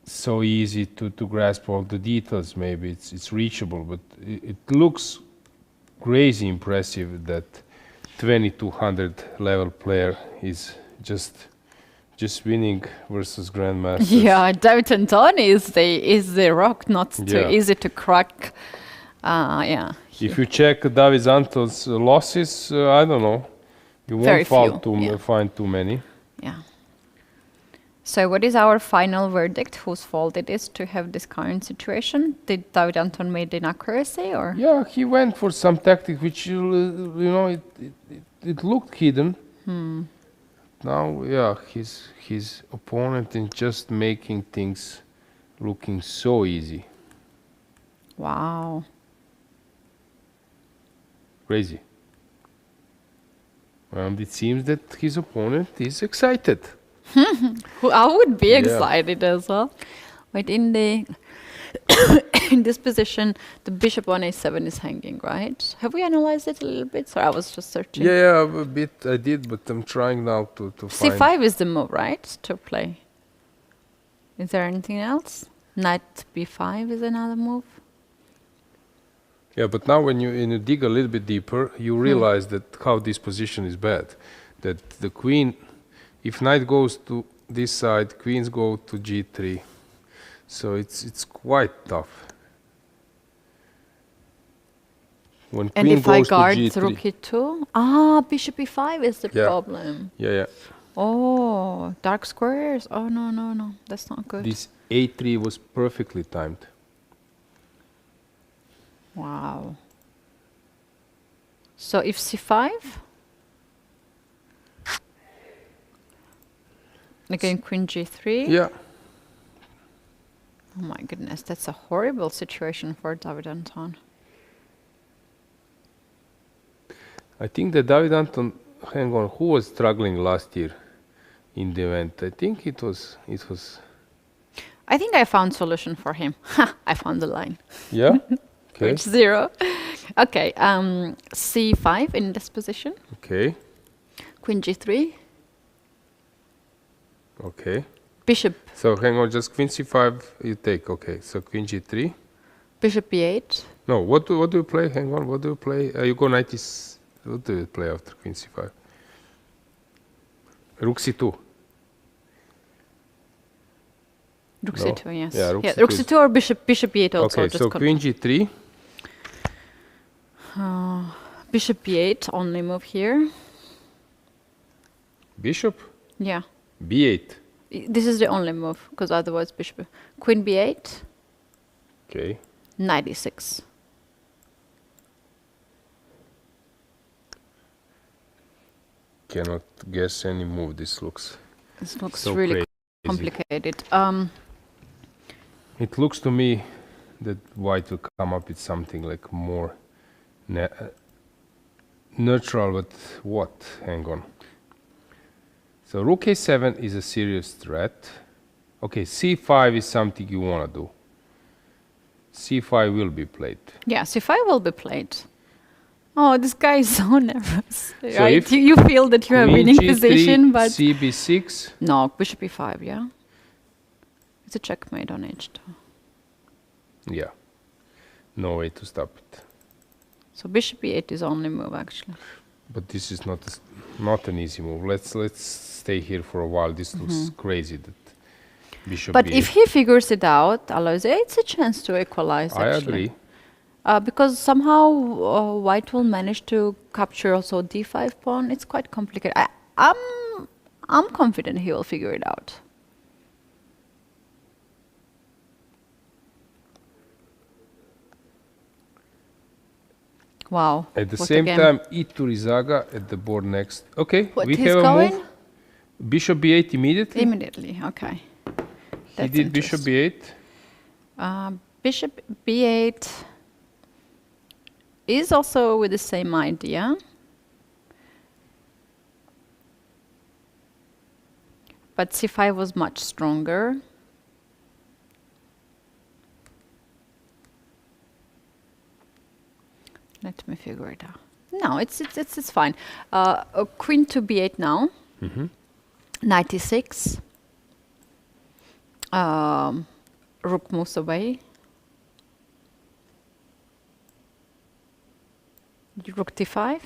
so easy to grasp all the details. Maybe it's reachable, but it looks crazy impressive that 2200 level player is just winning versus grandmasters. Yeah, David Antoni is the rock, not too Yeah. easy to crack. Yeah. If you check David Anton's losses, I don't know, you Very won't few, find too many. Yeah. So what is our final verdict? Whose fault it is to have this current situation? Did David Anton made inaccuracy or? Yeah, he went for some tactic which it looked hidden. Now, yeah, his opponent is just making things looking so easy, Wow. crazy. And it seems that his opponent is excited. I would be Yeah. excited as well. But in the in this position, the bishop on a7 is hanging, right? Have we analyzed it a little bit? Sorry, I was just searching. Yeah, a bit I did, but I'm trying now to find. C5 is the move, right? To play. Is there anything else? Knight b5 is another move. Yeah, but now when you dig a little bit deeper, you realize that how this position is bad. That the queen, if knight goes to this side, queens go to g3. So it's quite tough. When And queen if I goes to guard g3. rook e2? Bishop e5 is the Yeah. problem. Yeah. Oh, dark squares. Oh, no. That's not good. This a3 was perfectly timed. Wow. So if c5? Again, queen g3? Yeah. Oh my goodness, that's a horrible situation for David Anton. I think that David Anton, hang on, who was struggling last year in the event? I think it was. I think I found solution for him. Ha! I found the line. Yeah. Okay. Which 0. Okay, c5 in this position. Okay. Queen g3. Okay. Bishop. So hang on, just queen c5 you take. Okay. So queen g3. Bishop b8. No. What do you play? Hang on. What do you play? You go knight is. What do you play after queen c5? Rook c2. Rook No. c2, yes. Yeah, rook rook c2 c2 or bishop b8 also. Okay. just So queen g3. Bishop b8, only move here. Bishop Yeah. b8. This is the only move, because otherwise bishop. Queen b8, Okay. knight e6. Cannot guess any move. This looks. This looks So really crazy. complicated. It looks to me that white will come up with something like more neutral, but what? Hang on. So rook a7 is a serious threat. Okay, c5 is something you want to do. c5 will be played. Yeah, c5 will be played. Oh, this guy is so nervous. So Right? if You feel that you have Queen winning g3, position, but cb6. no, bishop e5, yeah. It's a checkmate on h2. Yeah, no way to stop it. So bishop e8 is only move actually. But this is not an easy move. Let's stay here for a while. This looks crazy. That bishop. But b8. if he figures it out, Alois, it's a chance to equalize. I Actually. agree. Because somehow white will manage to capture also d5 pawn. It's quite complicated. I'm confident he will figure it out. Wow. At the what a same game. time, e2 Rizaga at the board next. Okay, What, we he's have a going? move. Bishop b8 immediately. Immediately, okay. He That's did bishop interesting. b8. Bishop b8 is also with the same idea. But c5 was much stronger. Let me figure it out. No, it's fine. Queen to b8 now. Knight e6. Rook moves away. Rook d5.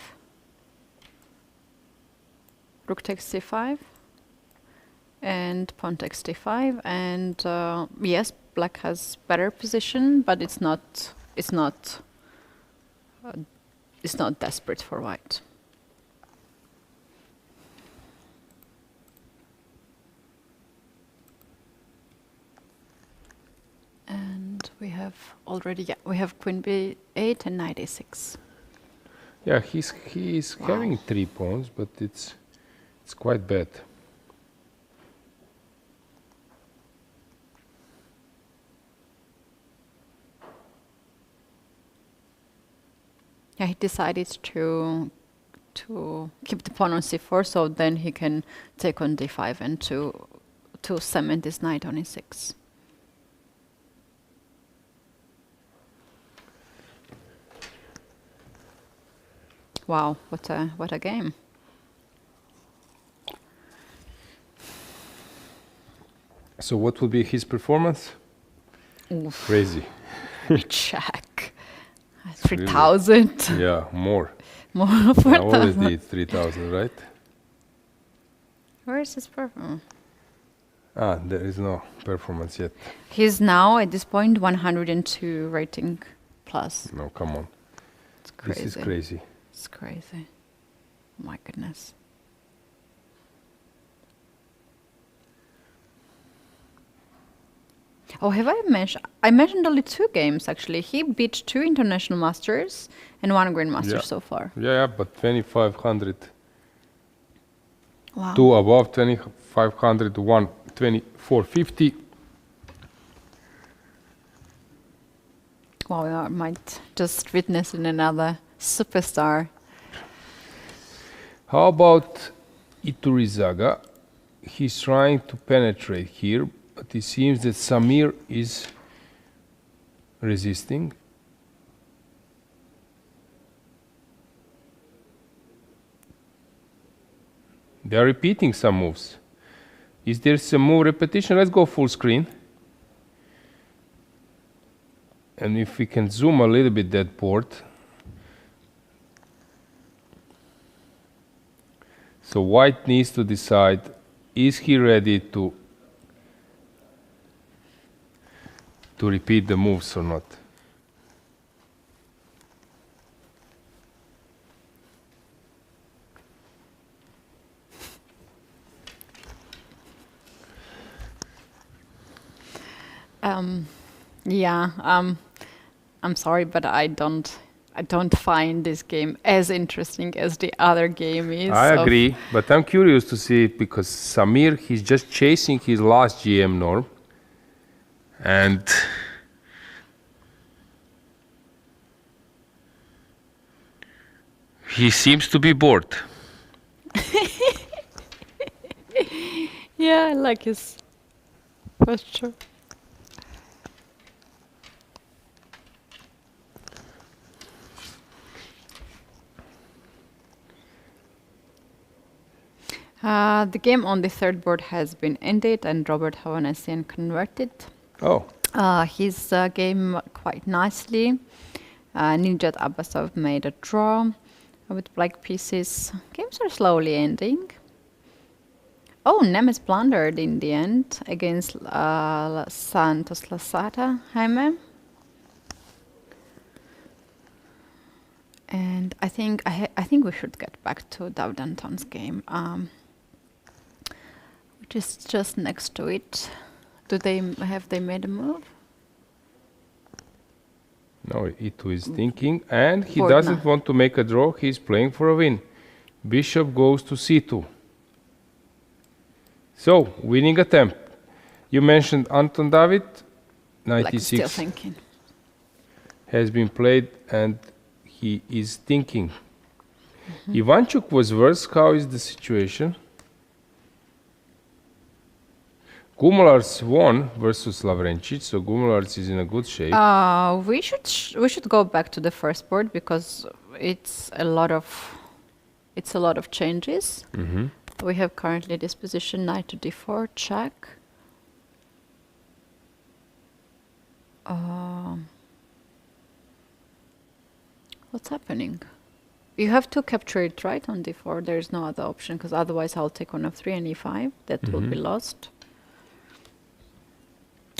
Rook takes c5. And pawn takes d5. And yes, black has better position, but it's not desperate for white. And we have queen b8 and knight a6. Yeah, he's having 3 pawns, but it's quite bad. Yeah, he decided to keep the pawn on c4, so then he can take on d5 and to cement his knight on e6. Wow, what a game! So what will be his performance? Oof. Crazy. Check. 3,000. Yeah, more. More I 4,000. always did 3,000, right? Where is his performance? There is no performance yet. He's now at this point 102 rating plus. No, come on. It's crazy. This is crazy. It's crazy. My goodness. Oh, have I mentioned? I mentioned only 2 games actually. He beat 2 international masters and 1 grandmaster so far. Yeah, but 2,500. Wow. 2 above 2,500, 1 2,450. Wow, we might just witness in another superstar. How about Iturizaga? He's trying to penetrate here, but it seems that Samir is resisting. They are repeating some moves. Is there some move repetition? Let's go full screen. And if we can zoom a little bit that board. So white needs to decide, is he ready to repeat the moves or not? I'm sorry, but I don't find this game as interesting as the other game is. I agree, but I'm curious to see because Samir, he's just chasing his last GM norm, and he seems to be bored. Yeah, I like his posture. The game on the 3rd board has been ended and Robert Havanesian converted. Oh. His game quite nicely. Nijat Abbasov made a draw with black pieces. Games are slowly ending. Oh, Nemes blundered in the end against Santos Lasata, Jaime. And I think we should get back to David Anton's game, which is just next to it. Have they made a move? No, Itu is thinking, and he Board doesn't now. want to make a draw. He's playing for a win. Bishop goes to c2. So, winning attempt. You mentioned Anton David. Black is still 96 thinking. has been played, and he is thinking. Ivanchuk was worse. How is the situation? Gumulars won versus Lavrencic, so Gumulars is in a good shape. We should go back to the first board because it's a lot of changes. We have currently this position knight to d4 check. What's happening? You have to capture it right on d4. There's no other option because otherwise I'll take on f3 and e5. That will be lost.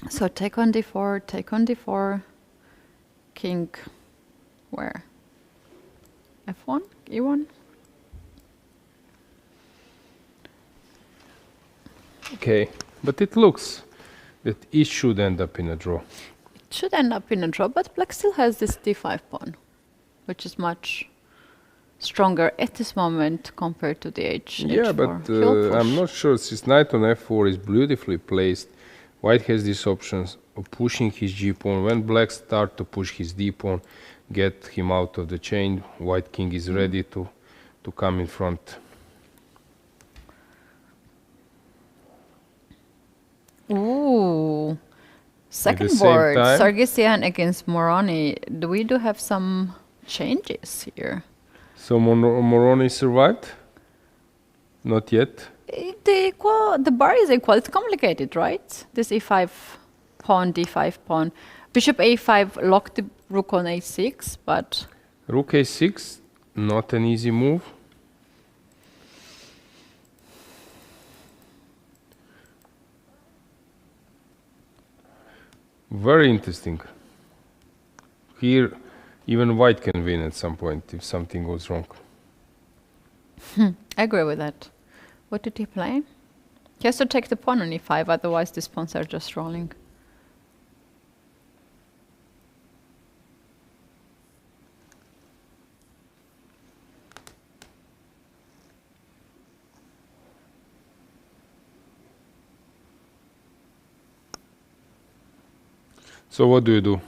So take on d4, take on d4. King, where? f1, e1. Okay, but it looks that it should end up in a draw. It should end up in a draw, but black still has this d5 pawn, which is much stronger at this moment compared to the Yeah, h4. but He'll push. I'm not sure, since knight on f4 is beautifully placed, white has these options of pushing his g-pawn. When black start to push his d-pawn, get him out of the chain, white king is ready to come in front. Ooh. Second same board, time? Sargsyan against Moroni. We do have some changes here. So Moroni survived? Not yet. The bar is equal. It's complicated, right? This e5 pawn, d5 pawn. Bishop a5 locked the rook on a6, but... Rook a6, not an easy move. Very interesting. Here, even white can win at some point if something goes wrong. I agree with that. What did he play? He has to take the pawn on e5, otherwise these pawns are just rolling. So what do you do?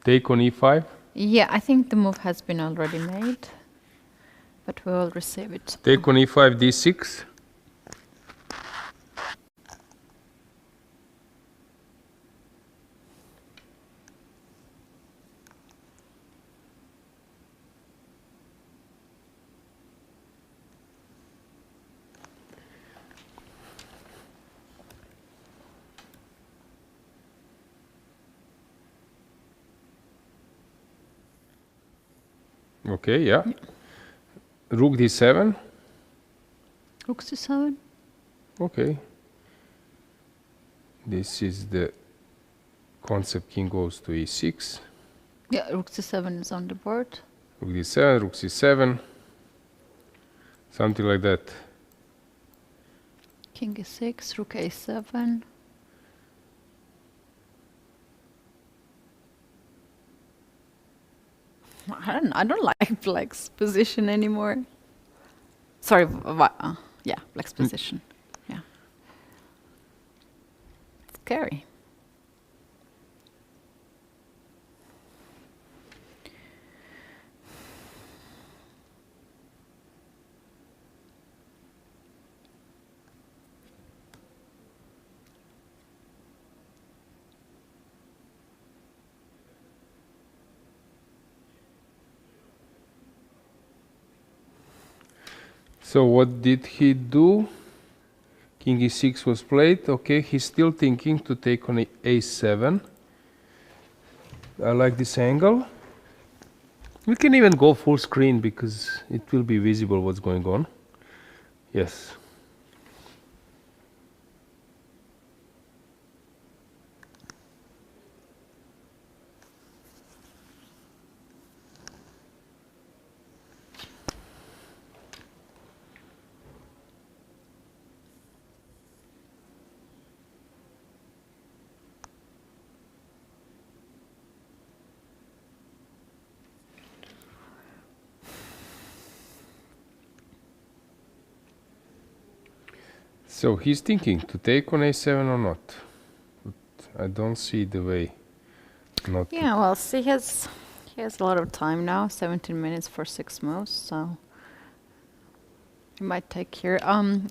Take on e5? Yeah, I think the move has been already made, but we will receive it. Take on e5, d6? Okay, yeah. Rook d7? Rook c7. Okay. This is the concept, king goes to e6. Yeah, rook c7 is on the board. Rook d7, rook c7. Something like that. King e6, rook a7. I don't like black's position anymore. Sorry, yeah, black's position. Yeah. Scary. So what did he do? King e6 was played. Okay, he's still thinking to take on a7. I like this angle. We can even go full screen because it will be visible what's going on. Yes. So he's thinking to take on a7 or not. But I don't see the way not to. Yeah, well, see, he has a lot of time now, 17 minutes for 6 moves, so he might take here.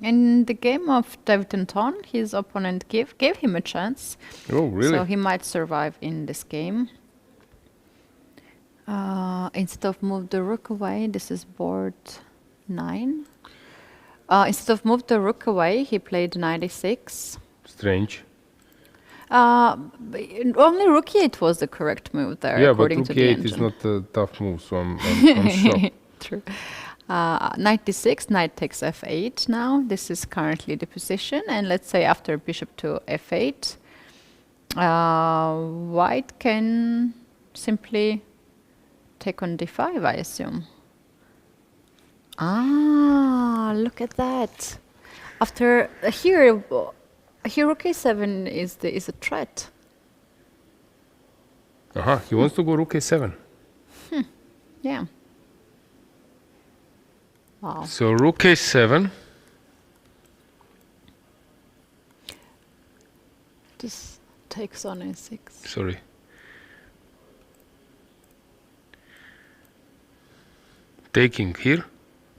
In the game of David and Ton, his opponent gave him a chance. Oh, really? So he might survive in this game. Instead of move the rook away, this is board 9. Instead of move the rook away, he played knight e6. Strange. Only rook e8 was the correct move there, Yeah, but according rook to the e8 engine. is not a tough move, so I'm shocked. True. Knight d6, knight takes f8 now. This is currently the position. And let's say after bishop to f8, white can simply take on d5, I assume. Ah, look at that. After here rook a7 is a threat. He wants to go rook a7. Yeah. Wow. So rook a7. This takes on a6. Sorry. Taking here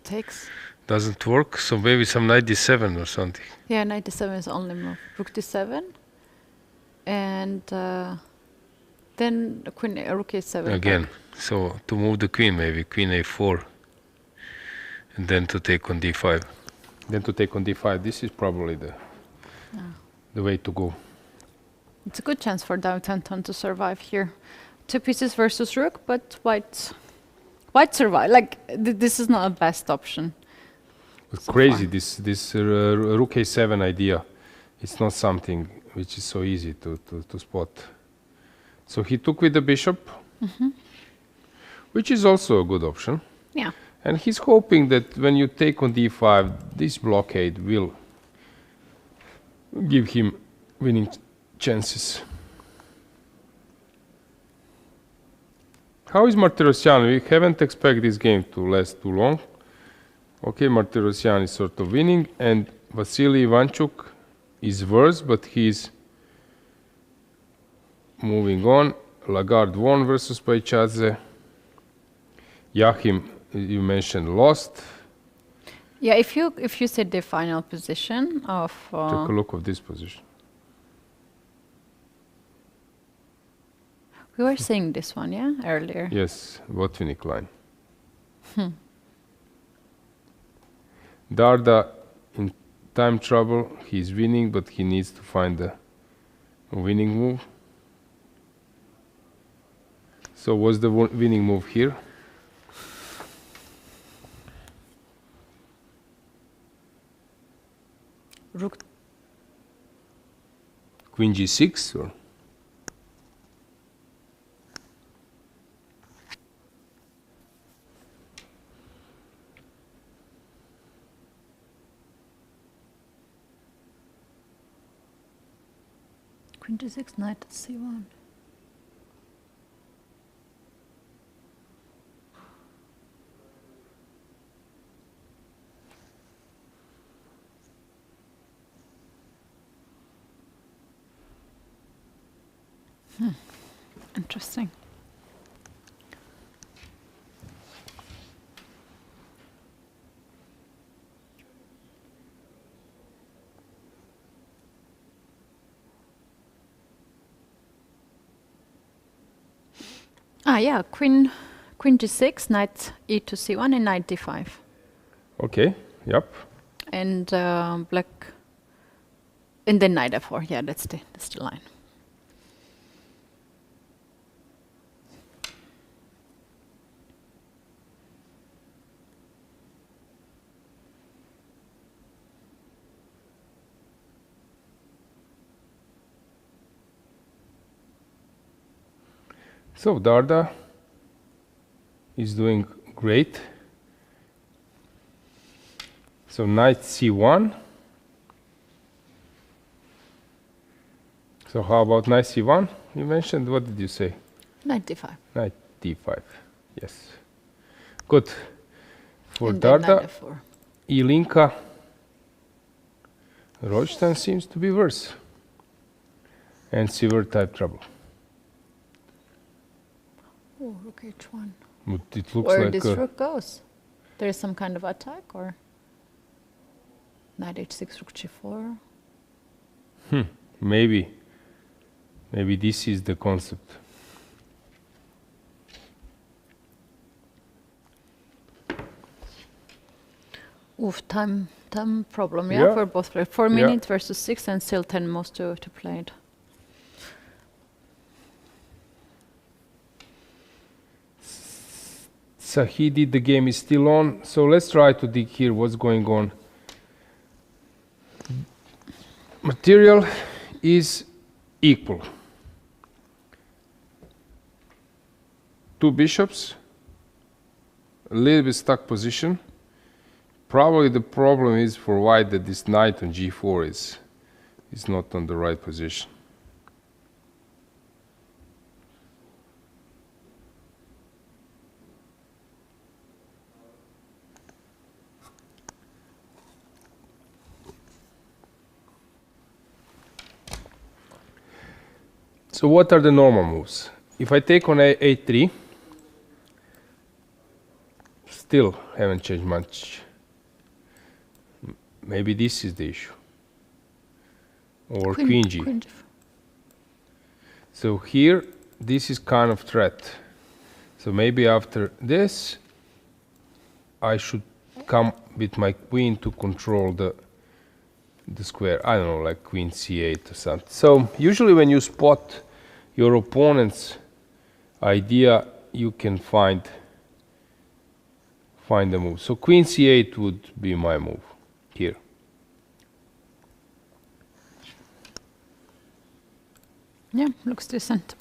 Takes. doesn't work, so maybe some knight d7 or something. Yeah, knight d7 is only move. Rook d7. And then the queen, rook a7. Again. back. So to move the queen, maybe queen a4. And then to take on d5. Then to take on d5. This is probably the way to go. It's a good chance for David Anton to survive here. Two pieces versus rook, but white survive. Like this is not a best option. It's So crazy, far. this rook a7 idea. It's not something which is so easy to spot. So he took with the bishop, which is also a good option. Yeah. And he's hoping that when you take on d5, this blockade will give him winning chances. How is Martirosyan? We haven't expected this game to last too long. Okay, Martirosyan is sort of winning, and Vasily Ivanchuk is worse, but he's moving on. Lagarde won versus Paichadze. Yachim, you mentioned, lost. Yeah, if you set the final position of Take a look of this position. we were seeing this one, yeah, earlier. Yes, Botvinnik line. Darda in time trouble. He's winning, but he needs to find a winning move. So what's the winning move here? Rook. Queen g6 or? Queen d6, knight c1. Interesting. Ah, yeah, queen g6, knight e to c1, and knight d5. Okay, yep. And black, and then knight f4. Yeah, that's the line. So Darda is doing great. So knight c1. So how about knight c1? You mentioned, what did you say? Knight d5. Knight d5. Yes. Good. For And then Darda, knight f4. Ilinka Royston seems to be worse. And severe type trouble. Oh, rook h1. But it looks Where like this rook goes. There is some kind of attack, or knight h6, rook g4. maybe this is the concept. Oof, time problem, Yeah. for both players. 4 minutes versus 6, and still 10 moves to play it. Sahidi, the game is still on. So let's try to dig here what's going on. Material is equal. 2 bishops, a little bit stuck position. Probably the problem is for white that this knight on g4 is not on the right position. So what are the normal moves? If I take on a3, still haven't changed much. Maybe this is the issue. Or queen g. So here, this is kind of threat. So maybe after this, I should come with my queen to control the square. I don't know, like queen c8 or something. So usually when you spot your opponent's idea, you can find the move. So queen c8 would be my move here. Yeah, looks decent.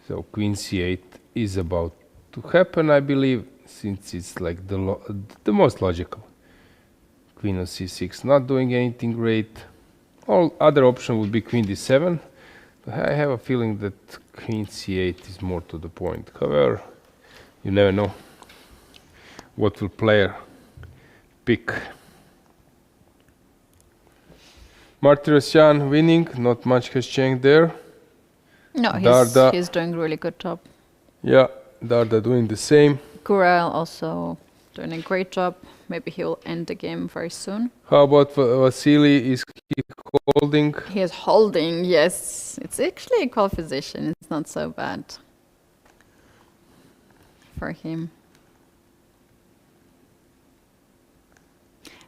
So queen c8 is about to happen, I believe, since it's like the most logical. Queen of c6 not doing anything great. All other option would be queen d7. But I have a feeling that queen c8 is more to the point. However, you never know what will player pick. Martirosyan winning, not much has changed there. No, Darda, he's doing really good job. yeah, Darda doing the same. Kurel also doing a great job. Maybe he will end the game very soon. How about Vasily? Is he holding? He is holding, yes. It's actually a equal position. It's not so bad for him.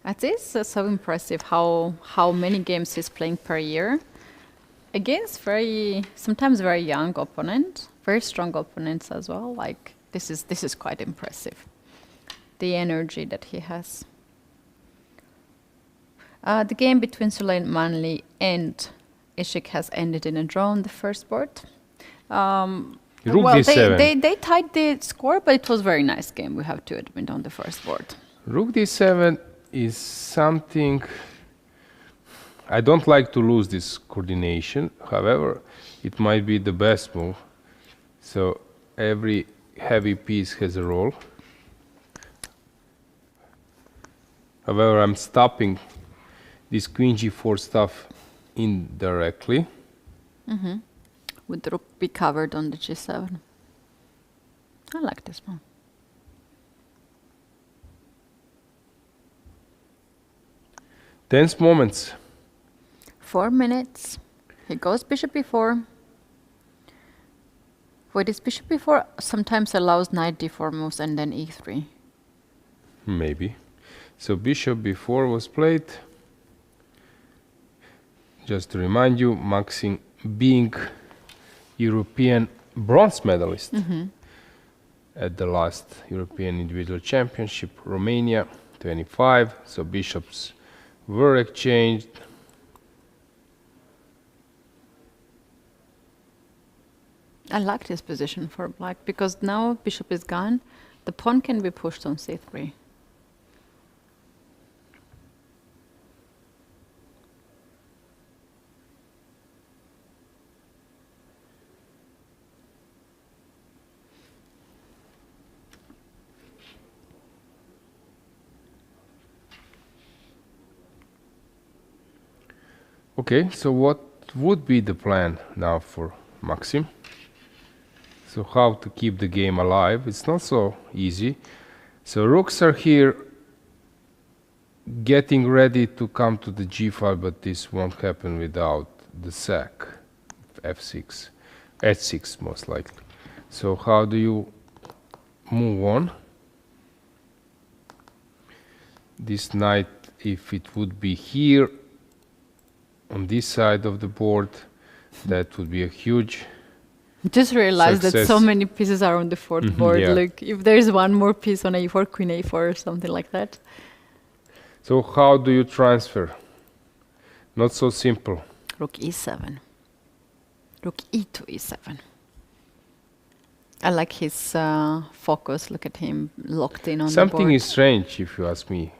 It is so impressive how many games he's playing per year against sometimes very young opponent, very strong opponents as well. Like this is quite impressive. The energy that he has. The game between Suleimanli and Ishik has ended in a draw on the first board. Rook Well, d7. they tied the score, but it was a very nice game, we have to admit, on the first board. Rook d7 is something. I don't like to lose this coordination. However, it might be the best move. So every heavy piece has a role. However, I'm stopping this queen g4 stuff indirectly. Would the rook be covered on the g7? I like this one. Tense moments. 4 minutes. He goes bishop b4. Wait, is bishop b4 sometimes allows knight d4 moves and then e3? Maybe. So bishop b4 was played. Just to remind you, Maxim being European bronze medalist at the last European Individual Championship, Romania, 25. So bishops were exchanged. I like this position for black because now bishop is gone. The pawn can be pushed on c3. Okay, so what would be the plan now for Maxim? So how to keep the game alive? It's not so easy. So rooks are here getting ready to come to the g file, but this won't happen without the sack, f6, h6 most likely. So how do you move on? This knight, if it would be here on this side of the board, that would be a huge Just realized that so Success. many pieces are on the fourth board. yeah. Look, if there's one more piece on a4, queen a4 or something like that. So how do you transfer? Not so simple. Rook e7. Rook e2, e7. I like his focus. Look at him locked in on the Something board. is strange, if you ask me.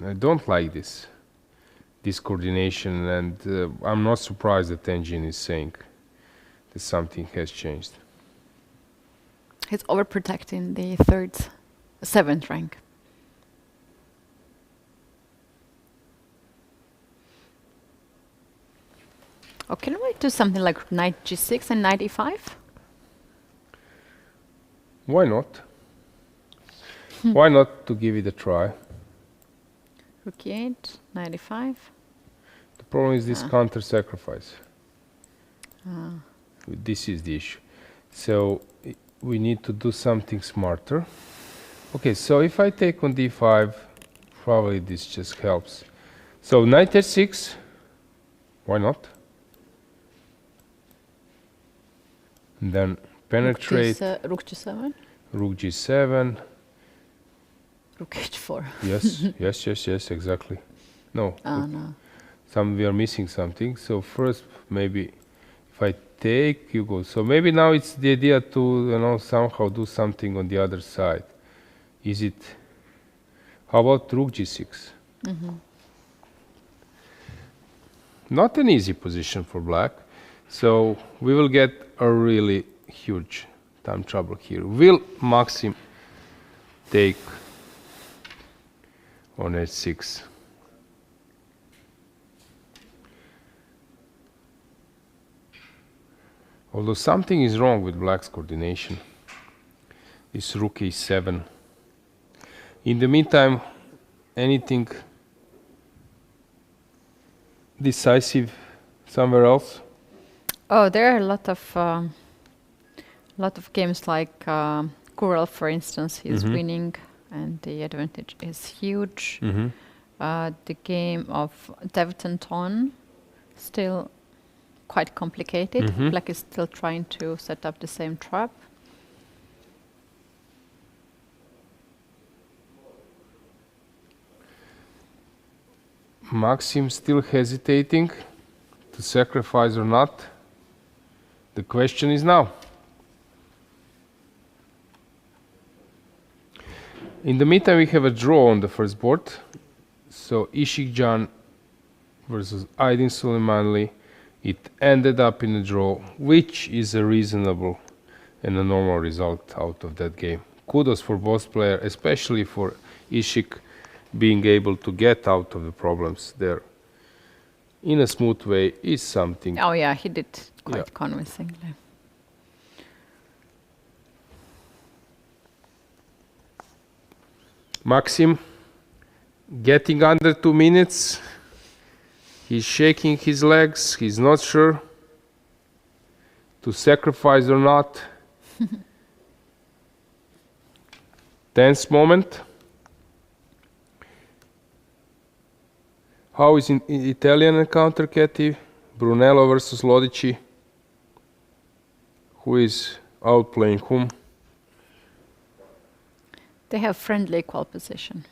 I don't like this coordination, and I'm not surprised that Engine is saying that something has changed. He's overprotecting the seventh rank. Oh, can we do something like knight g6 and knight e5? Why not? Why not to give it a try? Rook e8, knight e5. The problem is this counter sacrifice. Ah. This is the issue. So we need to do something smarter. Okay, so if I take on d5, probably this just helps. So knight h6, why not? And then penetrate, Rook g7, rook g7. rook h4. Yes, exactly. No, No. we are missing something. So first, maybe if I take, you go. So maybe now it's the idea to, somehow do something on the other side. Is it? How about rook g6? Not an easy position for black. So we will get a really huge time trouble here. Will Maxim take on h6? Although something is wrong with black's coordination. This rook e7. In the meantime, anything decisive somewhere else? Oh, there are a lot of games like Kurel, for instance. He's winning, and the advantage is huge. The game of Deventon, still quite complicated. Black is still trying to set up the same trap. Maxim still hesitating to sacrifice or not. The question is now. In the meantime, we have a draw on the first board. So Ishikjan versus Aydin Suleimanli. It ended up in a draw, which is a reasonable and a normal result out of that game. Kudos for both players, especially for Ishik being able to get out of the problems there in a smooth way is something. Oh yeah, he did quite convincingly. Maxim getting under 2 minutes. He's shaking his legs. He's not sure to sacrifice or not. Tense moment. How is in Italian encounter, Katie? Brunello versus Lodici. Who is outplaying whom? They have friendly equal position.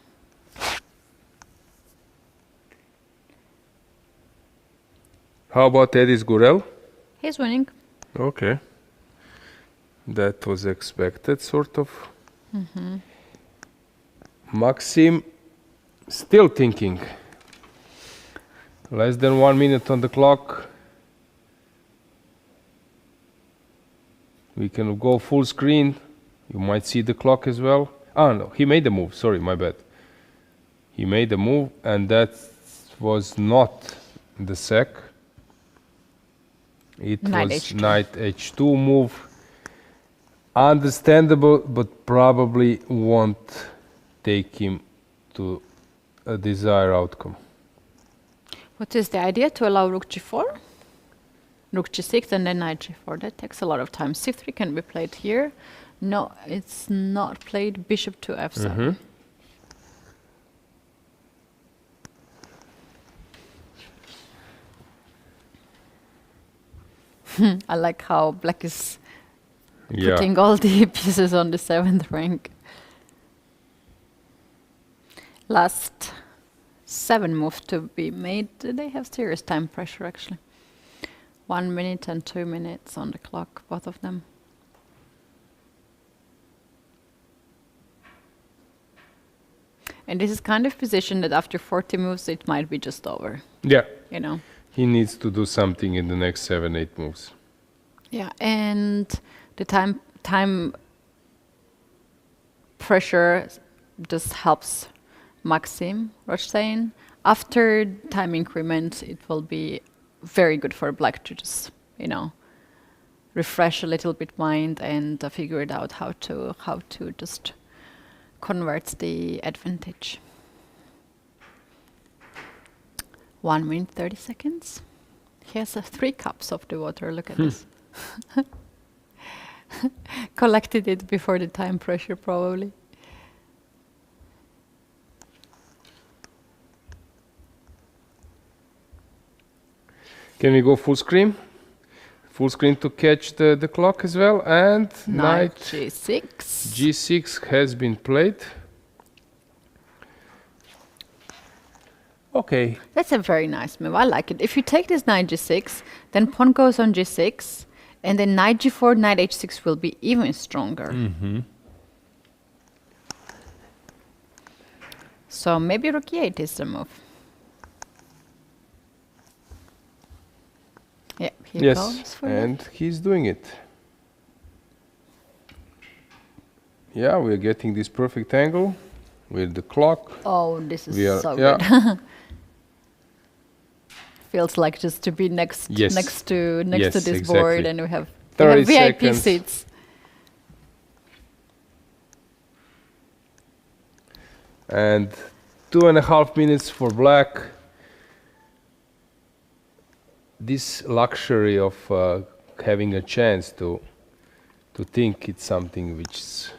How about Edis Gurel? He's winning. Okay. That was expected, sort of. Maxim still thinking. Less than 1 minute on the clock. We can go full screen. You might see the clock as well. Ah, no, he made the move. Sorry, my bad. He made the move, and that was not the sec. It Knight was H2. knight h2 move. Understandable, but probably won't take him to a desired outcome. What is the idea? To allow rook g4? Rook g6 and then knight g4. That takes a lot of time. c3 can be played here. No, it's not played. Bishop to f7. I like how black is Yeah. putting all the pieces on the 7th rank. Last 7 moves to be made. They have serious time pressure actually. 1 minute and 2 minutes on the clock, both of them. And this is kind of position that after 40 moves it might be just over, Yeah. you know. He needs to do something in the next 7, 8 moves. Yeah, and the time pressure just helps Maxim Rothstein. After time increments, it will be very good for black to just, you know, refresh a little bit mind and figure it out how to just convert the advantage. 1 minute 30 seconds. He has 3 cups of the water. Look at this. Collected it before the time pressure, probably. Can we go full screen? Full screen to catch the clock as well. And Knight knight G6. G6 has been played. Okay. That's a very nice move. I like it. If you take this knight G6, then pawn goes on G6, and then knight G4, knight H6 will be even stronger. So maybe rook E8 is the move. Yeah, he Yes, goes for and that. he's doing it. Yeah, we're getting this perfect angle with the clock. Oh, this is We are- so yeah. good. Feels like just to be next Yes. next to Yes, this exactly. board, and we have 30 VIP seconds. seats. And 2.5 minutes for black. This luxury of having a chance to think it's something which is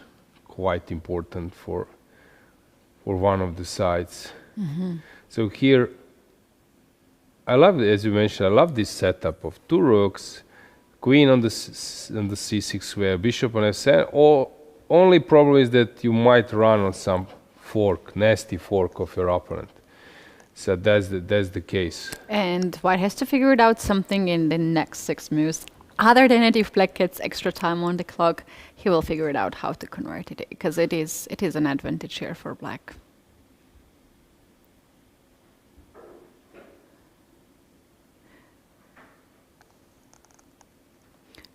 quite important for one of the sides. So here, I love, as you mentioned, I love this setup of 2 rooks, queen on the c6 square, bishop on f7. Only problem is that you might run on some fork, nasty fork of your opponent. So that's the case. And white has to figure it out something in the next 6 moves. Other than it, if black gets extra time on the clock, he will figure it out how to convert it, because it is an advantage here for black.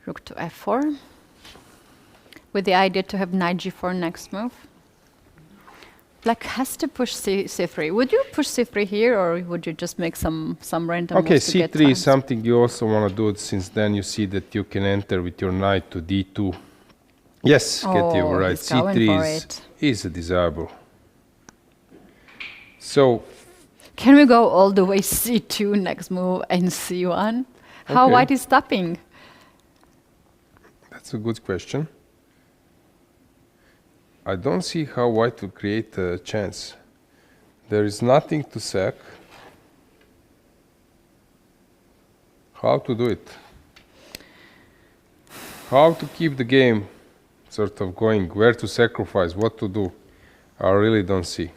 Rook to f4, with the idea to have knight g4 next move. Black has to push c3. Would you push c3 here, or would you just make some random Okay, moves to get c3 is times? something you also want to do, since then you see that you can enter with your knight to d2. Yes, Katie, you were right. He's going c3 for is, it. is desirable. So, Can we go all the way c2 next move and c1? How Okay. white is stopping? that's a good question. I don't see how white will create a chance. There is nothing to sack. How to do it? How to keep the game sort of going? Where to sacrifice? What to do? I really don't see.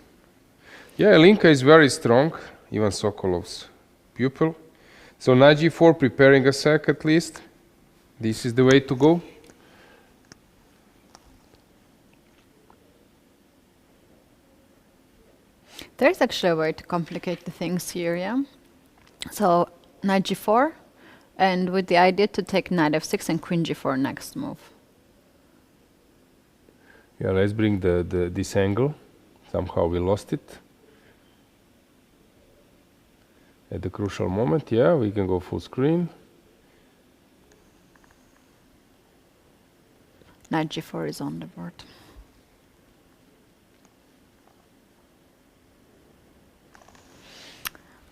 Yeah, Linka is very strong, even Sokolov's pupil. So knight g4 preparing a sack at least. This is the way to go. There's actually a way to complicate the things here, yeah? So knight g4, and with the idea to take knight f6 and queen g4 next move. Yeah, let's bring this angle. Somehow we lost it. At the crucial moment, yeah, we can go full screen. Knight g4 is on the board.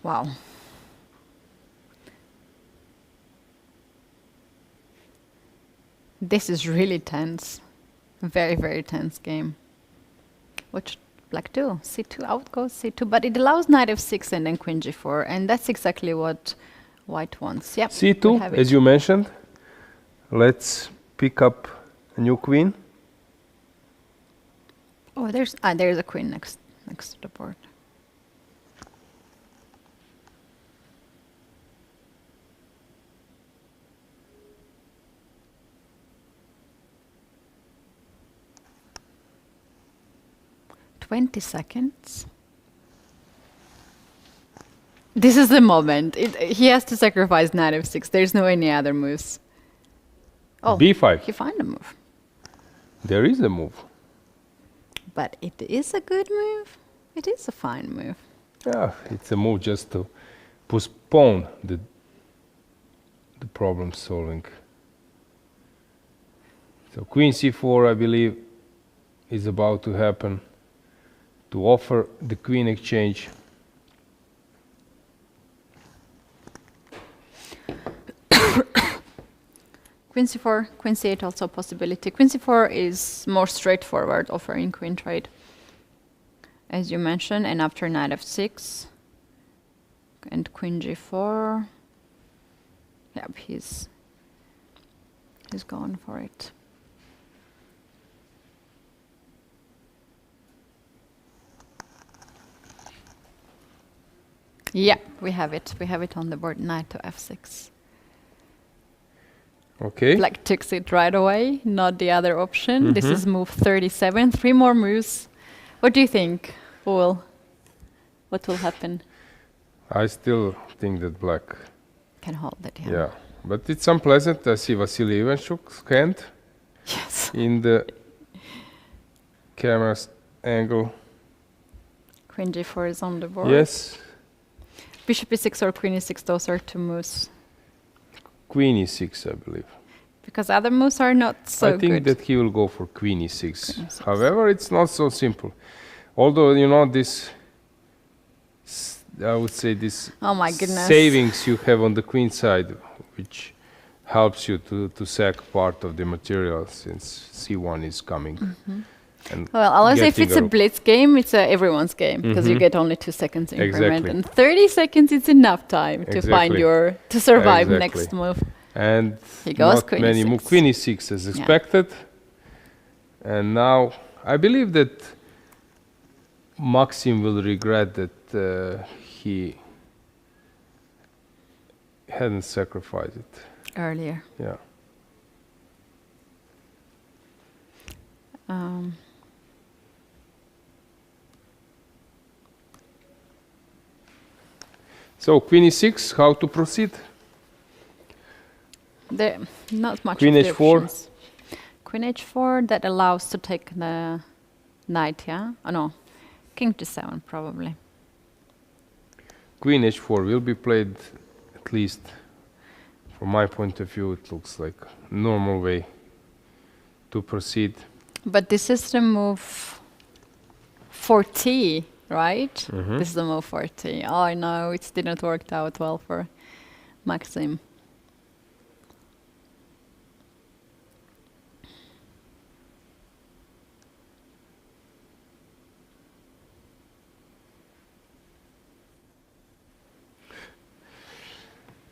Wow. This is really tense. Very, very tense game. What should black do? c2, out goes c2, but it allows knight f6 and then queen g4, and that's exactly what white wants. Yep. we c2, have as it. you mentioned. Let's pick up a new queen. Oh, there's a queen next to the board. $20. This is the moment. He has to sacrifice knight f6. There's no any other moves. Oh, b5. he found a move. There is a move. But it is a good move. It is a fine move. Yeah, it's a move just to postpone the problem solving. So queen c4, I believe, is about to happen to offer the queen exchange. Queen c4, queen c8 also a possibility. Queen c4 is more straightforward, offering queen trade, as you mentioned, and after knight f6 and queen g4. Yep, he's going for it. Yeah, we have it. We have it on the board, knight to f6. Okay. Black takes it right away, not the other option. This is move 37. 3 more moves. What do you think, what will happen? I still think that black. Can hold it, yeah. Yeah, but it's unpleasant. I see Vasily Ivanchuk's hand Yes. in the camera's angle. Queen g4 is on the board. Yes. Bishop e6 or queen e6, those are 2 moves. Queen e6, I believe. Because other moves are not so I think good. that he will go for queen e6. Queen e6. However, it's not so simple. Although, you know, I would say this Oh my goodness. savings you have on the queen side, which helps you to sack part of the material since c1 is coming. And Well, always if getting it's a rook. blitz game, it's everyone's game because you get only 2 seconds increment, Exactly. and 30 seconds is enough time to find Exactly. to survive Exactly. next move. And He goes not queen many e6. move. Queen e6 as expected. And now I believe that Maxim will regret that he hadn't sacrificed it. Earlier. Yeah. So queen e6, how to proceed? There, not much. Queen of the h4. options. Queen h4 that allows to take the knight. Yeah. Oh no, king to7 probably. Queen h4 will be played, at least from my point of view. It looks like a normal way to proceed. But this is the move 4t, right? This is the move 4t. Oh no, it didn't work out well for Maxim.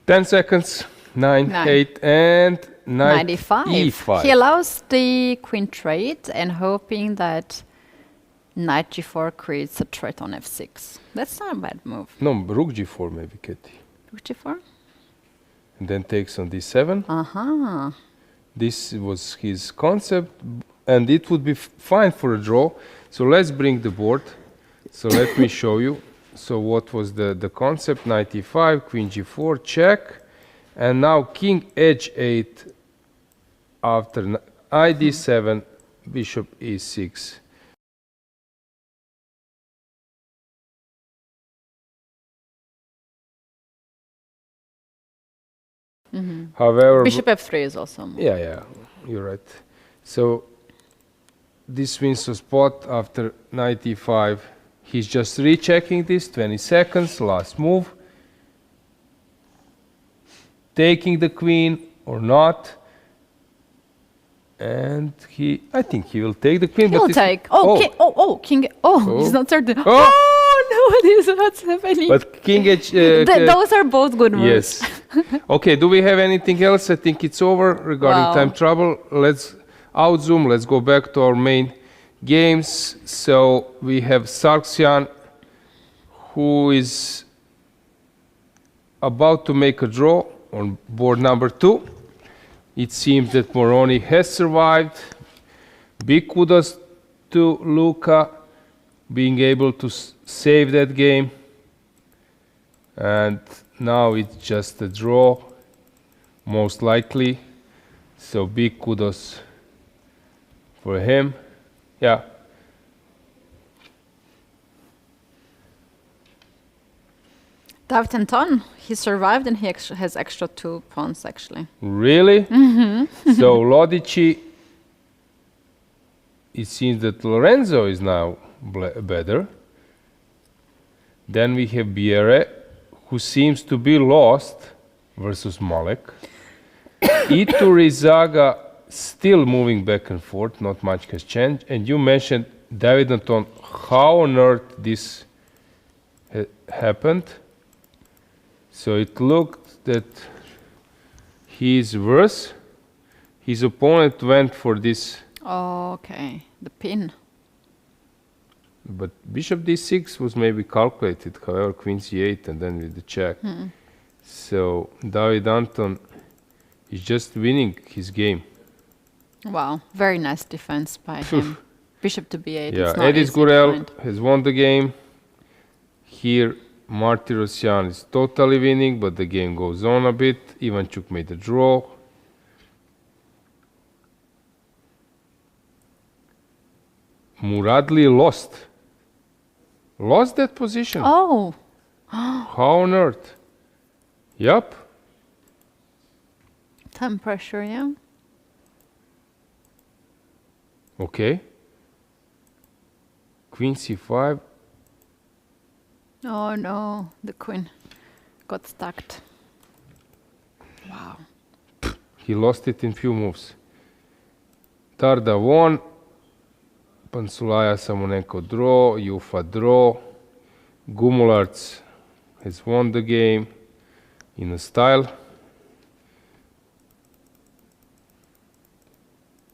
Ten seconds. Nine, Nine. 8, and knight 95. e5. He allows the queen trade and hoping that knight g4 creates a threat on f6. That's not a bad move. No, rook g4 maybe, Katie. Rook g4? And then takes on d7. Uh-huh. This was his concept, and it would be fine for a draw. So let's bring the board. So let me show you. So what was the concept? Knight e5, queen g4, check. And now king h8 after knight d7, bishop e6. However, Bishop f3 is also a move. yeah, you're right. So this wins the spot after knight e5. He's just rechecking this, 20 seconds, last move. Taking the queen or not. And I think he will take the queen. He'll but take. Oh, king. Oh, king. Oh, he's not certain. Oh. Oh, what is what's happening? But King H. Those are both good moves. Yes. Okay, do we have anything else? I think it's over regarding Wow. time trouble. Let's outzoom. Let's go back to our main games. So we have Sargsyan, who is about to make a draw on board number 2. It seems that Moroni has survived. Big kudos to Luca being able to save that game. And now it's just a draw, most likely. So big kudos for him. Yeah. David Anton, he survived and he has extra 2 pawns actually. Really? So Lodici, it seems that Lorenzo is now better. Then we have Biere, who seems to be lost versus Malek. Iturizaga still moving back and forth, not much has changed. And you mentioned David Anton, how on earth this happened? So it looked that he is worse. His opponent went for this, Oh, okay. The pin. but bishop d6 was maybe calculated, however queen c8 and then with the check. So David Anton is just winning his game. Wow, very nice defense by him. Bishop to b8. Yeah, it's not Edis easy to Gurel find. has won the game. Here Marty Rosyan is totally winning, but the game goes on a bit. Ivanchuk made a draw. Muradli lost that position. Oh, How on earth? Yup. time pressure, yeah. Okay. Queen c5. Oh no, the queen got stuck. Wow. He lost it in few moves. Tarda won. Pansulaya Samonenko draw. Yufa draw. Gumularts has won the game in a style.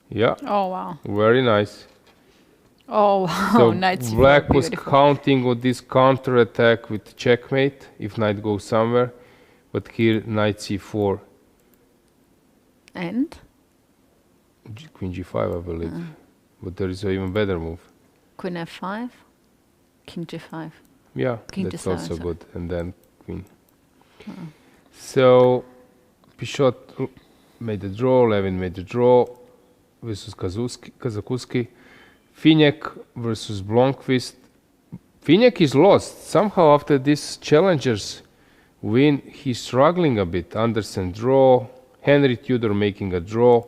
Yeah, Oh wow. very nice. Oh wow. So Knight c4, black was beautiful. counting on this counter attack with checkmate if knight goes somewhere, but here knight c4, And queen g5 I believe, but there is an even better move. queen f5, king g5. Yeah, King that's to also seven, so- good, and then queen. So Pichot made the draw, Levin made the draw versus Kazakuski. Finjak versus Blomqvist. Finjak is lost. Somehow after this challengers win, he's struggling a bit. Andersen draw, Henry Tudor making a draw.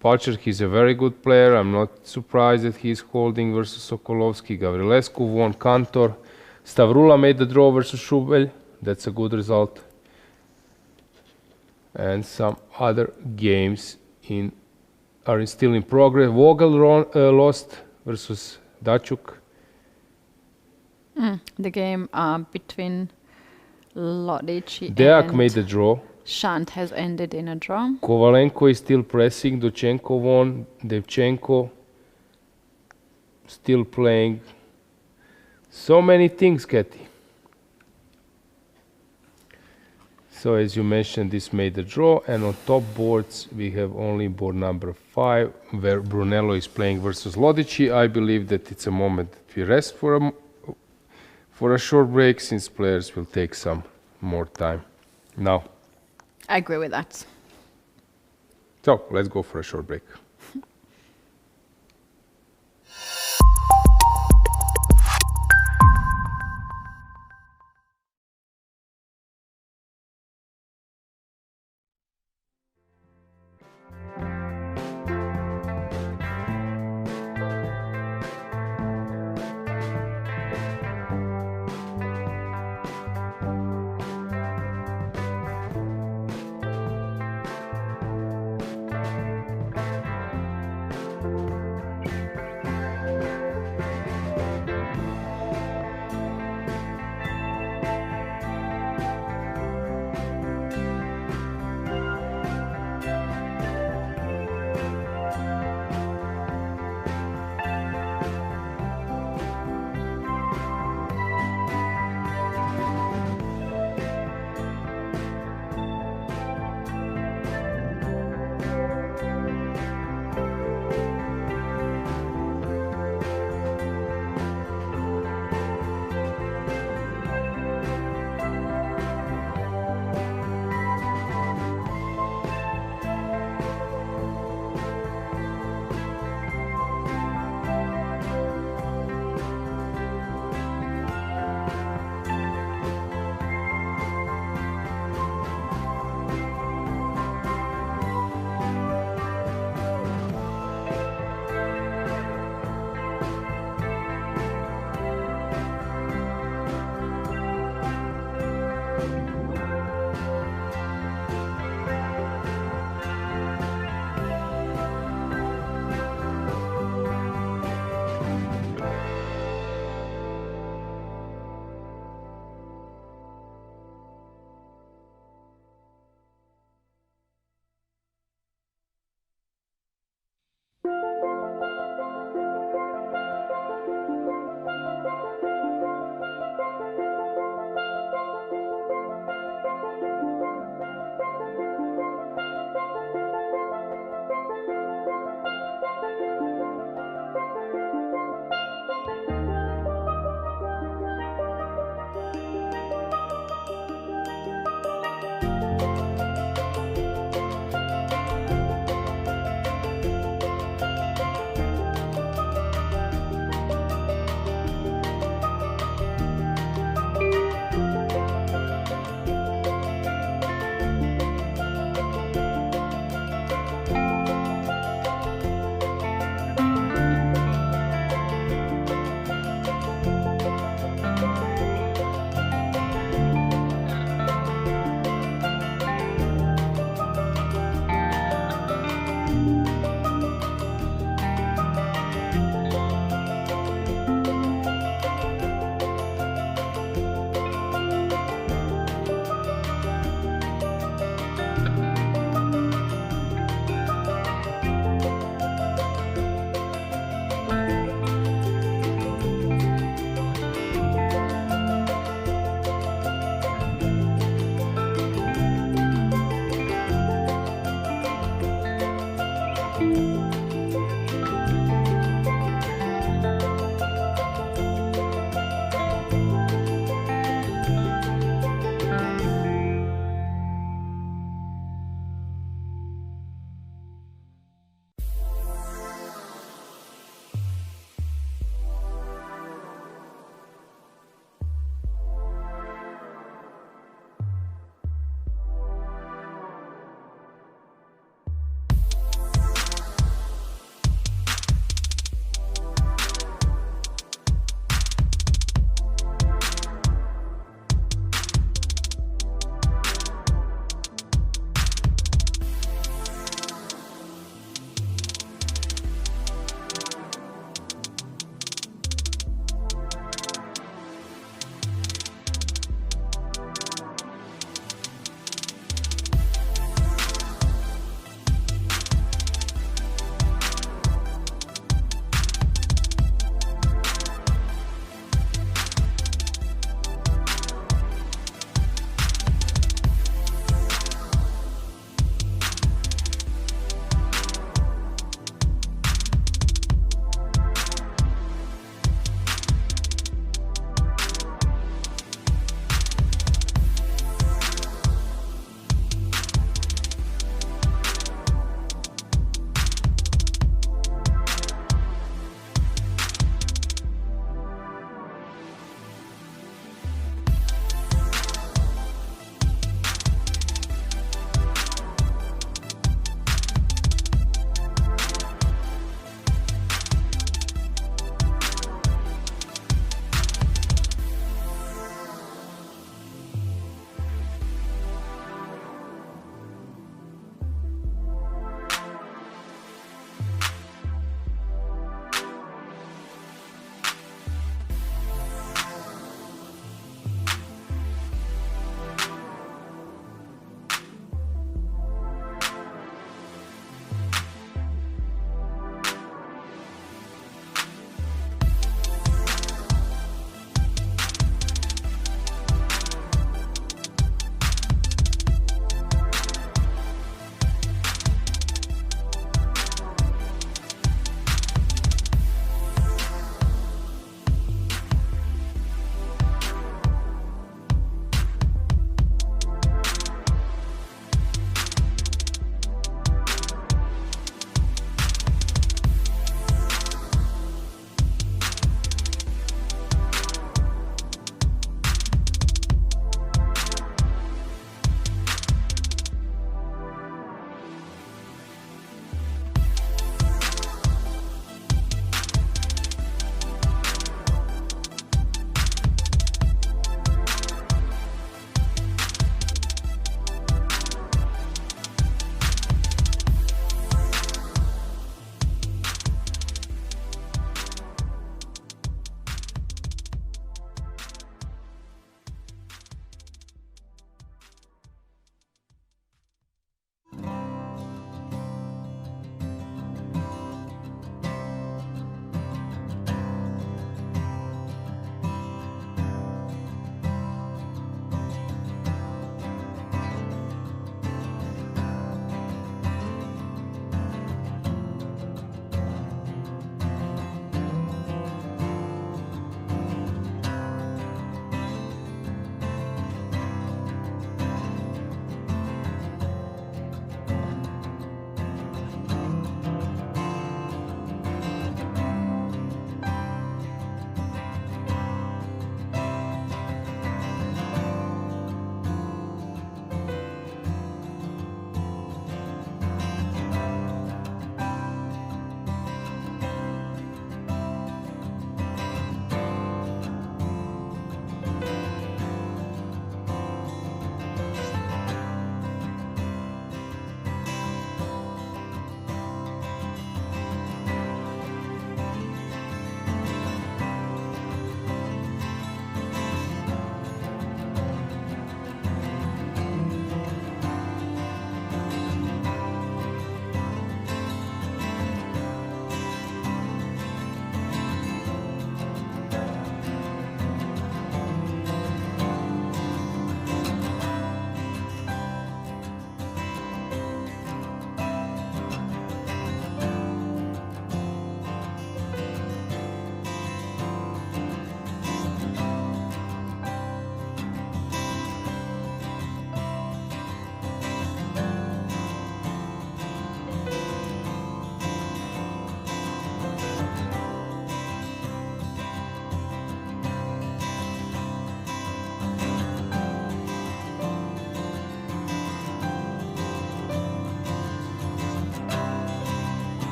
Palcher, he's a very good player. I'm not surprised that he's holding versus Sokolovsky. Gavrilescu won Kantor. Stavrula made the draw versus Šubelj. That's a good result. And some other games are still in progress. Vogel lost versus Dačuk. The game between Lodici Deak and made the draw. Shant has ended in a draw. Kovalenko is still pressing. Dochenko won. Devchenko still playing. So many things, Katy. So as you mentioned, this made the draw, and on top boards we have only board number 5, where Brunello is playing versus Lodici. I believe that it's a moment that we rest for a short break, since players will take some more time now. I agree with that. So let's go for a short break.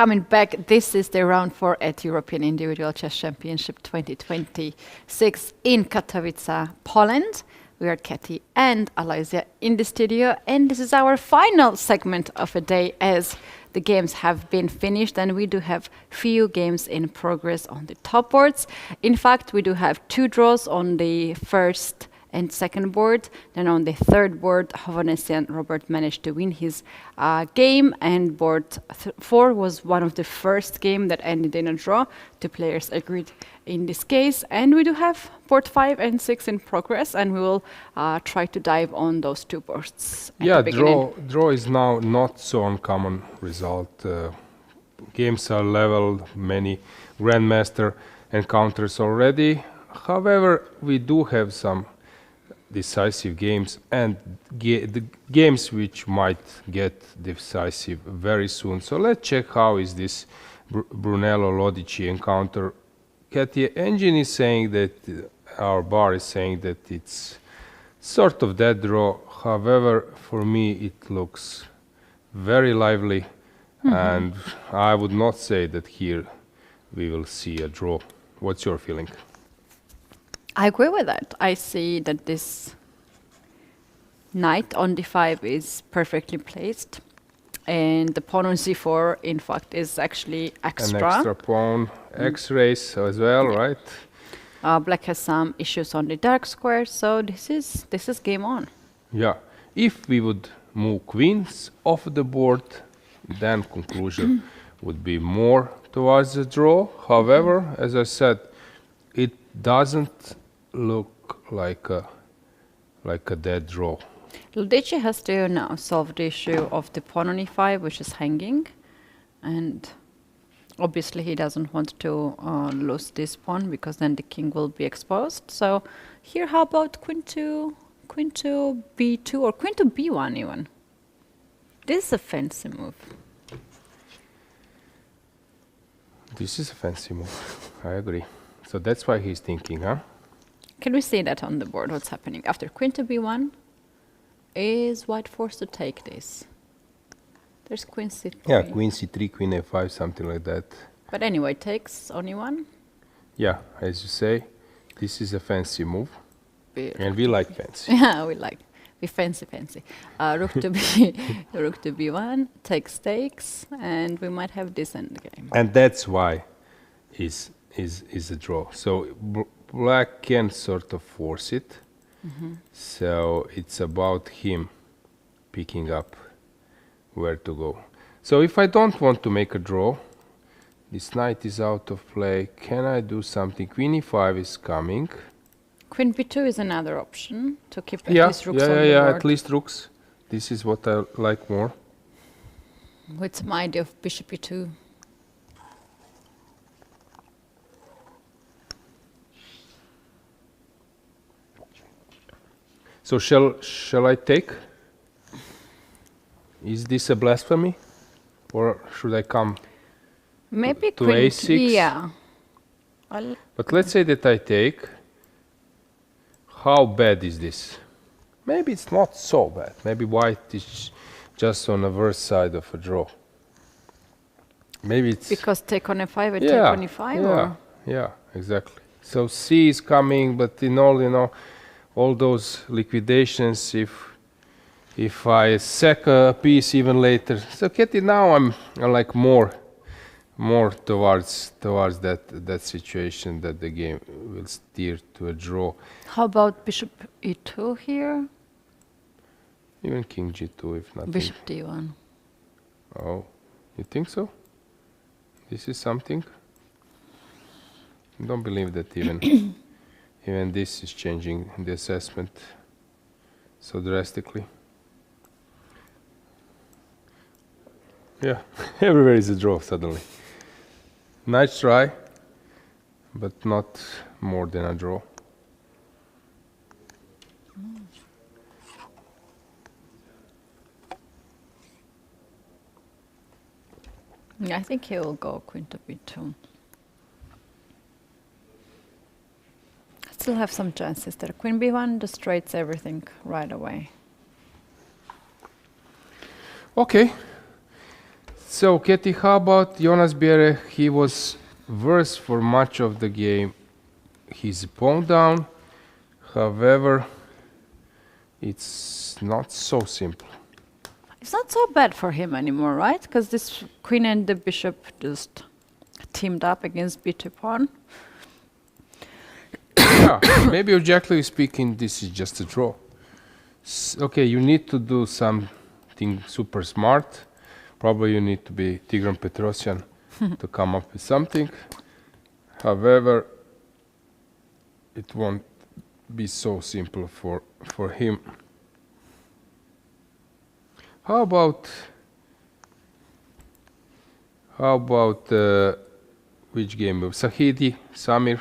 coming back. This is the round 4 at European Individual Chess Championship 2026 in Katowice, Poland. We are Katie and Aloysia in the studio, and this is our final segment of the day as the games have been finished, and we do have few games in progress on the top boards. In fact, we do have 2 draws on the first and second board. Then on the third board, Hovhanessian Robert managed to win his game, and board 4 was one of the first game that ended in a draw. 2 players agreed in this case, and we do have board 5 and 6 in progress, and we will try to dive on those 2 boards. Yeah, draw is now not so uncommon result. Games are leveled, many grandmaster encounters already. However, we do have some decisive games, and the games which might get decisive very soon. So let's check how is this Brunello Lodici encounter. Katia, engine is saying that our bar is saying that it's sort of dead draw. However, for me it looks very lively, and I would not say that here we will see a draw. What's your feeling? I agree with that. I see that this knight on d5 is perfectly placed, and the pawn on c4, in fact, is actually extra. An extra pawn, x-rays as well, right? Black has some issues on the dark square, so this is game on. Yeah. If we would move queens off the board, then conclusion would be more towards the draw. However, as I said, it doesn't look like a dead draw. Lodici has to now solve the issue of the pawn on e5, which is hanging, and obviously he doesn't want to lose this pawn because then the king will be exposed. So here, how about queen to b2 or queen to b1 even? This is a fancy move. This is a fancy move. I agree. So that's why he's thinking, huh? Can we see that on the board, what's happening? After queen to b1, is white forced to take this? There's queen c3. Yeah, queen c3, queen a5, something like that. But anyway, takes on e1. Yeah, as you say, this is a fancy move. Beautiful. And we like fancy. Yeah, we fancy. Rook to rook to b1, takes, and we might have this endgame. And that's why is a draw. So black can sort of force it. So it's about him picking up where to go. So if I don't want to make a draw, this knight is out of play. Can I do something? Queen e5 is coming. Queen b2 is another option to keep at least rooks on the board. At least rooks. This is what I like more. With some idea of bishop e2. So shall I take? Is this a blasphemy, or should I come Maybe to queen a6? Yeah. But let's say that I take. How bad is this? Maybe it's not so bad. Maybe white is just on the worst side of a draw. Maybe it's Because take on f5 and take on e5? Yeah, exactly. So c is coming, but in all those liquidations, if I sack a piece even later. So Katie, now I'm like more towards that situation that the game will steer to a draw. How about bishop e2 here? Even king g2 if nothing. Bishop d1. Oh, you think so? This is something? I don't believe that even this is changing the assessment so drastically. Yeah, everywhere is a draw suddenly. Nice try, but not more than a draw. Yeah, I think he will go queen to b2. Still have some chances there. Queen b1 destroys everything right away. Okay. So, Katie, how about Jonas Bjerre? He was worse for much of the game. He's pawn down. However, it's not so simple. It's not so bad for him anymore, right? Because this queen and the bishop just teamed up against b2 pawn. Yeah, maybe objectively speaking, this is just a draw. Okay, you need to do something super smart. Probably you need to be Tigran Petrosyan to come up with something. However, it won't be so simple for him. How about which game? Sahidi, Samir.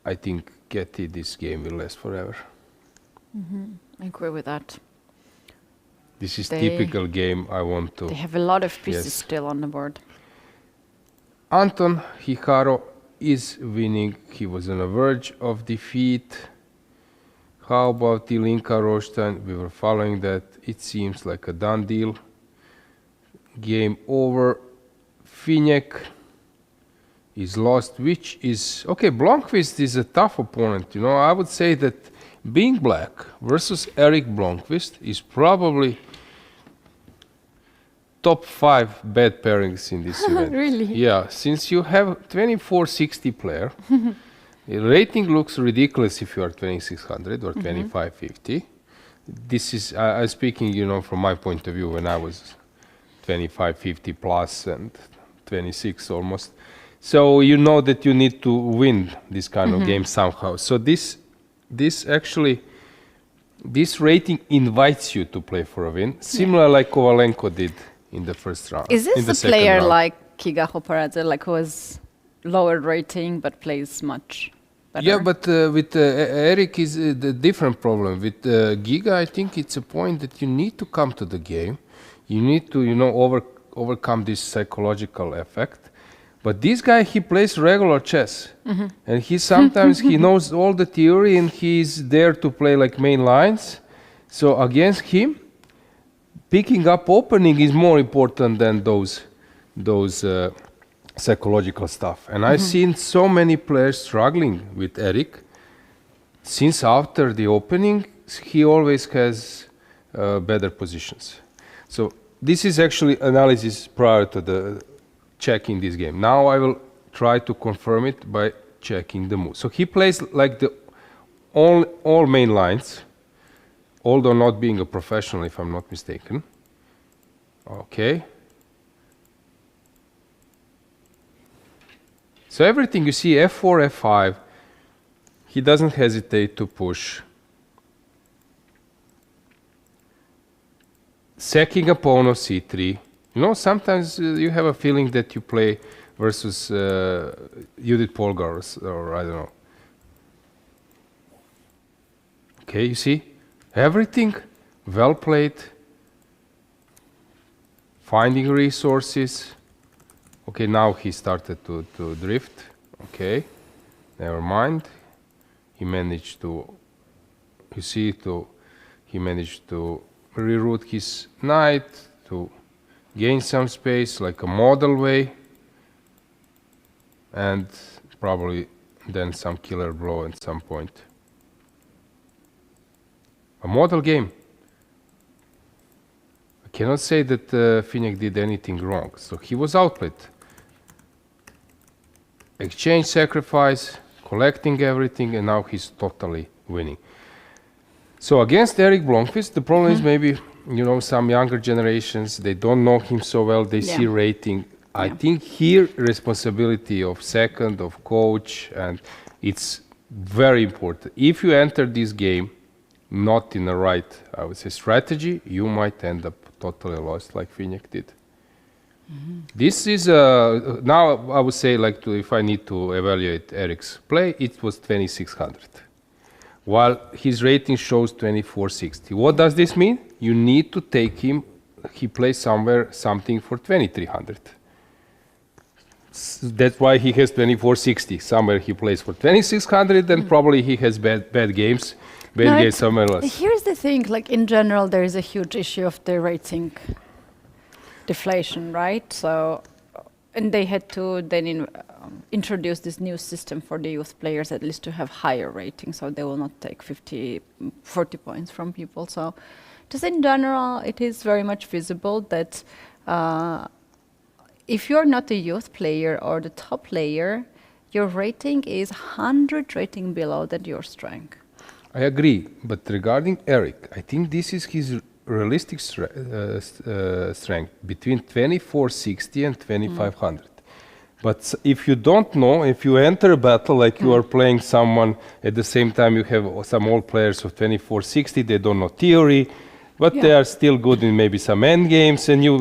I think Getty, this game will last forever. I agree with that. This is They- typical game I want to. They have a lot of pieces Yes. still on the board. Anton Hikaru is winning. He was on the verge of defeat. How about Ilinka Roštan? We were following that. It seems like a done deal. Game over. Finek is lost, which is... Okay, Blomqvist is a tough opponent. You know, I would say that being black versus Eric Blomqvist is probably top 5 bad pairings in this event. Really? Yeah, since you have 2460 player, the rating looks ridiculous if you are 2600 or 2550. This is, I'm speaking, you know, from my point of view when I was 2550 plus and 26 almost. So you know that you need to win this kind of game somehow. So this rating invites you to play for a win, similar like Kovalenko did in the first round. Is in this the a second player round. like Kiga Hoparadze, like who has lower rating but plays much better? Yeah, but with Eric is the different problem. With Giga, I think it's a point that you need to come to the game. You need to, you know, overcome this psychological effect. But this guy, he plays regular chess, and he sometimes he knows all the theory, and he's there to play like main lines. So against him, picking up opening is more important than those psychological stuff. And I've seen so many players struggling with Eric. Since after the opening, he always has better positions. So this is actually analysis prior to the checking this game. Now I will try to confirm it by checking the move. So he plays like the all main lines, although not being a professional, if I'm not mistaken. Okay. So everything you see, f4, f5, he doesn't hesitate to push. Sacking a pawn of c3. You know, sometimes you have a feeling that you play versus Judith Polgar or I don't know. Okay, you see? Everything well played. Finding resources. Okay, now he started to drift. Okay, never mind. He managed to, you see, he managed to reroute his knight to gain some space, like a model way, and probably then some killer blow at some point. A model game. I cannot say that Finek did anything wrong, so he was outplayed. Exchange, sacrifice, collecting everything, and now he's totally winning. So against Eric Blomqvist, the problem is maybe, you know, some younger generations, they don't know him so well, they see rating. I think here responsibility of second, of coach, and it's very important. If you enter this game not in the right, I would say, strategy, you might end up totally lost like Finek did. This is, now I would say, like, if I need to evaluate Eric's play, it was 2600. While his rating shows 2460. What does this mean? You need to take him, he plays somewhere something for 2300. That's why he has 2460. Somewhere he plays for 2600, and probably he has bad games somewhere else. Here's the thing, like in general, there is a huge issue of the rating. deflation, right? So, and they had to then introduce this new system for the youth players, at least to have higher ratings, so they will not take 40 points from people. So, just in general, it is very much visible that if you're not a youth player or the top player, your rating is 100 rating below than your strength. I agree, but regarding Eric, I think this is his realistic strength between 2460 and 2500. But if you don't know, if you enter a battle like you are playing someone, at the same time you have some old players of 2460, they don't know theory, but they are still good in maybe some end games, and you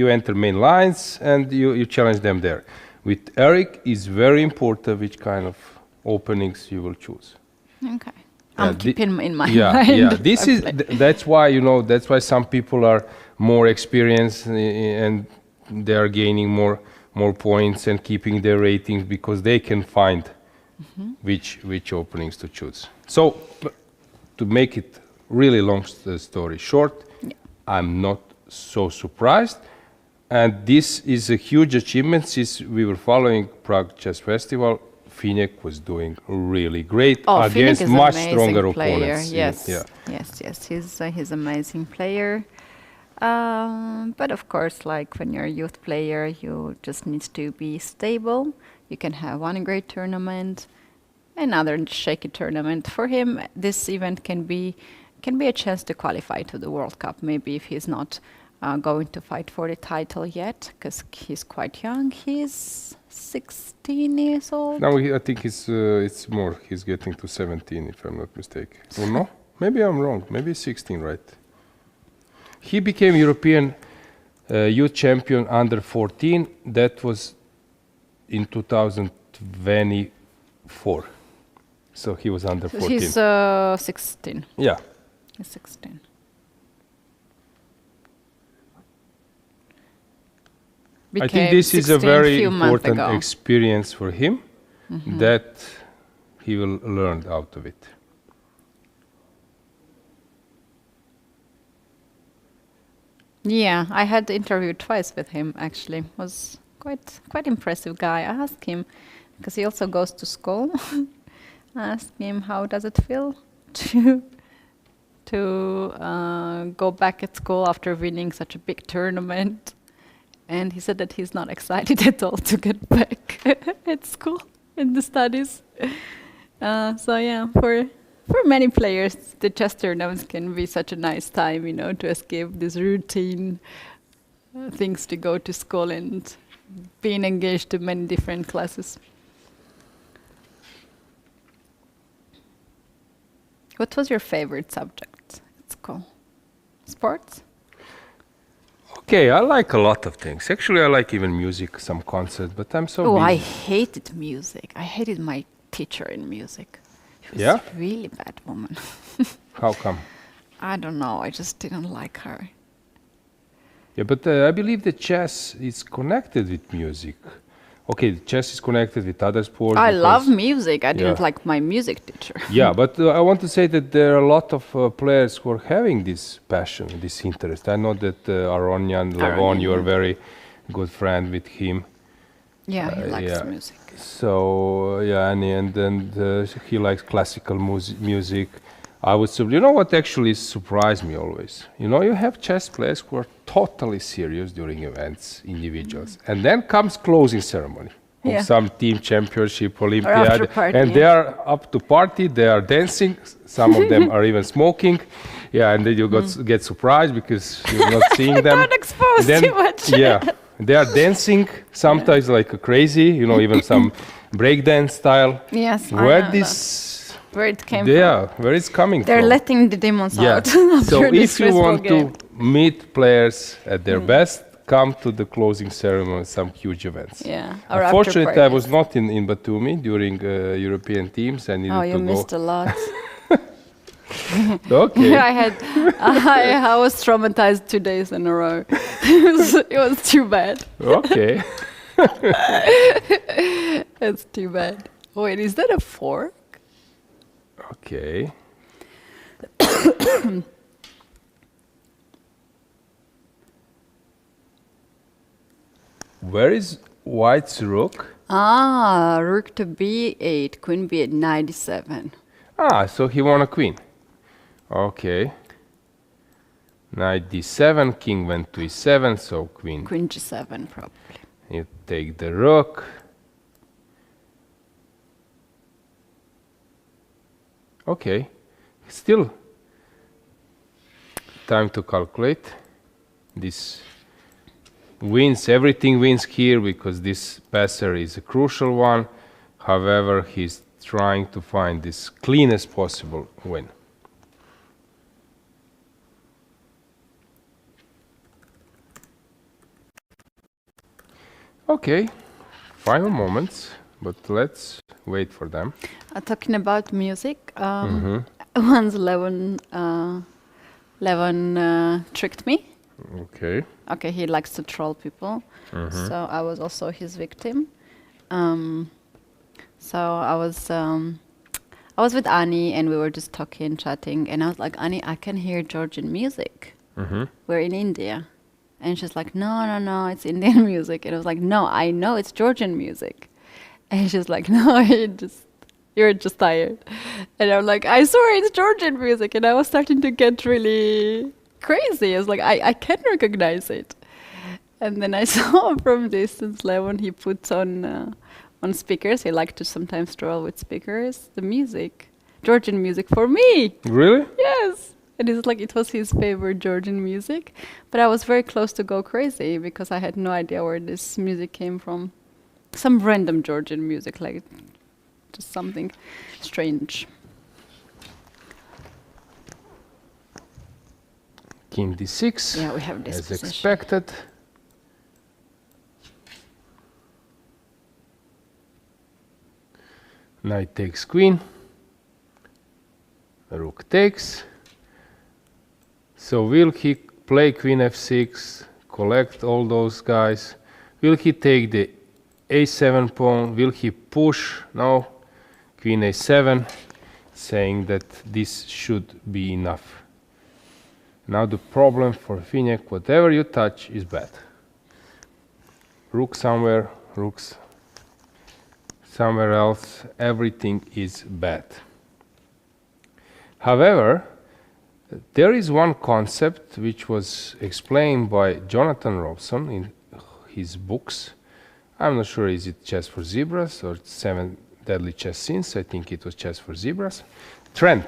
enter main lines and you challenge them there. With Eric, it's very important which kind of openings you will choose. Okay. I'm keeping in mind. Yeah. That's why that's why some people are more experienced and they are gaining more points and keeping their ratings because they can find which openings to choose. So, to make it really long story short, I'm not so surprised, and this is a huge achievement since we were following Prague Chess Festival. Finek was doing really great against much stronger opponents. Yes, he's amazing player. But of course, like when you're a youth player, you just need to be stable. You can have one great tournament, another shaky tournament. For him, this event can be a chance to qualify to the World Cup. Maybe if he's not going to fight for the title yet, because he's quite young. He's 16 years old. No, I think it's more. He's getting to 17, if I'm not mistaken. Or no? Maybe I'm wrong. Maybe 16, right? He became European youth champion under 14. That was in 2024. So he was under 14. He's 16. Yeah. He's 16. I think this is a very important experience for him that he will learn out of it. Yeah, I had interviewed twice with him actually. Was quite impressive guy. I asked him because he also goes to school. I asked him how does it feel to go back at school after winning such a big tournament. And he said that he's not excited at all to get back at school in the studies. So yeah, for many players, the chess tournaments can be such a nice time, to escape this routine things to go to school and being engaged in many different classes. What was your favorite subject at school? Sports? Okay, I like a lot of things. Actually, I like even music, some concerts, but I'm so busy. I hated music. I hated my teacher in music. She was a really bad woman. How come? I don't know. I just didn't like her. Yeah, but I believe that chess is connected with music. Okay, chess is connected with other sports. I love music. I didn't like my music teacher. Yeah, but I want to say that there are a lot of players who are having this passion, this interest. I know that Aronyan Levon, you are very good friend with him. Yeah, he likes music. So, and he likes classical music. I would say, you know what actually surprised me always? You have chess players who are totally serious during events, individuals. And then comes closing ceremony of some team championship, Olympiad. And they are up to party, they are dancing. Some of them are even smoking. Yeah, and then you get surprised because you're not seeing them. Don't expose too much. Yeah, they are dancing, sometimes like a crazy, even some breakdance style. Yes, where it came from. Where it's coming They're from. letting the demons out. So if you want to meet players at their best, come to the closing ceremony, some huge events. Yeah. Unfortunately, I was not in Batumi during European teams. I needed to go. You missed a lot. Okay. I was traumatized 2 days in a row. It was too bad. Okay. It's too bad. Wait, is that a fork? Okay. Where is white's rook? Ah, rook to b8, queen b8, 97. Ah, so he won a queen. Okay. Knight d7, king went to e7, so queen. Queen g7 probably. You take the rook. Okay. Still time to calculate. This wins, everything wins here because this passer is a crucial one. However, he's trying to find this cleanest possible win. Okay, final moments, but let's wait for them. Talking about music, once Levon tricked me. Okay. Okay, he likes to troll people, so I was also his victim. So I was with Annie and we were just talking, chatting, and I was like, Annie, I can hear Georgian music. We're in India. And she's like, no, it's Indian music. And I was like, no, I know it's Georgian music. And she's like, no, you're just tired. And I'm like, I swear it's Georgian music. And I was starting to get really crazy. I was like, I can't recognize it. And then I saw from distance Levon, he puts on speakers. He liked to sometimes stroll with speakers, the music, Georgian music for me. Really? Yes. And it's like it was his favorite Georgian music. But I was very close to go crazy because I had no idea where this music came from. Some random Georgian music, like just something strange. King d6. Yeah, we have this as position. expected. Knight takes queen. Rook takes. So will he play queen f6, collect all those guys? Will he take the a7 pawn? Will he push? No. Queen a7, saying that this should be enough. Now the problem for Finek, whatever you touch is bad. Rook somewhere, rooks somewhere else, everything is bad. However, there is one concept which was explained by Jonathan Robson in his books. I'm not sure is it Chess for Zebras or 7 Deadly Chess Sins. I think it was Chess for Zebras. Trend.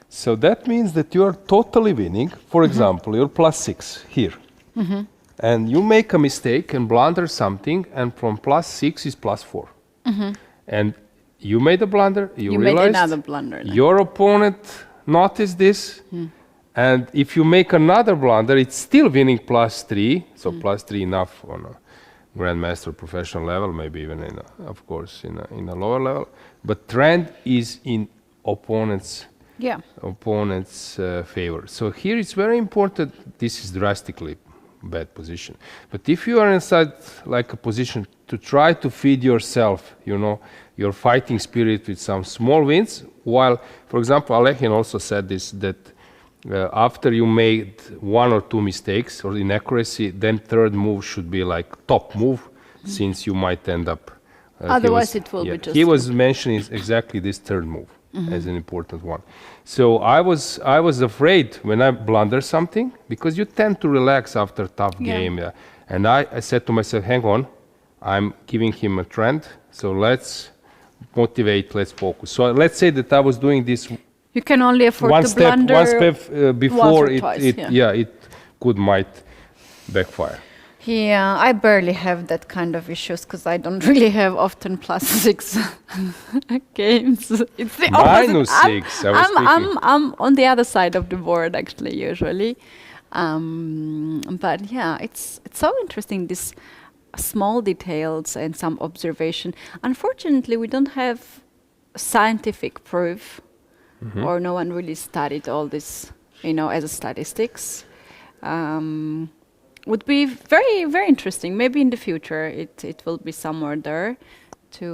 So that means that you're totally winning. For example, you're +6 here. And you make a mistake and blunder something, and from +6 is +4. And you made a blunder, you realized made another blunder. Then. your opponent noticed this, and if you make another blunder, it's still winning +3, so +3 enough on a grandmaster professional level, maybe even in of course in a lower level, but trend is in opponent's favor. So here it's very important. This is drastically bad position, but if you are inside like a position to try to feed yourself, your fighting spirit with some small wins, while, for example, Alekhine also said this, that after you made 1 or 2 mistakes or inaccuracy, then third move should be like top move, since you might end up. Otherwise, it will be just. He was mentioning exactly this third move as an important one. So I was afraid when I blunder something, because you tend to relax after a tough game. And I said to myself, hang on, I'm giving him a trend, so let's motivate, let's focus. So let's say that I was doing this. You can only afford one to step, blunder one step before it might backfire. Yeah, I barely have that kind of issues because I don't really have often +6 games. It's the opposite. -6. I'm on the other side of the board actually usually, but yeah, it's so interesting, this small details and some observation. Unfortunately, we don't have scientific proof, or no one really studied all this, as a statistics. Would be very, very interesting. Maybe in the future it will be somewhere there to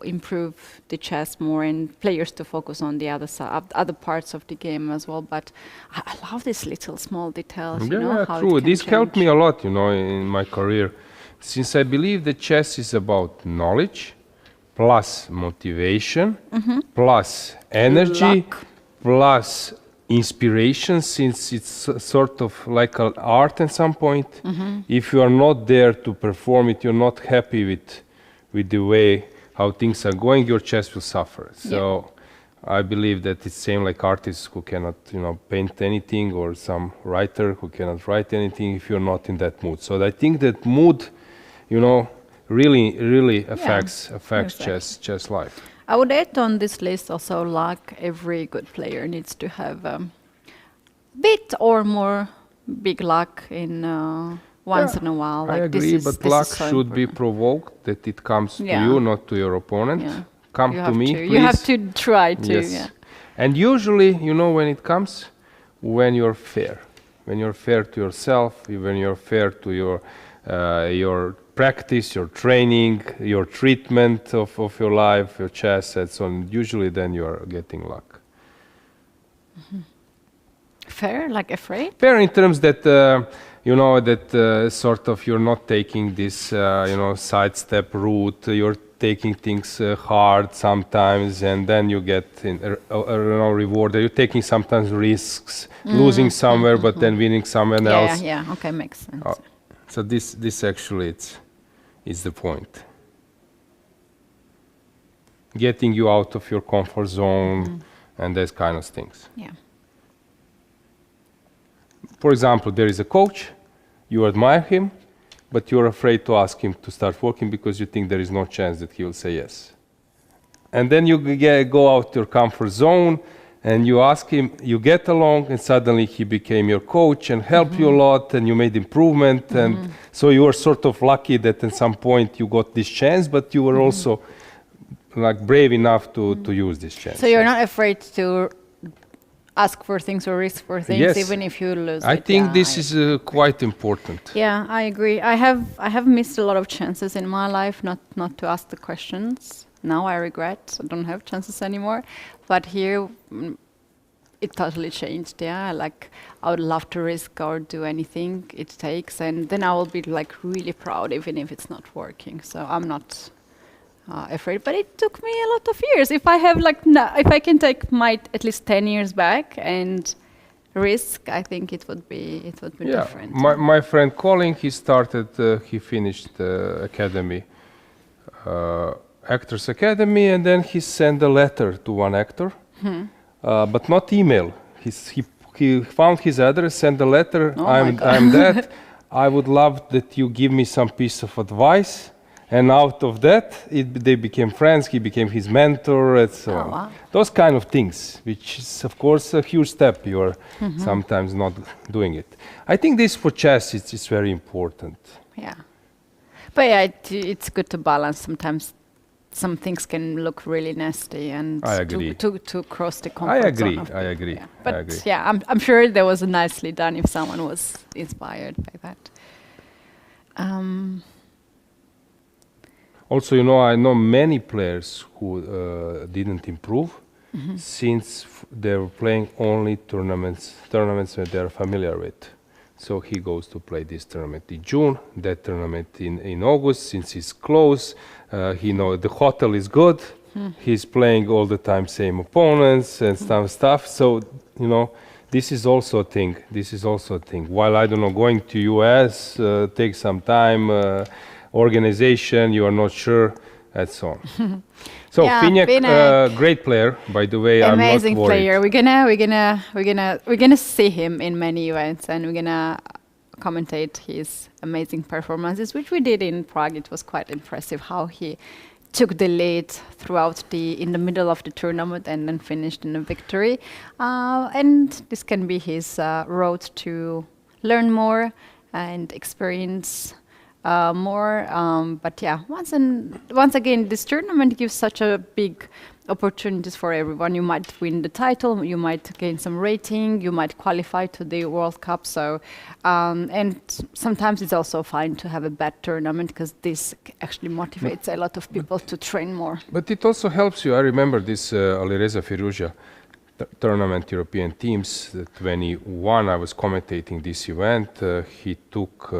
improve the chess more and players to focus on the other parts of the game as well. But I love these little small details. Yeah, how true. it can This helped change. me a lot, in my career, since I believe that chess is about knowledge, plus motivation, plus energy, Luck. plus inspiration, since it's sort of like an art at some point. If you are not there to perform it, you're not happy with the way how things are going, your chess will suffer. So I believe that it's same like artists who cannot, paint anything, or some writer who cannot write anything if you're not in that mood. So I think that mood, really affects exactly. chess life. I would add on this list also luck. Every good player needs to have bit or more big luck in once in a while. I Like agree, this but is luck so should be important. provoked, that it comes to Yeah. you, not to your opponent. Yeah. Come You to have me, to. please. You have to try to. Yes. Yeah. And usually, when it comes, when you're fair. When you're fair to yourself, when you're fair to your practice, your training, your treatment of your life, your chess, and so on, usually then you are getting luck. Fair, like afraid. Fair in terms that, sort of you're not taking this, sidestep route, you're taking things hard sometimes, and then you get rewarded. You're taking sometimes risks, losing somewhere, but then winning somewhere else. Yeah. Okay, makes sense. So this actually is the point. Getting you out of your comfort zone and those kind of things. Yeah. For example, there is a coach, you admire him, but you're afraid to ask him to start working because you think there is no chance that he will say yes. And then you go out your comfort zone and you ask him, you get along, and suddenly he became your coach and helped you a lot, and you made improvement. And so you were sort of lucky that at some point you got this chance, but you were also like brave enough to use this chance. So you're not afraid to ask for things or risk for things, Yes. even if you lose. I it. think Yeah, this is quite important. Yeah, I agree. I have missed a lot of chances in my life not to ask the questions. Now I regret. I don't have chances anymore. But here, it totally changed. Yeah, like I would love to risk or do anything it takes, and then I will be like really proud, even if it's not working. So I'm not afraid. But it took me a lot of years. If I have if I can take my at least 10 years back and risk, I think it would be different. My friend Colin, he finished the academy, Actors Academy, and then he sent a letter to one actor, but not email. He found his address, sent a letter. Oh my God. I'm that. I would love that you give me some piece of advice. And out of that, they became friends. He became his mentor, and so on. Wow. Those kind of things, which is of course a huge step. You are sometimes not doing it. I think this for chess, it's very important. Yeah. But yeah, it's good to balance. Sometimes some things can look really nasty, and I agree. to cross the comfort zone. I agree. Yeah. But I agree. yeah, I'm sure that was nicely done if someone was inspired by that. Also, I know many players who didn't improve since they were playing only tournaments that they're familiar with. So he goes to play this tournament in June, that tournament in August, since it's close. He knows the hotel is good. He's playing all the time same opponents and stuff. So, this is also a thing. While, I don't know, going to US takes some time, organization, you are not sure, and so on. So Yeah, Finek, great player, by the way. Amazing I'm not worried. player. We're gonna see him in many events, and we're gonna commentate his amazing performances, which we did in Prague. It was quite impressive how he took the lead in the middle of the tournament and then finished in a victory. And this can be his road to learn more and experience more. But yeah, once again, this tournament gives such a big opportunities for everyone. You might win the title, you might gain some rating, you might qualify to the World Cup. So, and sometimes it's also fine to have a bad tournament because this actually motivates a lot of people to train more. But it also helps you. I remember this Alireza Firouzja tournament, European teams, that when he won, I was commentating this event. He took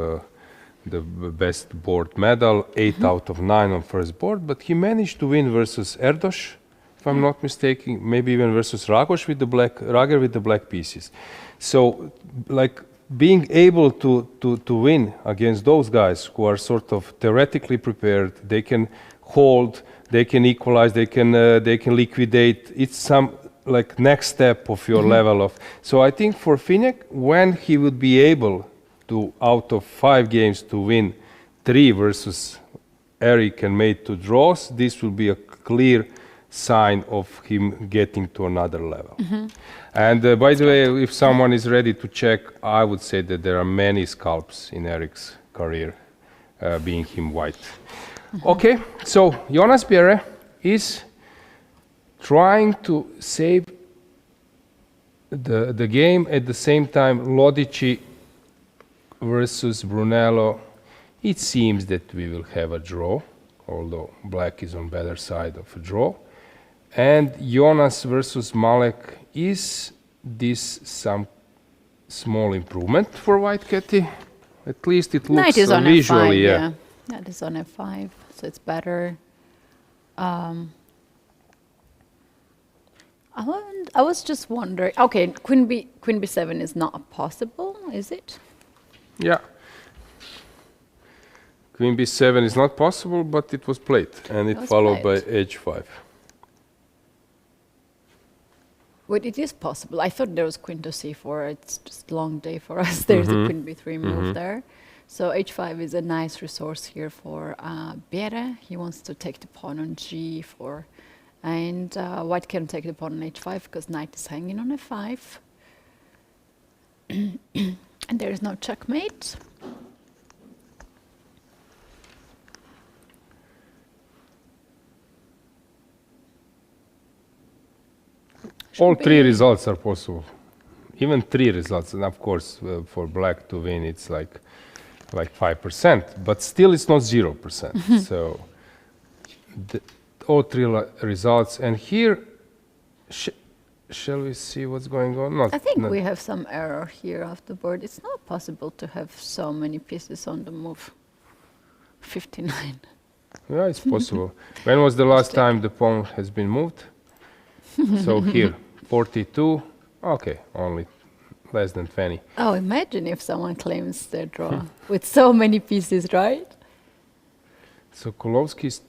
the best board medal, 8 out of 9 on first board, but he managed to win versus Erdos, if I'm not mistaken, maybe even versus Ragosh with the Rager with the black pieces. So, like, being able to win against those guys who are sort of theoretically prepared, they can hold, they can equalize, they can liquidate. It's some like next step of your level of. So I think for Finek, when he would be able to, out of 5 games, to win 3 versus Eric and made 2 draws, this will be a clear sign of him getting to another level. And by the way, if someone is ready to check, I would say that there are many scalps in Eric's career, being him white. Okay, so Jonas Bjerre is trying to save the game. At the same time, Lodici versus Brunello, it seems that we will have a draw, although black is on better side of a draw. And Jonas versus Malek, is this some small improvement for white, Katie? At least it looks Knight is on visually, F5, yeah. That is on F5, so it's better. I was just wondering. Okay, Queen B7 is not possible, is it? Yeah. Queen B7 is not possible, but it was played, and it was followed by played. H5. Wait, it is possible. I thought there was Queen to C4. It's just a long day for us. There's a Queen B3 move there. So H5 is a nice resource here for Bjerre. He wants to take the pawn on G4. And white can take the pawn on H5 because knight is hanging on F5. And there is no checkmate. All 3 results are possible. Even 3 results, and of course, for black to win, it's like 5%, but still it's not 0%. So all 3 results, and here, shall we see what's going on? I think we have some error here off the board. It's not possible to have so many pieces on the move. 59. Yeah, it's possible. When was the last time the pawn has been moved? So here, 42. Okay, only less than 20. Oh, imagine if someone claims their draw with so many pieces, right? So Kolovsky is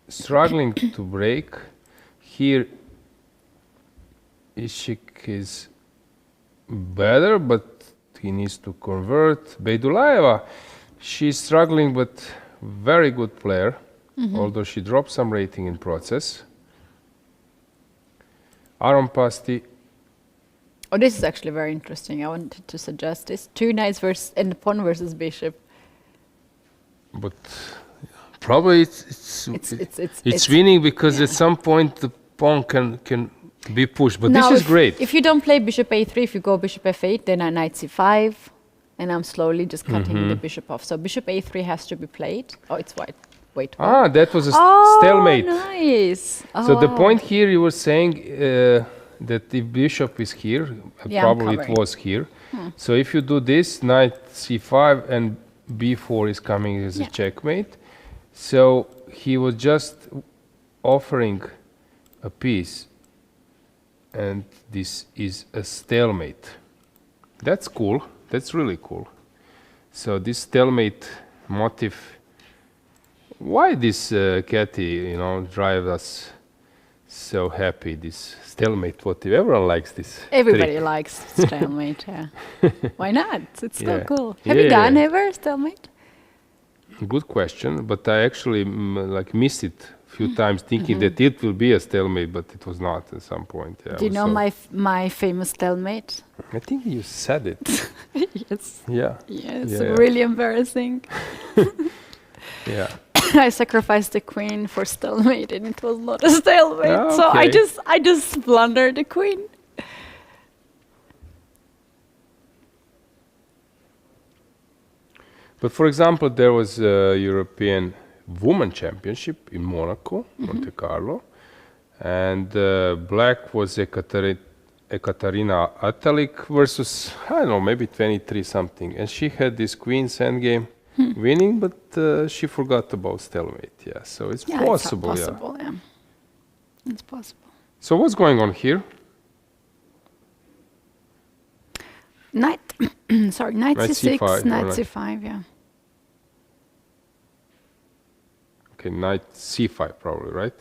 struggling to break. Here, Ishik is better, but he needs to convert. Beidulaeva, she's struggling, but very good player, although she dropped some rating in process. Aron Pasti. Oh, this is actually very interesting. I wanted to suggest this. 2 knights versus and the pawn versus bishop. But probably it's winning because at some point the pawn can be pushed. But now this is great. If you don't play bishop a3, if you go bishop f8, then I knight c5, and I'm slowly just cutting the bishop off. So bishop a3 has to be played. Oh, it's white. Wait. Ah, that was a stalemate. Nice. Oh, So the point here you were saying that if bishop is here, probably it was here. So if you do this, knight c5 and b4 is coming as a checkmate. So he was just offering a piece, and this is a stalemate. That's cool. That's really cool. So this stalemate motif. Why this Katy, drive us so happy? This stalemate motif. Everyone likes this. everybody trick. likes stalemate. Yeah. Why not? It's so Yeah. cool. Have you done ever stalemate? Good question, but I actually missed it a few times, thinking that it will be a stalemate, but it was not at some point. Yeah, Do you know my famous stalemate? I think you said it. Yes. Yeah. Yeah, it's Yeah. really embarrassing. Yeah. I sacrificed the queen for stalemate, and it was not a stalemate. Ah, So okay. I just blundered the queen. But for example, there was a European Women Championship in Monaco, Monte Carlo, and black was Ekaterina Atalik versus, I don't know, maybe 23 something, and she had this queen's endgame. winning, but she forgot about stalemate. Yeah, so it's Yeah, possible. it's possible. Yeah, it's possible. So what's going on here? Knight, sorry, knight Knight c6, C5, knight alright. c5. Yeah. Okay, knight c5 probably, right?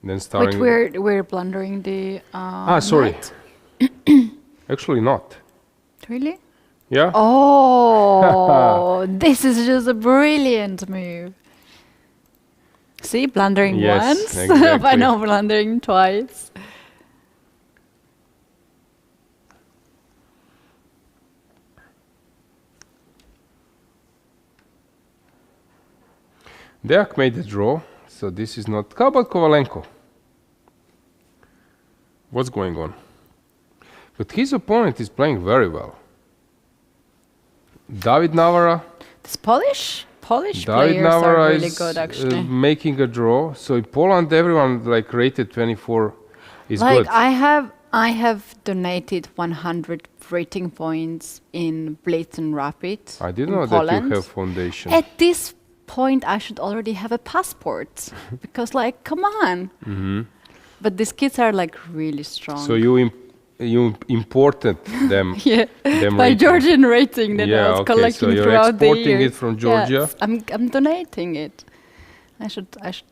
Then starting. Wait, we're blundering the. Sorry. knight? Actually, not. Really? Yeah. Oh, this is just a brilliant move. See, blundering Yes, once, exactly. but now blundering twice. Deak made a draw, so this is not. How about Kovalenko? What's going on? But his opponent is playing very well. David Navara. This Polish David players are Navara really is good, actually. making a draw. So in Poland, everyone like rated 24 is Like good. I have donated 100 rating points in Blitz and Rapid. I didn't in know Poland. that you have foundation. At this point, I should already have a passport because, like, come on. But these kids are like really strong. So you imported them. yeah, them by rating. Georgian rating that Yeah, I was okay, collecting so you're throughout the exporting years. it from Georgia? Yes, I'm donating it. I should. I should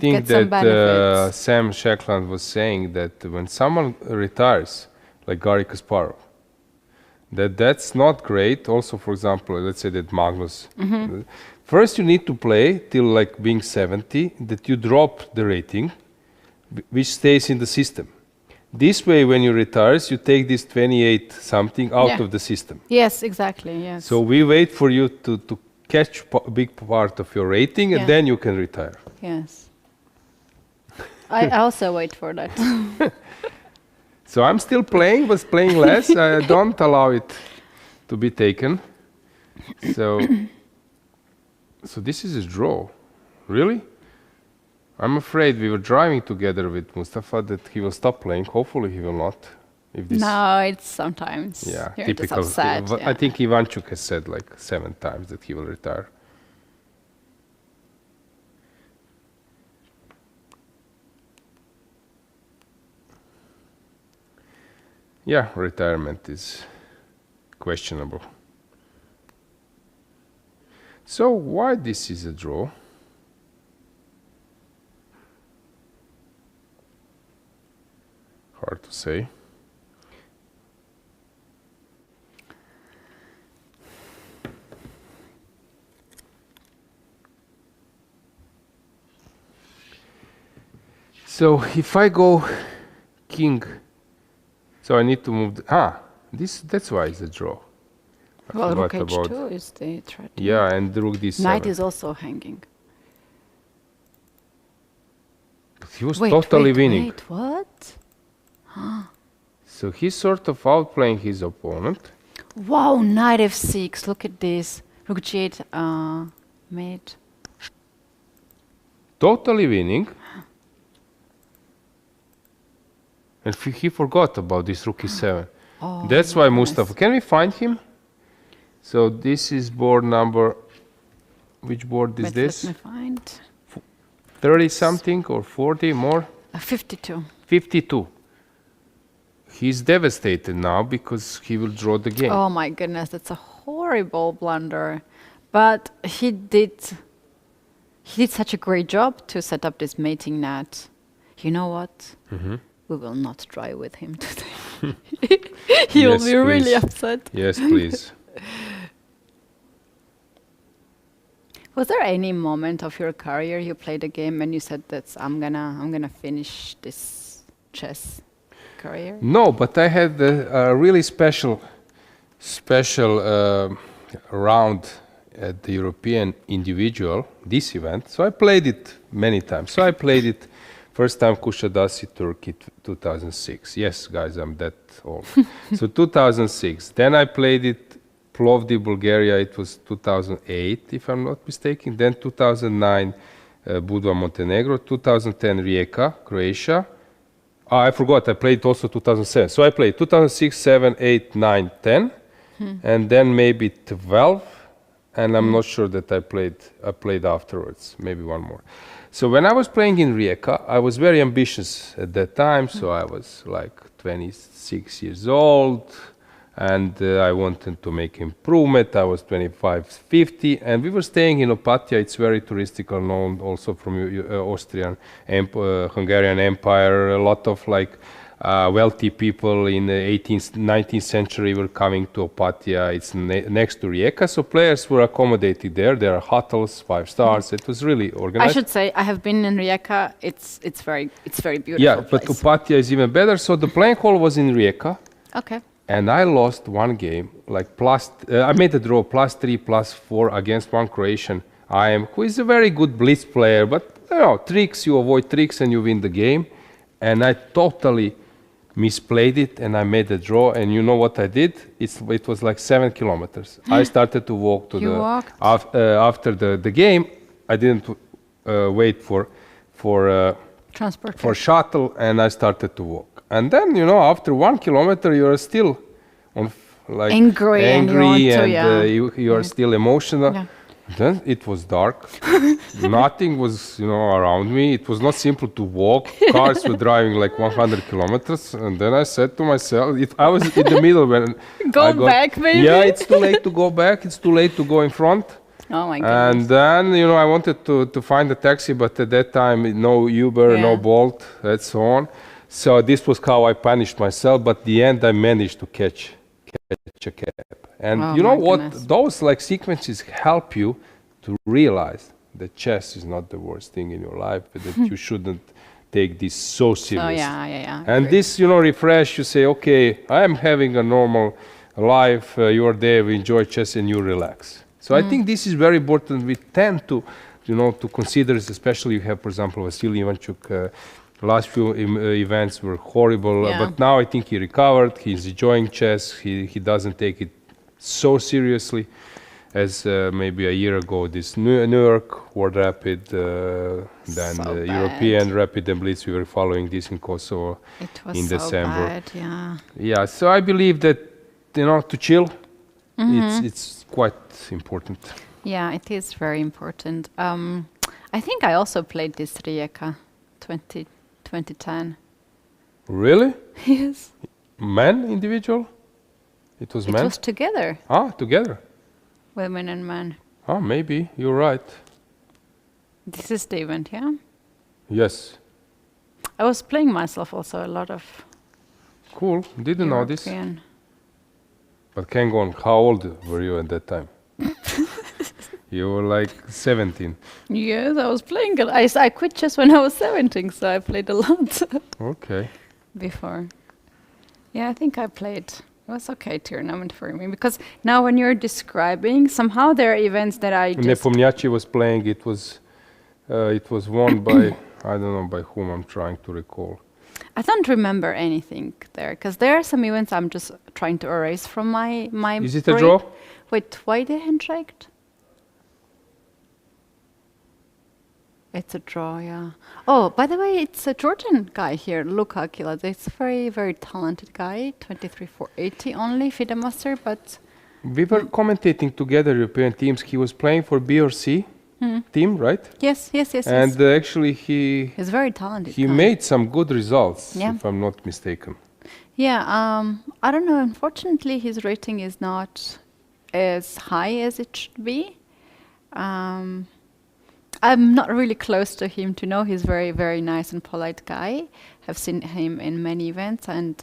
think get some that benefits. Sam Shackland was saying that when someone retires, like Garry Kasparov, that's not great. Also, for example, let's say that Magnus. First, you need to play till like being 70, that you drop the rating, which stays in the system. This way, when you retires, you take this 28 something out Yeah. of the system. Yes, exactly. Yes. So we wait for you to catch a big part of your rating, and Yeah. then you can retire. yes. I also wait for that. So I'm still playing, but playing less. I don't allow it to be taken. So, so this is a draw, really. I'm afraid we were driving together with Mustafa that he will stop playing. Hopefully he will not. If this, No, it's sometimes. yeah, you're typical. Just upset, I think Ivanchuk has said like 7 times that he will retire. Yeah, retirement is questionable. So why this is a draw? Hard to say. So if I go king, so I need to move. That's why it's a draw. I Well, forgot rook about- h2 is the threat. Yeah, and the rook d7. Knight is also hanging. But he was Wait, totally wait, winning. Wait, what? So he's sort of outplaying his opponent. Wow, knight f6. Look at this. Rook g8 mate. Totally winning. And he forgot about this rook e7. Oh, That's why goodness. Mustafa. Can we find him? So this is board number. Which board is Wait, this? Let me find. 30 something or 40 more? 52. 52. He's devastated now because he will draw the game. Oh my goodness, that's a horrible blunder. But he did such a great job to set up this mating net. You know what? We will not try with him today. He will Yes, be really please. upset. Yes, please. Was there any moment of your career you played a game and you said that I'm gonna finish this chess career? No, but I had a really special round at the European individual, this event. So I played it many times. So I played it first time Kushadasi, Turkey, 2006. Yes, guys, I'm that old. So 2006. Then I played it Plovdiv, Bulgaria. It was 2008, if I'm not mistaken. Then 2009, Budva, Montenegro. 2010, Rijeka, Croatia. I forgot, I played also 2007. So I played 2006, 7, 8, 9, 10, and then maybe 12, and I'm not sure that I played afterwards, maybe one more. So when I was playing in Rijeka, I was very ambitious at that time, so I was like 26 years old, and I wanted to make improvement. I was 25, 50, and we were staying in Opatija. It's very touristical, known also from Austrian, Hungarian Empire. A lot of like wealthy people in the 18th, 19th century were coming to Opatija. It's next to Rijeka, so players were accommodated there. There are hotels, 5 stars. It was really organized. I should say I have been in Rijeka. It's very beautiful. Yeah, place. but Opatija is even better. So the playing hall was in Rijeka. Okay. And I lost one game, like I made a draw +3, +4 against one Croatian who is a very good blitz player, but you know, you avoid tricks and you win the game. And I totally misplayed it and I made a draw. And you know what I did? It was like 7 kilometers. I started to walk to after the game. I didn't wait for transport for shuttle, and I started to walk. And then, you know, after 1 kilometer, you are still like angry and you are still emotional. Yeah. Then it was dark. Nothing was, you know, around me. It was not simple to walk. Cars were driving like 100 kilometers. And then I said to myself, I was in the middle when back, maybe? Yeah, it's too late to go back. It's too late to go in front. Oh my goodness. And then, you know, I wanted to find a taxi, but at that time, no Uber, no Bolt, and so on. So this was how I punished myself, but the end I managed to catch a cab. And you know what? Goodness. Those like sequences help you to realize that chess is not the worst thing in your life, but that you shouldn't take this so serious. Oh yeah. And this, you know, refresh, you say, okay, I am having a normal life, you are there, we enjoy chess and you relax. So I think this is very important. We tend to, you know, to consider, especially you have, for example, Vasily Ivanchuk, last few events were horrible, but now I think he recovered, he's enjoying chess, he doesn't take it so seriously as maybe a year ago. This New York World Rapid, then So the bad. European Rapid and Blitz, we were following this in Kosovo It was in so December. bad, yeah. Yeah, so I believe that, you know, to chill, it's quite important. Yeah, it is very important. I think I also played this Rijeka 2010. Really? Yes. Men, individual? It was It men? was together, Together. women and men. Maybe, you're right. This is the event, yeah? Yes. I was playing myself also a lot of Cool, didn't know this. European. But Kangon, how old were you at that time? You were like 17. Yes, I was playing. I quit chess when I was 17, so I played a lot Okay. before. Yeah, I think I played. It was okay tournament for me because now when you're describing, somehow there are events that I just... Nepomniachtchi was playing. It was won by, I don't know by whom, I'm trying to recall. I don't remember anything there because there are some events I'm just trying to erase from my Is it a brain. draw? Wait, why the handshake? It's a draw, yeah. Oh, by the way, it's a Georgian guy here, Luka Akila. It's a very, very talented guy, 23,480 only, FIDE master, but... We were commentating together European teams. He was playing for BRC team, right? Yes. And actually He's very talented. he guy. made some good results, Yeah. if I'm not mistaken. Yeah, I don't know. Unfortunately, his rating is not as high as it should be. I'm not really close to him to know. He's very, very nice and polite guy. I've seen him in many events, and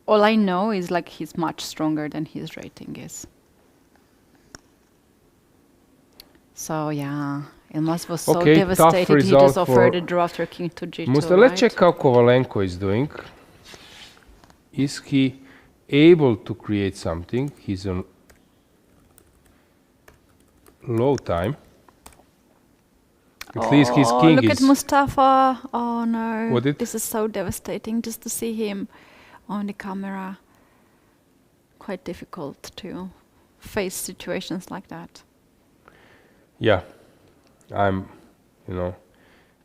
all I know is like he's much stronger than his rating is. So yeah, Ilmaz was so Okay, tough devastated. He result just offered for a draw after king to g2. Let's right? check how Kovalenko is doing. Is he able to create something? He's on low time. At least his king look is... at Mustafa. Oh no. What This is so devastating just to see him on the camera. Quite difficult to face situations like that. Yeah, I'm,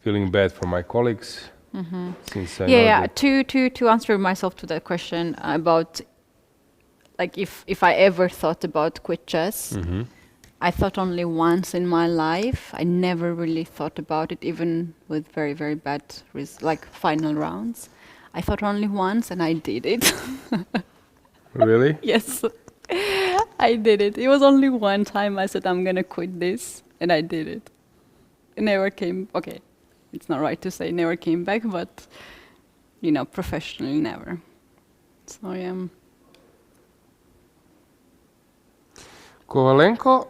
feeling bad for my colleagues, Since I know Yeah, that to answer myself to that question about like if I ever thought about quit chess, I thought only once in my life. I never really thought about it, even with very, very bad like final rounds. I thought only once, and I did it. really? Yes, I did it. It was only one time I said I'm gonna quit this, and I did it. It never came. Okay, it's not right to say never came back, but you know, professionally never. So yeah. Kovalenko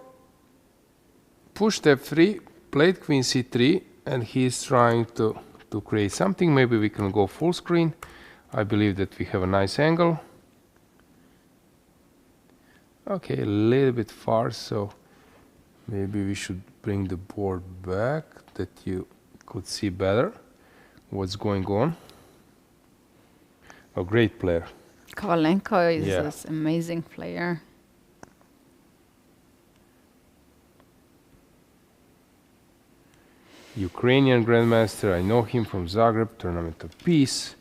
pushed f3, played queen c3, and he's trying to create something. Maybe we can go full screen. I believe that we have a nice angle. Okay, a little bit far, so maybe we should bring the board back that you could see better what's going on. A great player. Kovalenko is Yeah. this amazing player. Ukrainian grandmaster. I know him from Zagreb Tournament of Peace,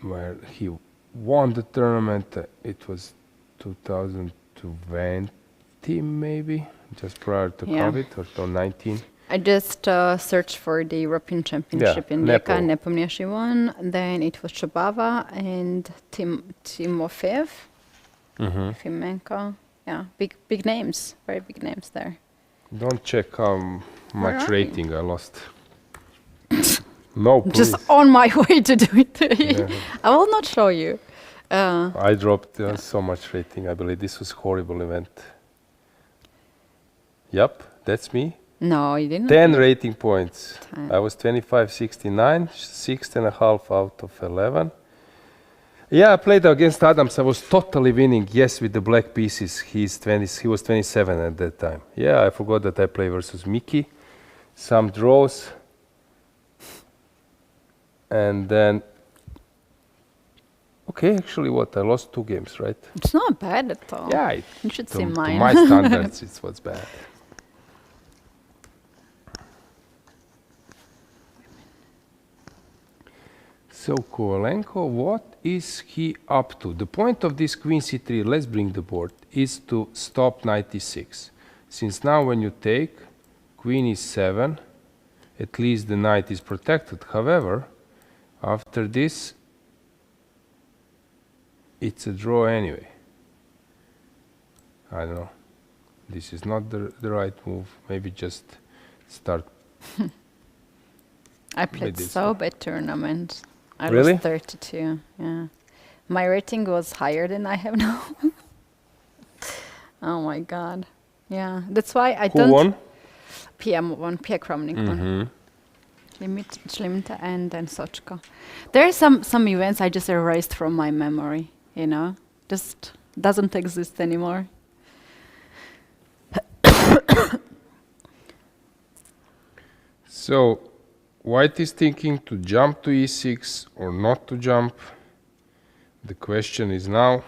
where he won the tournament. It was 2020 maybe, just prior to Yeah. COVID, or 2019. I just searched for the European Championship in Nepo. Rijeka. Nepomniachtchi won. Then it was Shabava and Timofeev, Fimenko. Yeah, big names, very big names there. Don't check how Where much are you? rating I lost. No, please. Just on my way to do it. Yeah. I will not show you. I dropped so much rating. I believe this was horrible event. Yep, that's me. No, you didn't. 10 rating points. 10. I was 25.69, 6.5 out of 11. Yeah, I played against Adams. I was totally winning. Yes, with the black pieces. He was 27 at that time. Yeah, I forgot that I played versus Mickey. Some draws. And then... Okay, actually what? I lost 2 games, right? It's not bad at all. Yeah, You should to see mine. my standards, it's what's bad. So Kovalenko, what is he up to? The point of this queen c3, let's bring the board, is to stop knight e6. Since now when you take queen e7, at least the knight is protected. However, after this, it's a draw anyway. I don't know. This is not the right move. Maybe just start. I played this so one. bad tournaments. I Really? was 32. Yeah, my rating was higher than I have now. Oh my god. Yeah, that's why I Who don't. won? PM won. Pia Kromnik won. Schlimta and then Sochka. There are some events I just erased from my memory. You know, just doesn't exist anymore. So, white is thinking to jump to e6 or not to jump. The question is now.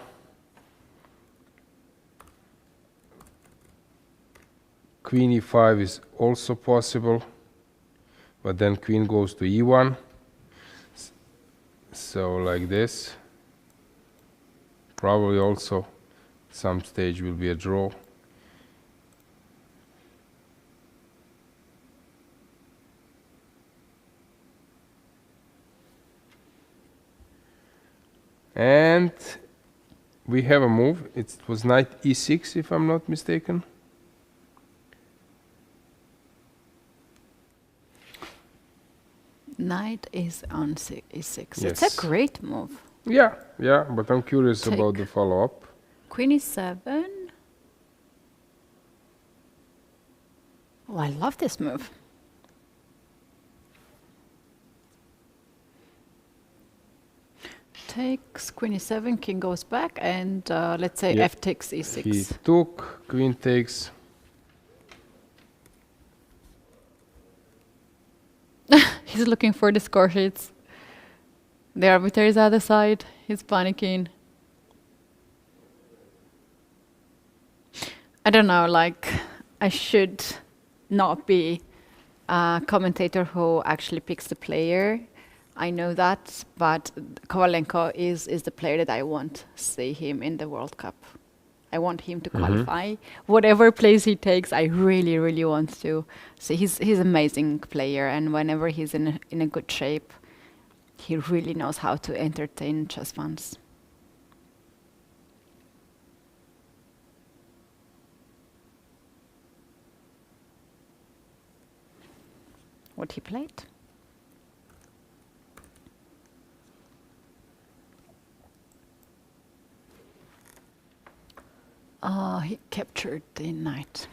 Queen e5 is also possible, but then queen goes to e1. So like this. Probably also some stage will be a draw. And we have a move. It was knight e6, if I'm not mistaken. Knight is on e6. It's Yes. a great move. Yeah, but I'm curious Take. about the follow-up. Queen e7. Oh, I love this move. Takes queen e7, king goes back, and let's say Yeah. f takes e6. He took, queen takes. He's looking for the score sheets. The arbiter is other side. He's panicking. I don't know, like, I should not be commentator who actually picks the player. I know that, but Kovalenko is the player that I want to see him in the World Cup. I want him to qualify. Whatever place he takes, I really, really want to see. He's an amazing player, and whenever he's in a good shape, he really knows how to entertain chess fans. What he played? He captured the knight.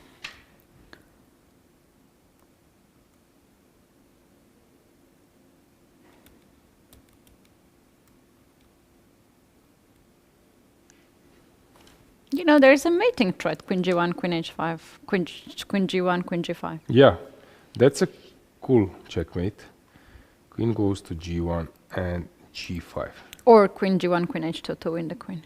You know, there's a mating threat, queen g1, queen h5, queen g1, queen g5. Yeah, that's a cool checkmate. Queen goes to g1 and g5. Or queen g1, queen h2 to win the queen.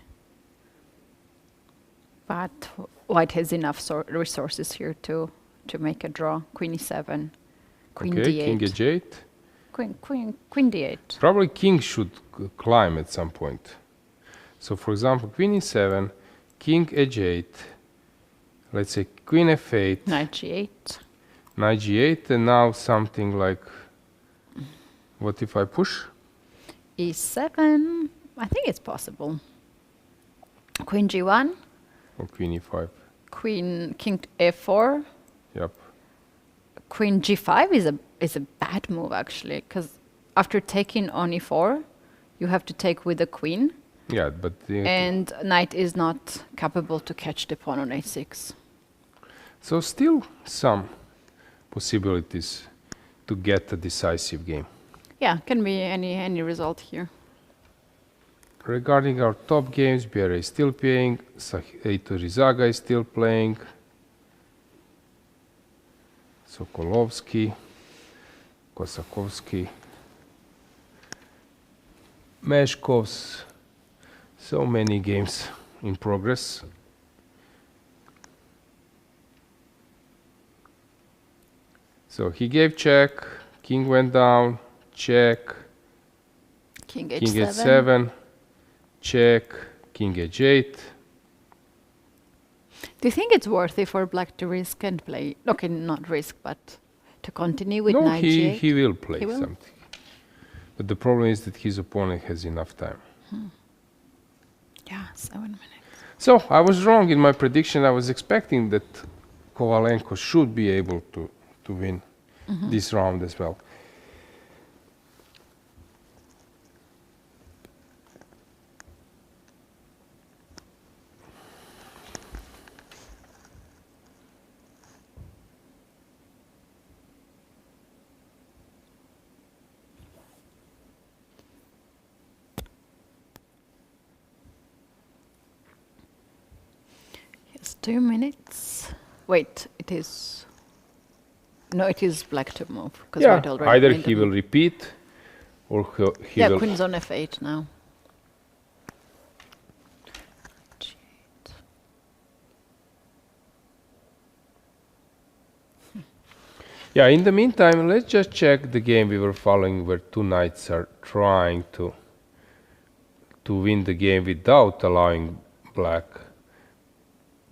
But white has enough resources here to make a draw. Queen e7, queen d8. King h8. Queen d8. Probably king should climb at some point. So for example, queen e7, king h8, let's say queen f8. Knight g8. Knight g8, and now something like, what if I push? e7, I think it's possible. Queen g1. Or queen e5. King f4. Yep. Queen g5 is a bad move actually, because after taking on e4, you have to take with the queen. Yeah, but and knight is not capable to catch the pawn on a6. So still some possibilities to get a decisive game. Yeah, can be any result here. Regarding our top games, BRA is still playing, Saito Rizaga is still playing, Sokolovsky, Kosakovsky, Meshkovs, so many games in progress. So he gave check, king went down, check, King king h7. h7, check, king h8. Do you think it's worthy for black to risk and play? Okay, not risk, but to continue with No, knight g8? he will play He will? something. But the problem is that his opponent has enough time. Yeah, 7 minutes. So I was wrong in my prediction. I was expecting that Kovalenko should be able to win this round as well. Yes, 2 minutes. Wait, it is... No, it is black to move. 'Cause Yeah, white already either made the he will move. repeat or he Yeah, will... queen's on f8 now. G8. Yeah, in the meantime, let's just check the game we were following where two knights are trying to win the game without allowing black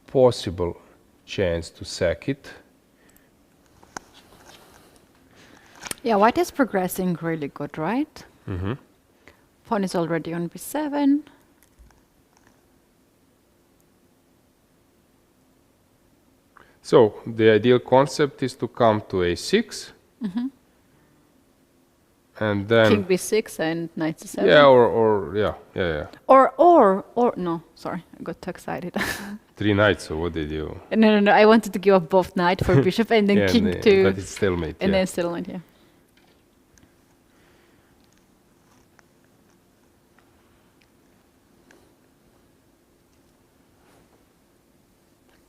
possible chance to sack it. Yeah, white is progressing really good, right? Pawn is already on b7. So the ideal concept is to come to a6 and then King b6 and knight c7. yeah, or yeah. Or no, sorry, I got too excited. Three knights. So what did you? No. I wanted to give up both knight for bishop and then Yeah, king and, to, but it's stalemate. and Yeah. then still knight. Yeah.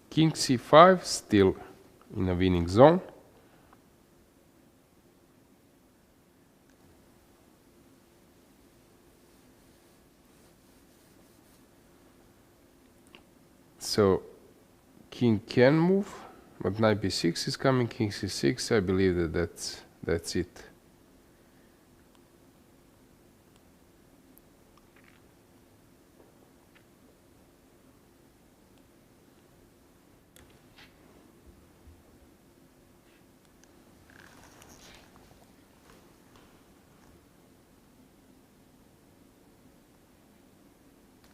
King c5 still in a winning zone. So king can move But knight b6 is coming, king c6. I believe that that's it.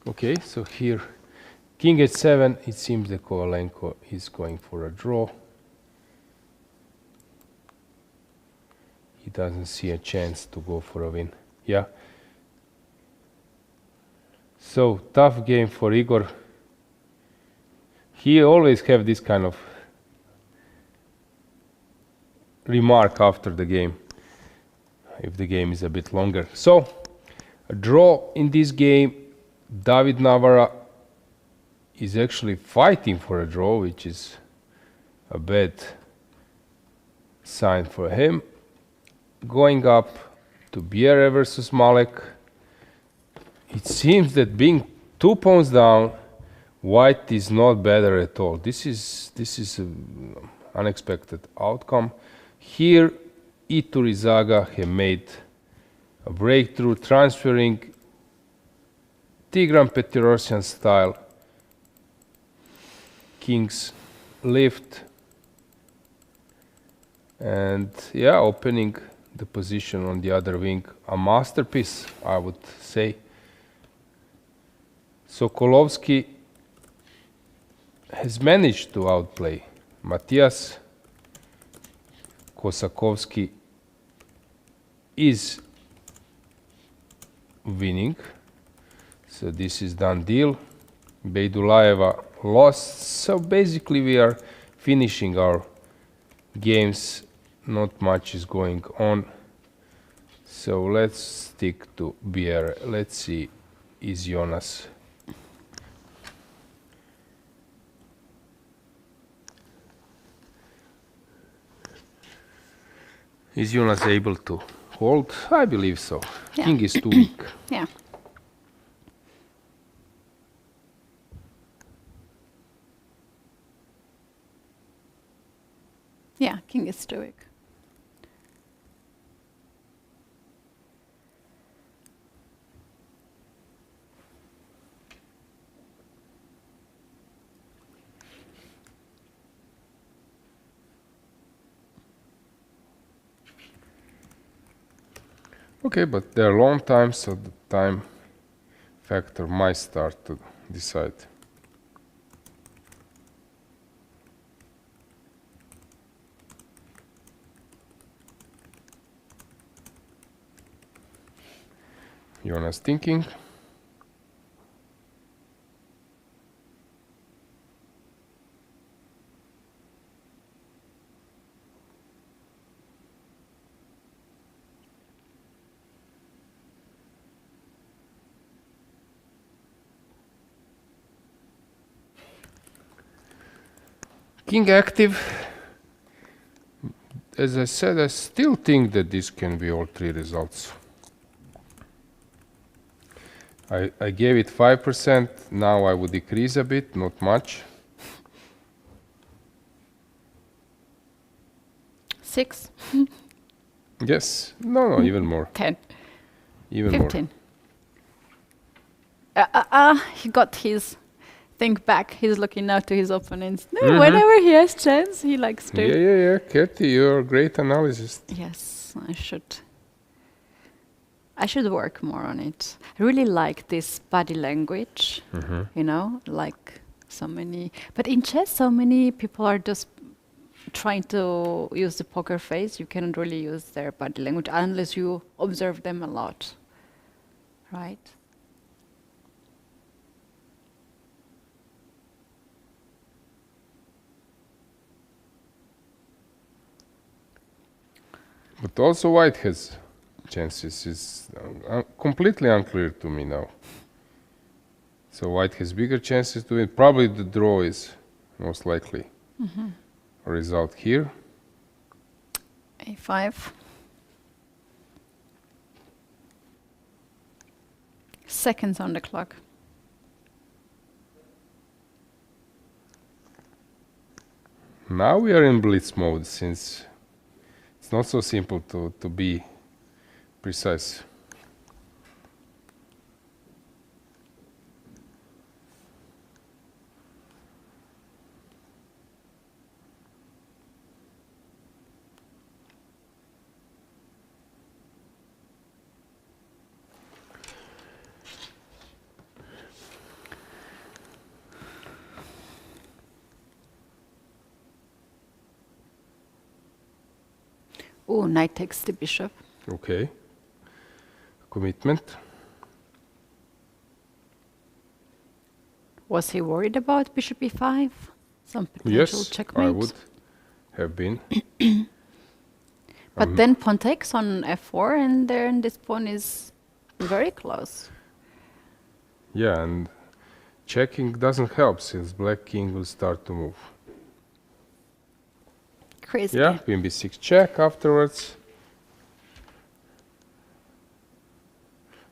Okay, so here, king h7, it seems that Kovalenko is going for a draw. He doesn't see a chance to go for a win. Yeah. So, tough game for Igor. He always have this kind of remark after the game, if the game is a bit longer. So, a draw in this game. David Navara is actually fighting for a draw, which is a bad sign for him. Going up to Bierre versus Malek. It seems that being 2 pawns down, white is not better at all. This is an unexpected outcome. Here, Iturizaga have made a breakthrough, transferring Tigran Petrosian style king's lift, and yeah, opening the position on the other wing. A masterpiece, I would say. Sokolovsky has managed to outplay Matias. Kosakovsky is winning. So this is done deal. Beidulaeva lost. So basically we are finishing our games. Not much is going on. So let's stick to Bierre. Let's see, is Jonas able to hold? I believe so. Yeah. King is too weak. Yeah. Yeah, king is too weak. Okay, but there are long times, so the time factor might start to decide. Jonas thinking. King active. As I said, I still think that this can be all three results. I gave it 5%, now I would decrease a bit, not much. 6, Yes, no, even more. 10, Even 15. He got his thing back. He's looking now to his opponents. No, whenever he has chance, he likes to. more. Yeah. Katie, you're a great analyst. Yes, I should work more on it. I really like this body language, you know, like so many. But in chess, so many people are just trying to use the poker face. You cannot really use their body language unless you observe them a lot, right? But also white has chances. It's completely unclear to me now. So white has bigger chances to win. Probably the draw is most likely a result here. A5. Seconds on the clock. Now we are in blitz mode since it's not so simple to be precise. Oh, knight takes the bishop. Okay. Commitment. Was he worried about bishop e5? Some potential Yes, checkmate. I would have been. But then pawn takes on f4, and then this pawn is very close. Yeah, and checking doesn't help since black king will start to move. Crazy. Yeah, queen b6 check afterwards.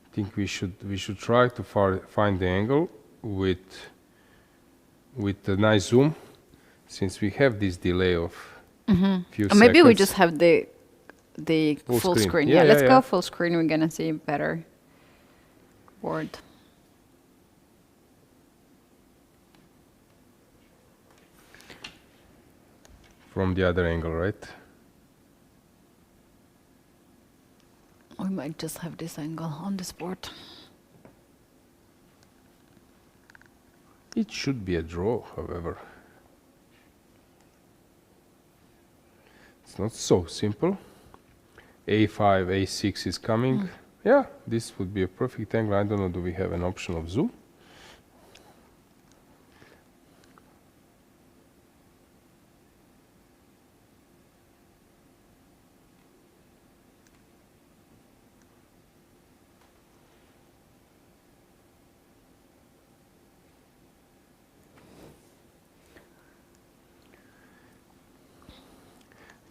I think we should try to find the angle with the nice zoom, since we have this delay of few Or maybe we seconds. just have the Full full screen. screen. Yeah, Yeah, yeah, let's yeah. go full screen. We're gonna see better board. From the other angle, right? We might just have this angle on this board. It should be a draw, however. It's not so simple. a5, a6 is coming. Yeah, this would be a perfect angle. I don't know, do we have an option of zoom?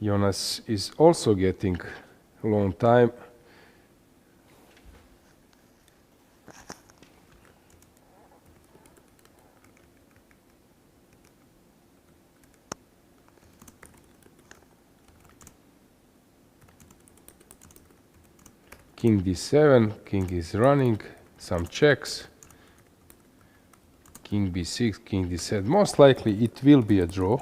Jonas is also getting a long time. King d7, king is running, some checks. King b6, king d7. Most likely it will be a draw.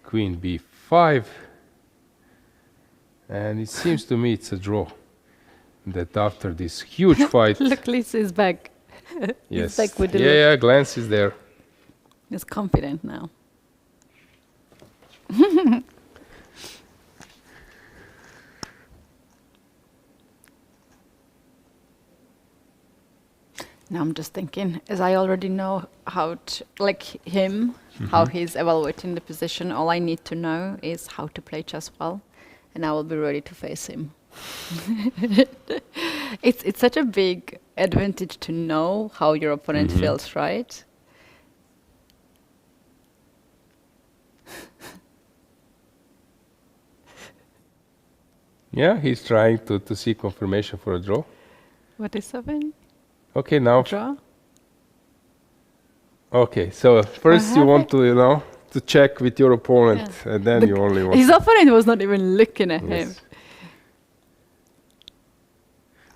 Queen b5, and it seems to me it's a draw. That after this huge fight, Look, Lisa is back. yes, back with the yeah, glance is there. He's confident now. Now I'm just thinking, as I already know how to, like him, how he's evaluating the position, all I need to know is how to play chess well, and I will be ready to face him. It's such a big advantage to know how your opponent feels, right? Yeah, he's trying to see confirmation for a draw. What is happening? Okay, now. Draw? Okay, so first you want to, to check with your opponent, Yeah. and then you only want. His opponent was not even looking at him. Yes.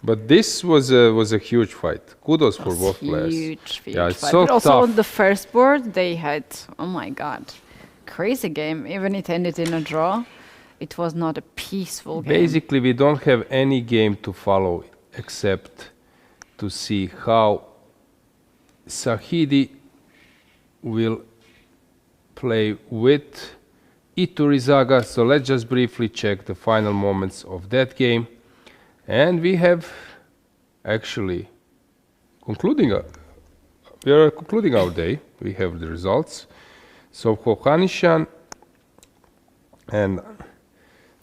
But this was a huge fight. Kudos for both players. Huge Yeah, it's fight. so But also tough. on the first board, they had, oh my god, crazy game. Even it ended in a draw, it was not a peaceful game. Basically, we don't have any game to follow except to see how Sahidi will play with Iturizaga. So let's just briefly check the final moments of that game. And we have actually we are concluding our day. We have the results. So Kohanishan, and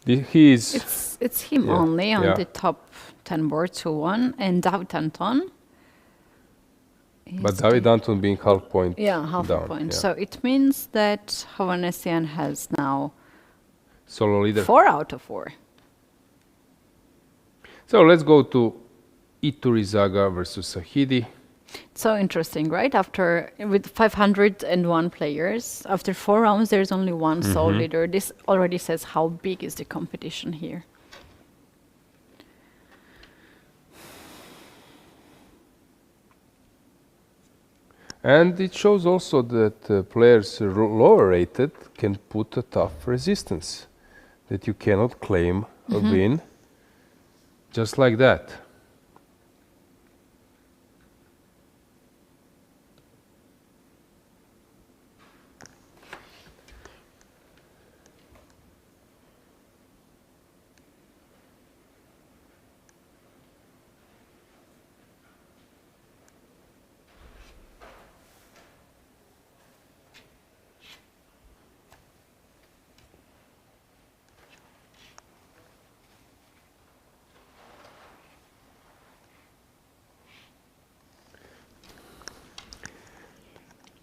he is... It's him Yeah, only on yeah. the top 10 boards who won, and David Anton. But David Anton being half point Yeah, half down. a point. yeah. So it means that Hovhanessian has now solo leader. 4 out of 4. So let's go to Iturizaga versus Sahidi. So interesting, right? After with 501 players, after 4 rounds, there's only one sole leader. This already says how big is the competition here. And it shows also that players lower rated can put a tough resistance, that you cannot claim a win just like that.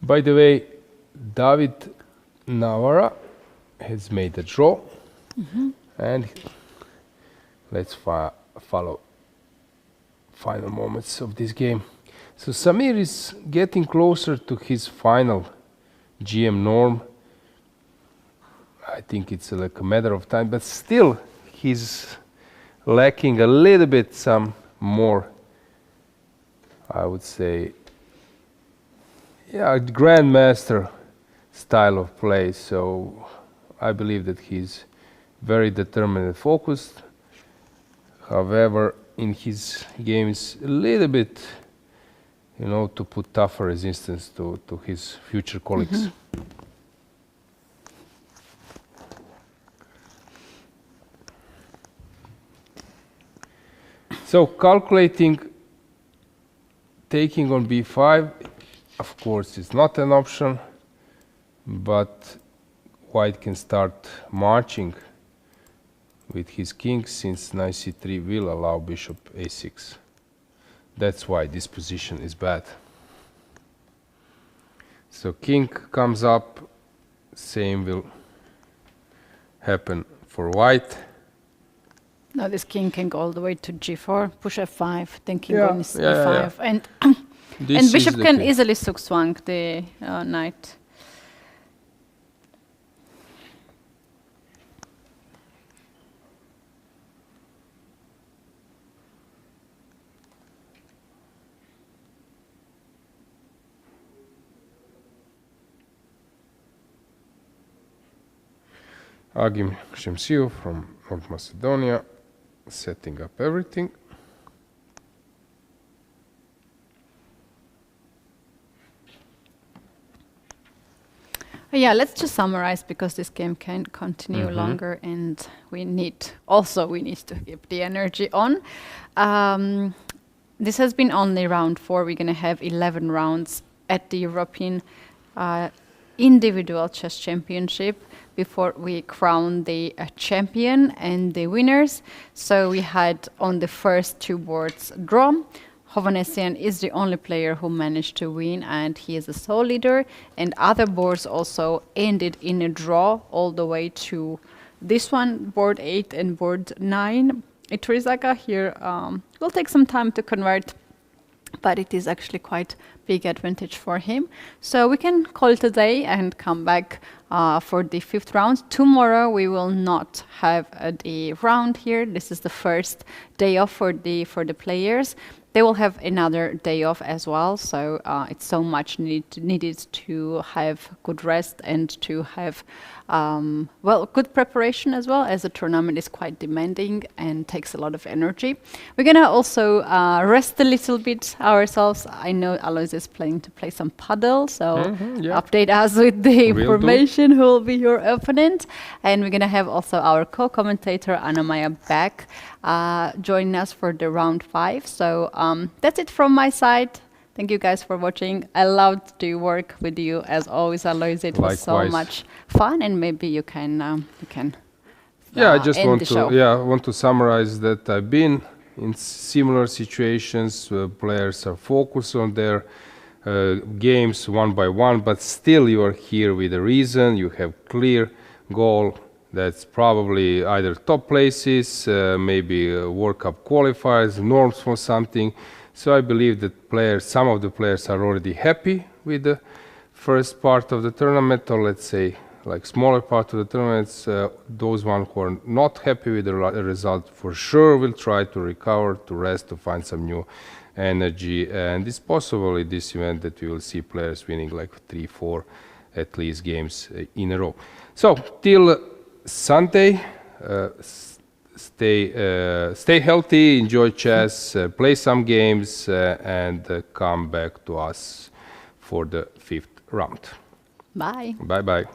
By the way, David Navara has made a draw, and let's follow final moments of this game. So Samir is getting closer to his final GM norm. I think it's like a matter of time, but still he's lacking a little bit some more, I would say, grandmaster style of play. So I believe that he's very determined and focused. However, in his games, a little bit, to put tougher resistance to his future colleagues. So calculating, taking on b5, of course, is not an option, but White can start marching with his king, since knight c3 will allow bishop a6. That's why this position is bad. So king comes up, same will happen for White. Now this king can go all the way to g4, push f5, then king Yeah, on yeah, yeah, e5, and This and is bishop the can key. easily zugzwang the knight. Agim Shemsiu from North Macedonia, setting up everything. Yeah, let's just summarize, because this game can continue longer, and we need to keep the energy on. This has been only round 4. We're going to have 11 rounds at the European Individual Chess Championship before we crown the champion and the winners. So we had on the first 2 boards draw. Hovhanessian is the only player who managed to win, and he is a sole leader. And other boards also ended in a draw all the way to this one, board 8 and board 9. Iturizaga here will take some time to convert, but it is actually quite big advantage for him. So we can call it a day and come back for the 5th round. Tomorrow we will not have the round here. This is the first day off for the players. They will have another day off as well, so it's so much needed to have good rest and to have good preparation as well, as the tournament is quite demanding and takes a lot of energy. We're gonna also rest a little bit ourselves. I know Alois is planning to play some paddle, so update us with the information who will be your opponent. And we're gonna have also our co-commentator Anna Maya back joining us for the round 5. So that's it from my side. Thank you guys for watching. I loved to work with you as always, Alois. It was so much fun, and maybe you can I just end want the to show. want to summarize that I've been in similar situations where players are focused on their games one by one, but still you are here with a reason. You have clear goal That's probably either top places, maybe World Cup qualifiers, norms for something. So I believe that some of the players are already happy with the first part of the tournament, or let's say like smaller part of the tournaments. Those ones who are not happy with the result for sure will try to recover, to rest, to find some new energy. And it's possible in this event that we will see players winning like 3-4 at least games in a row. So till Sunday, stay healthy, enjoy chess, play some games, and come back to us for the 5th round. Bye. Bye bye.